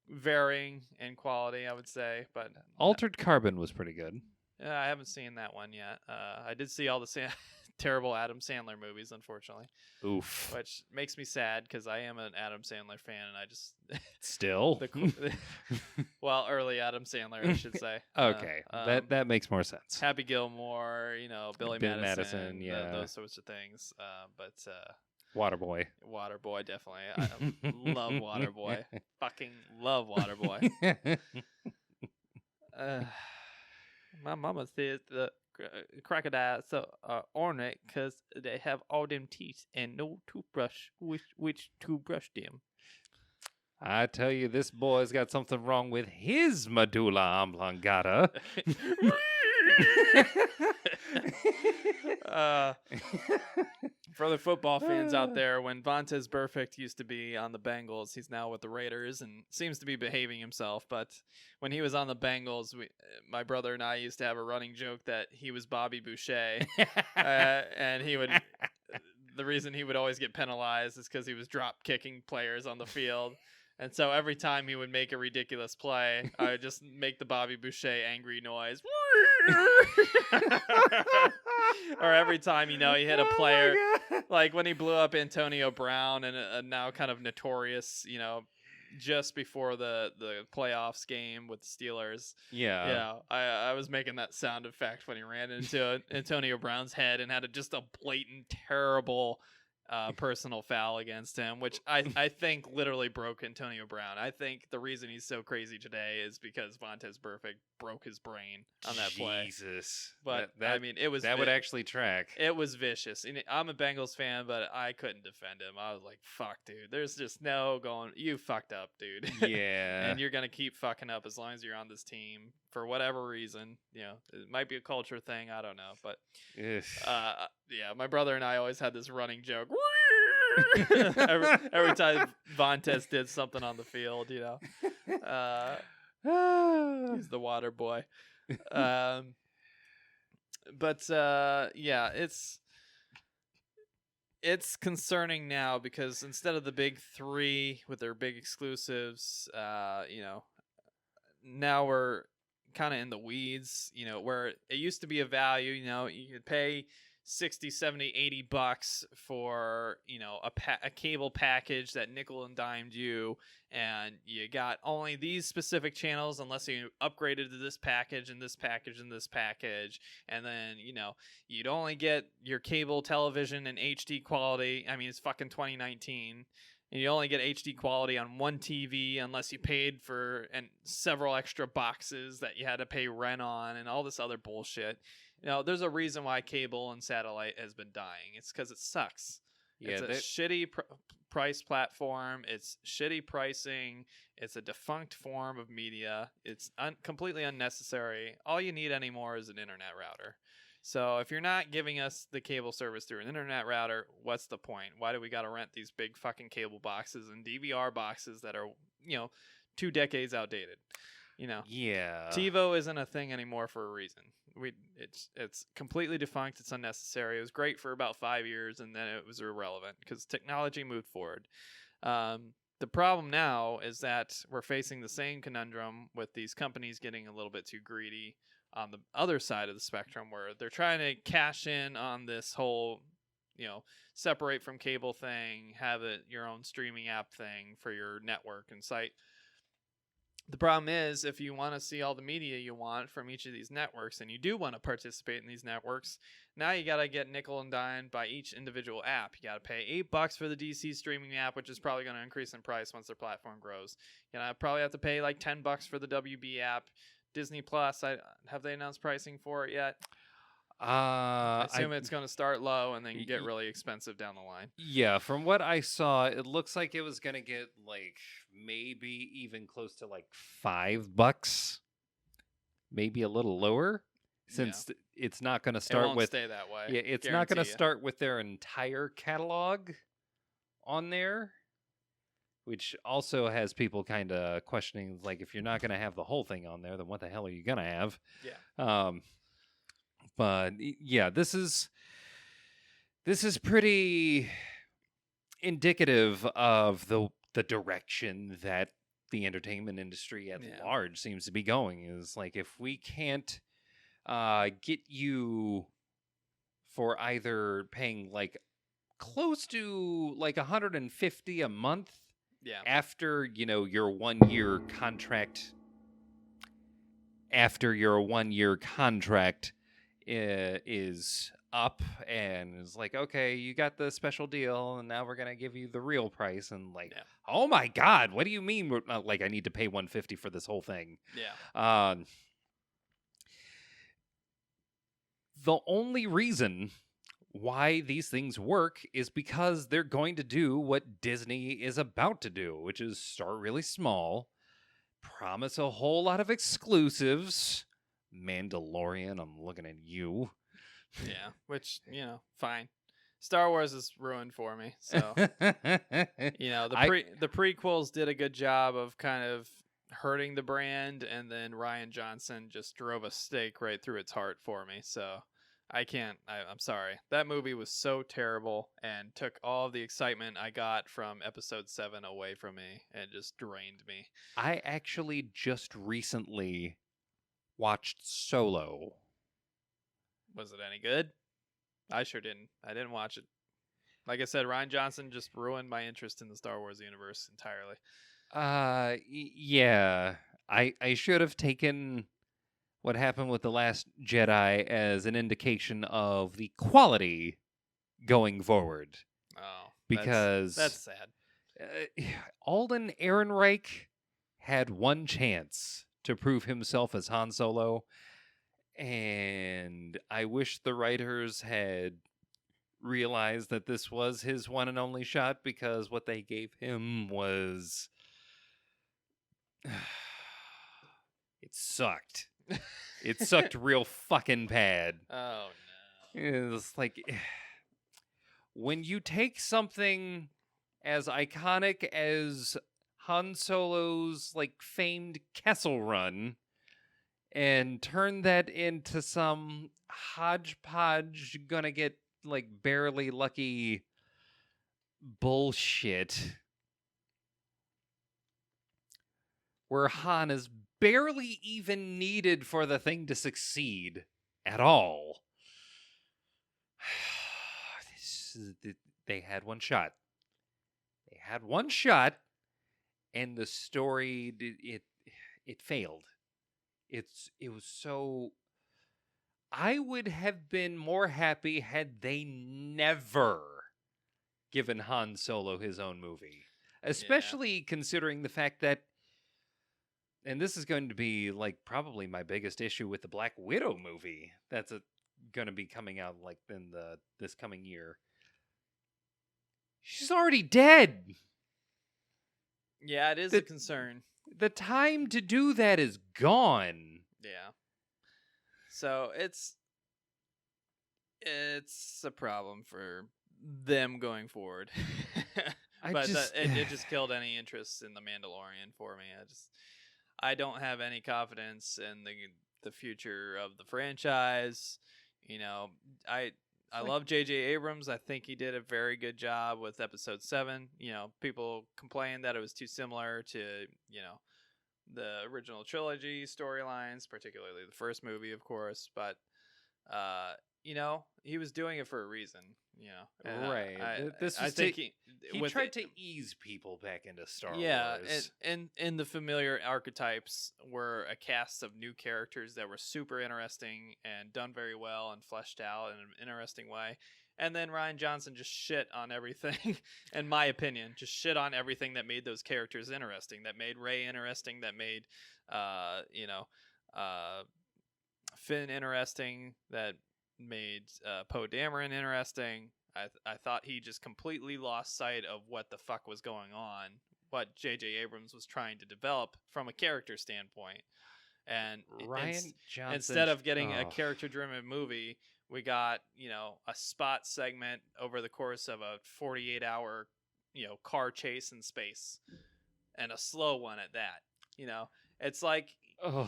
varying in quality, I would say. But Altered Carbon was pretty good. I haven't seen that one yet. I did see all the terrible Adam Sandler movies, unfortunately. Oof. Which makes me sad because I am an Adam Sandler fan, and I just still well, early Adam Sandler, I should say. Okay, that makes more sense. Happy Gilmore, Billy Madison, yeah, those sorts of things. But Waterboy, definitely. I love Waterboy. Fucking love Waterboy. My mama says the crocodiles are ornate because they have all them teeth and no toothbrush which to brush them. I tell you, this boy's got something wrong with his medulla oblongata. For the football fans out there, when Vontaze Burfict used to be on the Bengals, he's now with the Raiders and seems to be behaving himself. But when he was on the Bengals, my brother and I used to have a running joke that he was Bobby Boucher, and the reason he would always get penalized is because he was drop kicking players on the field. And so every time he would make a ridiculous play, I would just make the Bobby Boucher angry noise. Or every time, he hit a player, like when he blew up Antonio Brown and a now kind of notorious, just before the playoffs game with the Steelers. Yeah. Yeah, I was making that sound effect when he ran into Antonio Brown's head and had just a blatant, terrible personal foul against him, which I think literally broke Antonio Brown. I think the reason he's so crazy today is because Vontaze Burfict broke his brain on that play. Jesus. But I mean, it was that would actually track. It was vicious. And I'm a Bengals fan, but I couldn't defend him. I was like, "Fuck, dude. There's just no going. You fucked up, dude. Yeah. And you're gonna keep fucking up as long as you're on this team for whatever reason. You know, it might be a culture thing. I don't know, but yeah, my brother and I always had this running joke. every time Vontaze did something on the field, you know, he's the water boy. But yeah, it's concerning now because instead of the big three with their big exclusives, you know, now we're kind of in the weeds, you know, where it used to be a value, you know, you could pay 60, 70, 80 bucks for, you know, a cable package that nickel and dimed you, and you got only these specific channels unless you upgraded to this package and this package and this package, and then, you know, you'd only get your cable television in HD quality. I mean, it's fucking 2019. And you only get HD quality on one TV unless you paid for several extra boxes that you had to pay rent on and all this other bullshit. You know, there's a reason why cable and satellite has been dying. It's because it sucks. Yeah, it's a shitty price platform. It's shitty pricing. It's a defunct form of media. It's completely unnecessary. All you need anymore is an internet router. So if you're not giving us the cable service through an internet router, what's the point? Why do we got to rent these big fucking cable boxes and DVR boxes that are, you know, 2 decades outdated? You know, yeah, TiVo isn't a thing anymore for a reason. It's completely defunct. It's unnecessary. It was great for about 5 years, and then it was irrelevant because technology moved forward. The problem now is that we're facing the same conundrum with these companies getting a little bit too greedy on the other side of the spectrum, where they're trying to cash in on this whole, you know, separate from cable thing, have it your own streaming app thing for your network and site. The problem is, if you want to see all the media you want from each of these networks, and you do want to participate in these networks, now you got to get nickel and dime by each individual app. You got to pay $8 for the DC streaming app, which is probably going to increase in price once their platform grows. You know, I probably have to pay like $10 for the WB app. Disney Plus, have they announced pricing for it yet? I assume it's going to start low and then get really expensive down the line. Yeah, from what I saw, it looks like it was going to get like maybe even close to like $5, maybe a little lower, since it's not going to start it won't stay that way. Yeah, it's not going to start with their entire catalog on there, which also has people kind of questioning, like, if you're not going to have the whole thing on there, then what the hell are you going to have? Yeah. But yeah, this is pretty indicative of the direction that the entertainment industry at large seems to be going. Is like, if we can't get you for either paying like close to like $150 a month after, you know, your 1 year contract, is up, and it's like, okay, you got the special deal and now we're gonna give you the real price, and like, oh my god, what do you mean like I need to pay $150 for this whole thing? The only reason why these things work is because they're going to do what Disney is about to do, which is start really small, promise a whole lot of exclusives. Mandalorian, I'm looking at you. Yeah, which, you know, fine. Star Wars is ruined for me. So, you know, the prequels did a good job of kind of hurting the brand, and then Rian Johnson just drove a stake right through its heart for me. So I'm sorry. That movie was so terrible and took all of the excitement I got from episode 7 away from me and just drained me. I actually just recently watched Solo. Was it any good? I sure didn't. I didn't watch it. Like I said, Rian Johnson just ruined my interest in the Star Wars universe entirely. Yeah. I should have taken what happened with The Last Jedi as an indication of the quality going forward. Oh, Because that's sad. Alden Ehrenreich had one chance to prove himself as Han Solo, and I wish the writers had realized that this was his one and only shot, because what they gave him was it sucked. It sucked real fucking bad. Oh no. It's like when you take something as iconic as Han Solo's like famed Kessel Run and turn that into some hodgepodge gonna get like barely lucky bullshit where Han is barely even needed for the thing to succeed at all. They had one shot. They had one shot, and the story it failed. It was so. I would have been more happy had they never given Han Solo his own movie, especially considering the fact that. And this is going to be like probably my biggest issue with the Black Widow movie. That's going to be coming out like in this coming year. She's already dead. Yeah, it is a concern. The time to do that is gone. Yeah. So it's a problem for them going forward. It just killed any interest in the Mandalorian for me. I don't have any confidence in the future of the franchise. You know, I love J.J. Abrams. I think he did a very good job with Episode 7. You know, people complained that it was too similar to, you know, the original trilogy storylines, particularly the first movie, of course. But, you know, he was doing it for a reason. You know, right. I think he tried to ease people back into Star Wars. Yeah, and the familiar archetypes were a cast of new characters that were super interesting and done very well and fleshed out in an interesting way. And then Rian Johnson just shit on everything, in my opinion, just shit on everything that made those characters interesting, that made Rey interesting, that made, Finn interesting, that made Poe Dameron interesting. I thought he just completely lost sight of what the fuck was going on, what J.J. Abrams was trying to develop from a character standpoint. And Rian Johnson, instead of getting a character-driven movie, we got, you know, a spot segment over the course of a 48-hour, you know, car chase in space, and a slow one at that. You know, it's like,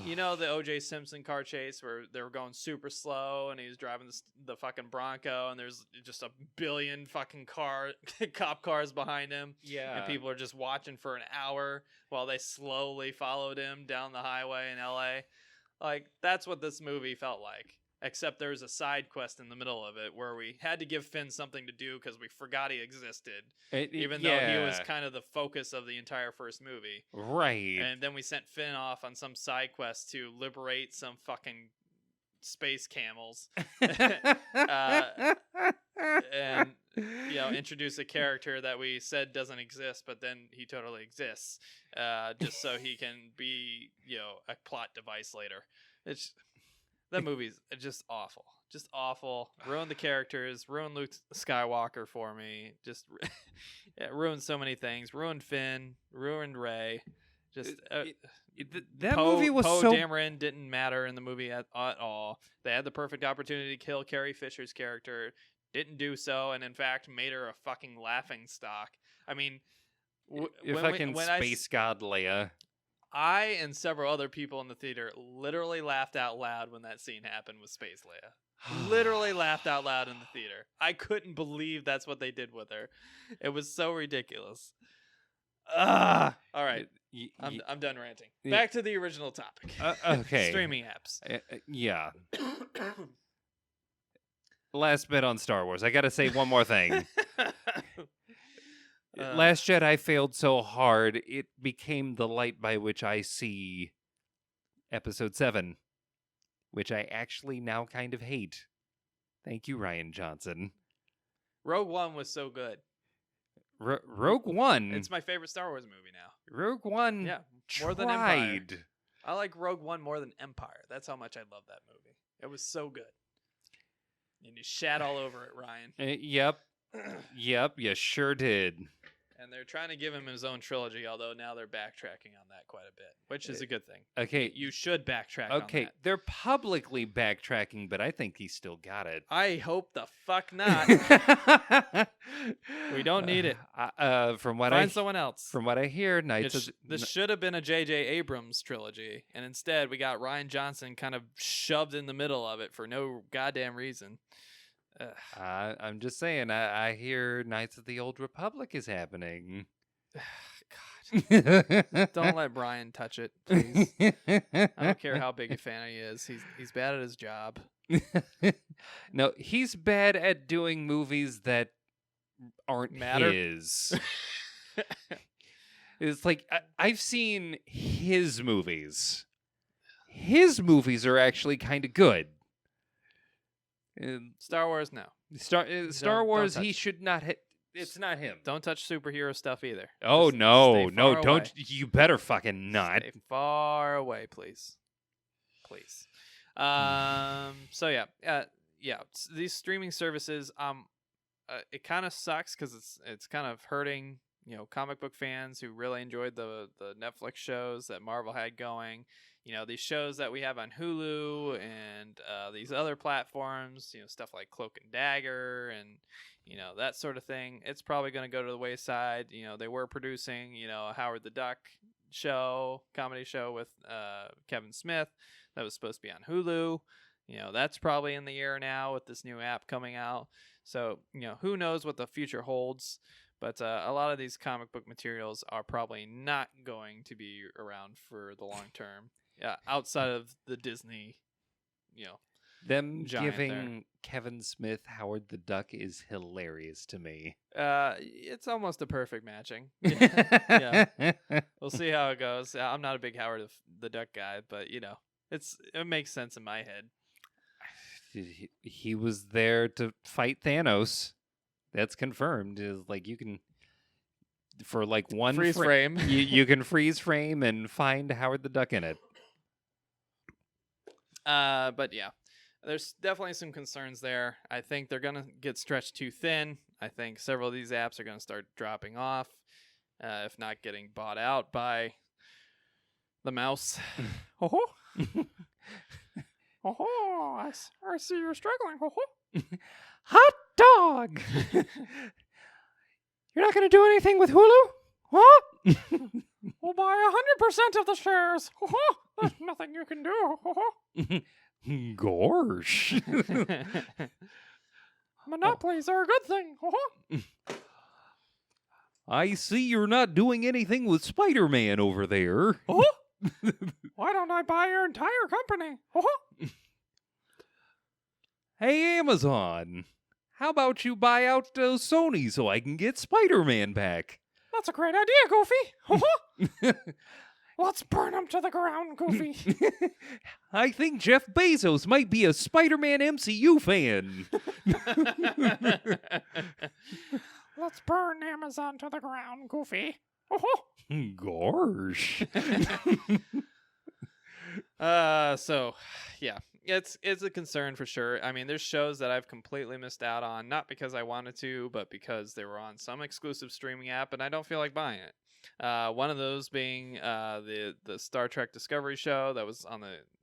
you know, the O.J. Simpson car chase where they were going super slow and he was driving the fucking Bronco and there's just a billion fucking cop cars behind him. Yeah. And people are just watching for an hour while they slowly followed him down the highway in L.A. Like, that's what this movie felt like. Except there was a side quest in the middle of it where we had to give Finn something to do because we forgot he existed, even though he was kind of the focus of the entire first movie. Right. And then we sent Finn off on some side quest to liberate some fucking space camels. And, you know, introduce a character that we said doesn't exist, but then he totally exists, just so he can be, you know, a plot device later. That movie's just awful. Just awful. Ruined the characters. Ruined Luke Skywalker for me. Just ruined so many things. Ruined Finn. Ruined Rey. Just that movie was Poe so. Dameron didn't matter in the movie at all. They had the perfect opportunity to kill Carrie Fisher's character. Didn't do so, and in fact made her a fucking laughing stock. I mean, Space God Leia. I and several other people in the theater literally laughed out loud when that scene happened with Space Leia. Literally laughed out loud in the theater. I couldn't believe that's what they did with her. It was so ridiculous. All right. I'm done ranting. Back to the original topic. Okay. Streaming apps. Yeah. Last bit on Star Wars. I got to say one more thing. Last Jedi failed so hard, it became the light by which I see Episode 7, which I actually now kind of hate. Thank you, Rian Johnson. Rogue One was so good. Rogue One. It's my favorite Star Wars movie now. Rogue One. Yeah, tried. more than Empire. I like Rogue One more than Empire. That's how much I love that movie. It was so good. And you shat all over it, Ryan. Yep. Yep, you sure did. And they're trying to give him his own trilogy, although now they're backtracking on that quite a bit, which is a good thing. Okay. You should backtrack on that. They're publicly backtracking, but I think he still got it. I hope the fuck not. We don't need it. Find someone else. From what I hear, this should have been a J.J. Abrams trilogy, and instead we got Rian Johnson kind of shoved in the middle of it for no goddamn reason. I'm just saying, I hear Knights of the Old Republic is happening. God. Don't let Brian touch it, please. I don't care how big a fan he is. He's bad at his job. No, he's bad at doing movies that aren't his. It's like, I've seen his movies. His movies are actually kind of good. Star Wars, no. Star Wars, he should not hit. It's not him. Don't touch superhero stuff either. Oh, no, don't. Away. You better fucking not. Stay far away, please. Please. So yeah. These streaming services, it kind of sucks because it's kind of hurting, comic book fans who really enjoyed the Netflix shows that Marvel had going. These shows that we have on Hulu and these other platforms, stuff like Cloak and Dagger and, that sort of thing. It's probably going to go to the wayside. They were producing, a Howard the Duck comedy show with Kevin Smith that was supposed to be on Hulu. That's probably in the air now with this new app coming out. So, who knows what the future holds. But a lot of these comic book materials are probably not going to be around for the long term. Yeah, outside of the Disney, them giving there. Kevin Smith Howard the Duck is hilarious to me. It's almost a perfect matching. Yeah. We'll see how it goes. I'm not a big Howard the Duck guy, but it makes sense in my head. He was there to fight Thanos. That's confirmed. Is like you can. For like one freeze frame, you can freeze frame and find Howard the Duck in it. But yeah, there's definitely some concerns there. I think they're gonna get stretched too thin. I think several of these apps are gonna start dropping off, if not getting bought out by the mouse. I see you're struggling. Hot dog. You're not going to do anything with Hulu? Huh? We'll buy 100% of the shares. There's nothing you can do. Gosh. Monopolies are a good thing. I see you're not doing anything with Spider-Man over there. Why don't I buy your entire company? Hey, Amazon. How about you buy out Sony so I can get Spider-Man back? That's a great idea, Goofy. Let's burn him to the ground, Goofy. I think Jeff Bezos might be a Spider-Man MCU fan. Let's burn Amazon to the ground, Goofy. Gosh. So, yeah. It's a concern for sure. I mean, there's shows that I've completely missed out on, not because I wanted to, but because they were on some exclusive streaming app, and I don't feel like buying it. One of those being the Star Trek Discovery show that was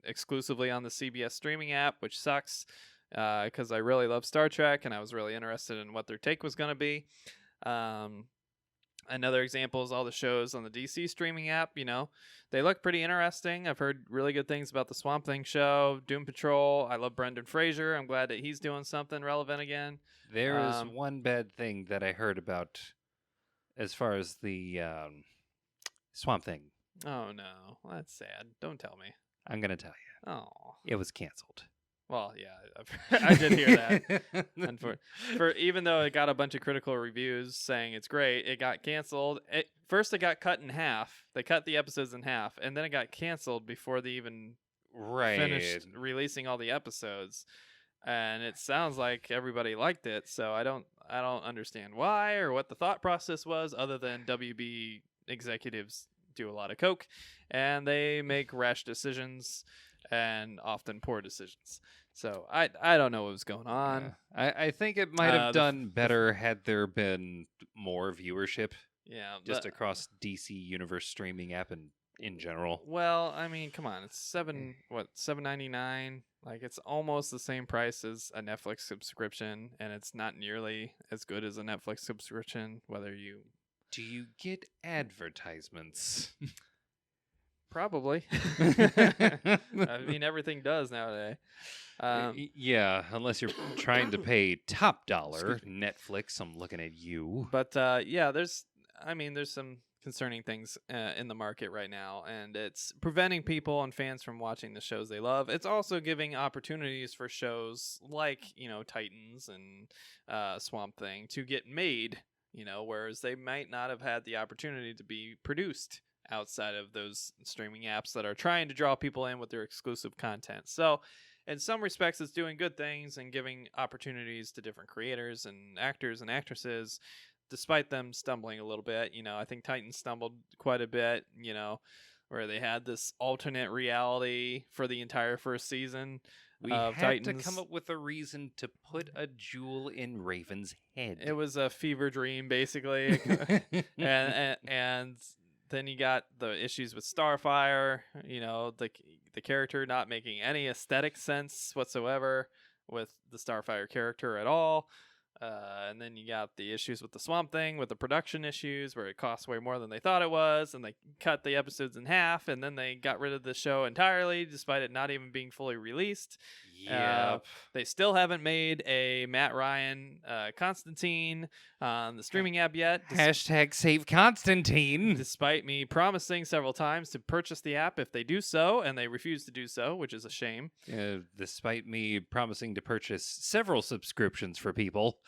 exclusively on the CBS streaming app, which sucks because I really love Star Trek and I was really interested in what their take was going to be. Another example is all the shows on the DC streaming app. They look pretty interesting. I've heard really good things about the Swamp Thing show, Doom Patrol. I love Brendan Fraser. I'm glad that he's doing something relevant again. There is one bad thing that I heard about as far as the Swamp Thing. Oh, no. That's sad. Don't tell me. I'm going to tell you. Oh. It was canceled. Well, yeah, I did hear that. For even though it got a bunch of critical reviews saying it's great, it got canceled. First, it got cut in half. They cut the episodes in half, and then it got canceled before they even finished releasing all the episodes. And it sounds like everybody liked it, so I don't understand why or what the thought process was, other than WB executives do a lot of coke, and they make rash decisions and often poor decisions. So I don't know what was going on. Yeah. I think it might have done better had there been more viewership. Yeah, just across DC Universe streaming app and in general. Well, I mean, come on, it's $7.99. Like, it's almost the same price as a Netflix subscription, and it's not nearly as good as a Netflix subscription. Do you get advertisements? Probably. I mean, everything does nowadays. Yeah, unless you're trying to pay top dollar. Netflix, I'm looking at you. But yeah, there's some concerning things in the market right now, and it's preventing people and fans from watching the shows they love. It's also giving opportunities for shows like, Titans and Swamp Thing to get made, whereas they might not have had the opportunity to be produced outside of those streaming apps that are trying to draw people in with their exclusive content. So in some respects, it's doing good things and giving opportunities to different creators and actors and actresses, despite them stumbling a little bit. I think Titans stumbled quite a bit, where they had this alternate reality for the entire first season. We had to come up with a reason to put a jewel in Raven's head. It was a fever dream, basically. and then you got the issues with Starfire, the character not making any aesthetic sense whatsoever with the Starfire character at all. And then you got the issues with the Swamp Thing, with the production issues, where it costs way more than they thought it was, and they cut the episodes in half, and then they got rid of the show entirely, despite it not even being fully released. Yep. They still haven't made a Matt Ryan Constantine on the streaming app yet. Hashtag save Constantine. Despite me promising several times to purchase the app if they do so, and they refuse to do so, which is a shame. Despite me promising to purchase several subscriptions for people.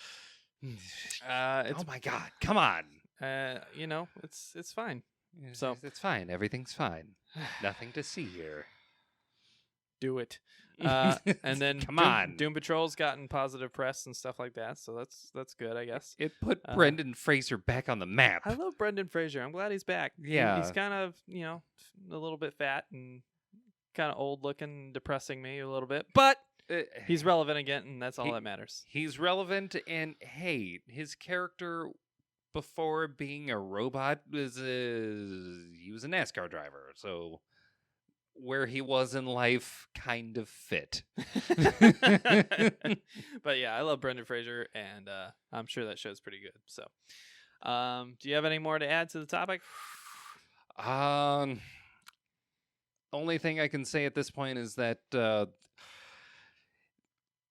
Oh my God! Come on. It's fine. So it's fine. Everything's fine. Nothing to see here. Do it. And then Come on. Doom Patrol's gotten positive press and stuff like that, so that's good, I guess. It put Brendan Fraser back on the map. I love Brendan Fraser. I'm glad he's back. Yeah. He's kind of, a little bit fat and kind of old looking, depressing me a little bit, but he's relevant again, and that's all that matters. He's relevant, and hey, his character before being a robot he was a NASCAR driver, so where he was in life kind of fit. But yeah, I love Brendan Fraser, and I'm sure that show's pretty good. So, do you have any more to add to the topic? Only thing I can say at this point is that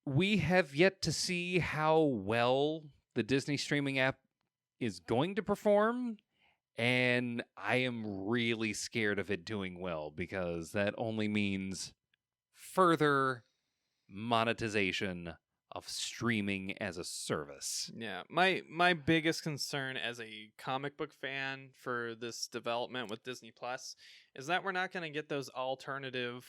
we have yet to see how well the Disney streaming app is going to perform. And I am really scared of it doing well, because that only means further monetization of streaming as a service. Yeah, my biggest concern as a comic book fan for this development with Disney Plus is that we're not going to get those alternative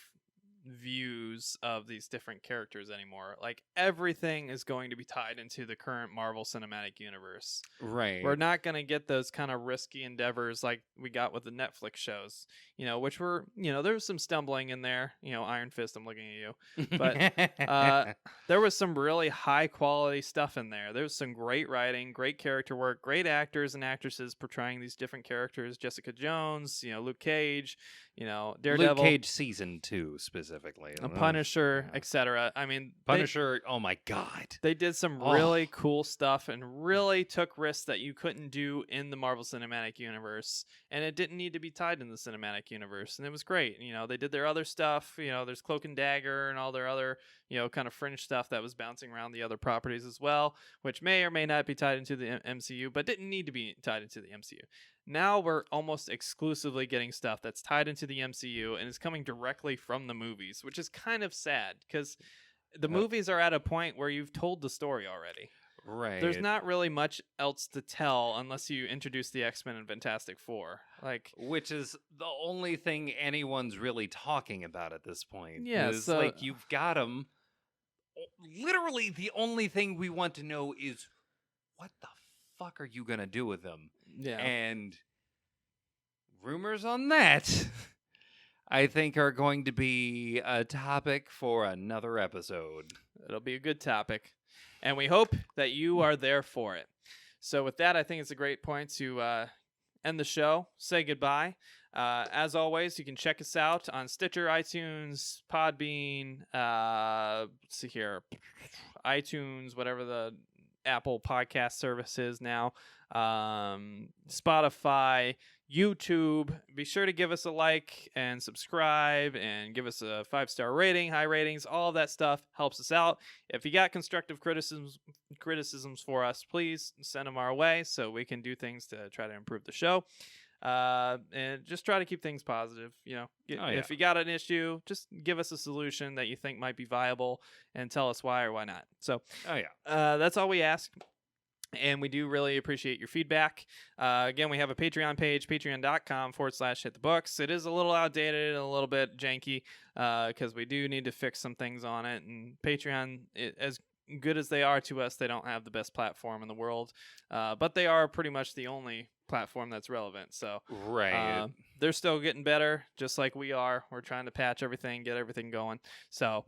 views of these different characters anymore. Like, everything is going to be tied into the current Marvel Cinematic Universe. Right. We're not going to get those kind of risky endeavors like we got with the Netflix shows, which were, there was some stumbling in there. Iron Fist, I'm looking at you. But there was some really high quality stuff in there. There was some great writing, great character work, great actors and actresses portraying these different characters. Jessica Jones, Luke Cage, Daredevil. Luke Cage season 2 specifically. Punisher, etc. I mean, Punisher, oh my God. They did some really cool stuff and really took risks that you couldn't do in the Marvel Cinematic Universe. And it didn't need to be tied in the Cinematic Universe. And it was great. They did their other stuff. There's Cloak and Dagger and all their other, kind of fringe stuff that was bouncing around the other properties as well, which may or may not be tied into the MCU, but didn't need to be tied into the MCU. Now we're almost exclusively getting stuff that's tied into the MCU and is coming directly from the movies, which is kind of sad, because the movies are at a point where you've told the story already. Right. There's not really much else to tell unless you introduce the X-Men and Fantastic Four. Like, which is the only thing anyone's really talking about at this point. Yeah, is so- like you've got them. Literally, the only thing we want to know is what the fuck are you gonna do with them? yeah. And rumors on that, I think, are going to be a topic for another episode. It'll be a good topic. And we hope that you are there for it. So with that, I think it's a great point to end the show, say goodbye. As always, you can check us out on Stitcher, iTunes, Podbean, let's see here, iTunes, whatever the Apple podcast service is now, Spotify, YouTube. Be sure to give us a like and subscribe and give us a 5-star rating, high ratings. All of that stuff helps us out. If you got constructive criticisms for us, please send them our way so we can do things to try to improve the show. And just try to keep things positive. If you got an issue, just give us a solution that you think might be viable and tell us why or why not. So that's all we ask. And we do really appreciate your feedback. Again, we have a Patreon page, patreon.com/hitthebooks. It is a little outdated and a little bit janky because we do need to fix some things on it. And Patreon, as good as they are to us, they don't have the best platform in the world. But they are pretty much the only platform that's relevant. So right. They're still getting better, just like we are. We're trying to patch everything, get everything going. So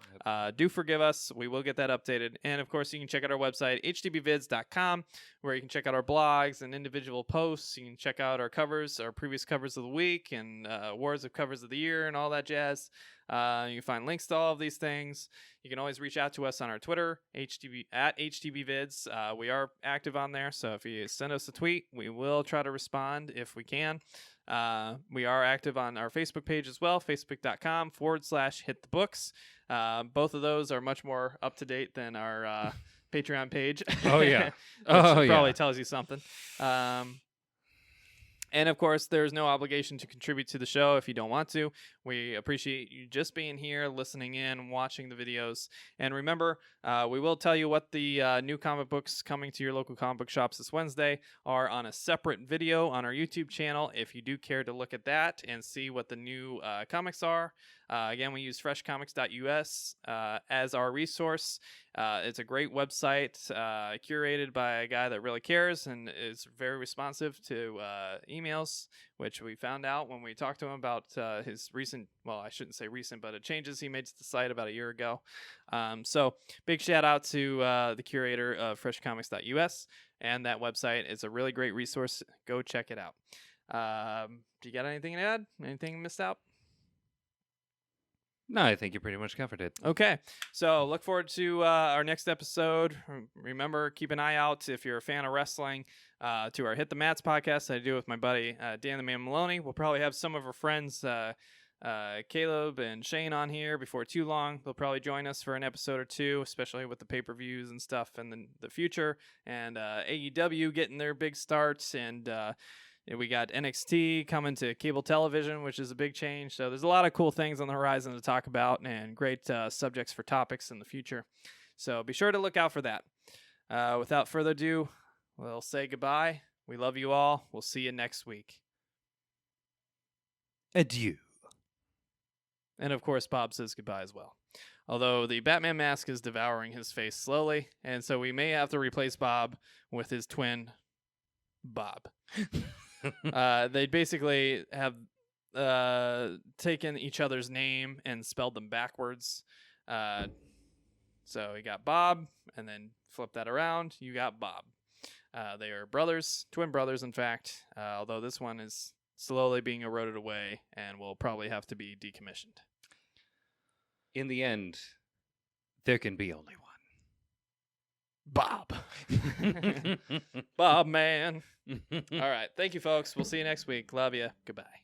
do forgive us. We will get that updated. And, of course, you can check out our website, hdbvids.com, where you can check out our blogs and individual posts. You can check out our covers, our previous covers of the week, and awards of covers of the year and all that jazz. You can find links to all of these things. You can always reach out to us on our Twitter, at HTBvids. We are active on there, so if you send us a tweet, we will try to respond if we can. We are active on our Facebook page as well, facebook.com/hitthebooks. Both of those are much more up to date than our Patreon page. Oh, yeah. Which probably tells you something. And, of course, there's no obligation to contribute to the show if you don't want to. We appreciate you just being here, listening in, watching the videos. And remember, we will tell you what the new comic books coming to your local comic book shops this Wednesday are on a separate video on our YouTube channel if you do care to look at that and see what the new comics are. Again, we use freshcomics.us as our resource. It's a great website curated by a guy that really cares and is very responsive to emails, which we found out when we talked to him about his recent, well, I shouldn't say recent, but changes he made to the site about a year ago. So big shout out to the curator of freshcomics.us, and that website is a really great resource. Go check it out. Do you got anything to add? Anything missed out? No, I think you pretty much covered it. Okay, so look forward to our next episode. Remember, keep an eye out if you're a fan of wrestling to our Hit the Mats podcast I do with my buddy Dan the Man Maloney. We'll probably have some of our friends, Caleb and Shane, on here before too long. They'll probably join us for an episode or two, especially with the pay-per-views and stuff in the future. And AEW getting their big starts, and we got NXT coming to cable television, which is a big change. So there's a lot of cool things on the horizon to talk about and great subjects for topics in the future. So be sure to look out for that. Without further ado, we'll say goodbye. We love you all. We'll see you next week. Adieu. And of course, Bob says goodbye as well. Although the Batman mask is devouring his face slowly, and so we may have to replace Bob with his twin, Bob. They basically have taken each other's name and spelled them backwards. So you got Bob, and then flip that around, you got Bob. They are brothers, twin brothers, in fact, although this one is slowly being eroded away and will probably have to be decommissioned. In the end, there can be only one. Bob. Bob, man. All right. Thank you, folks. We'll see you next week. Love you. Goodbye.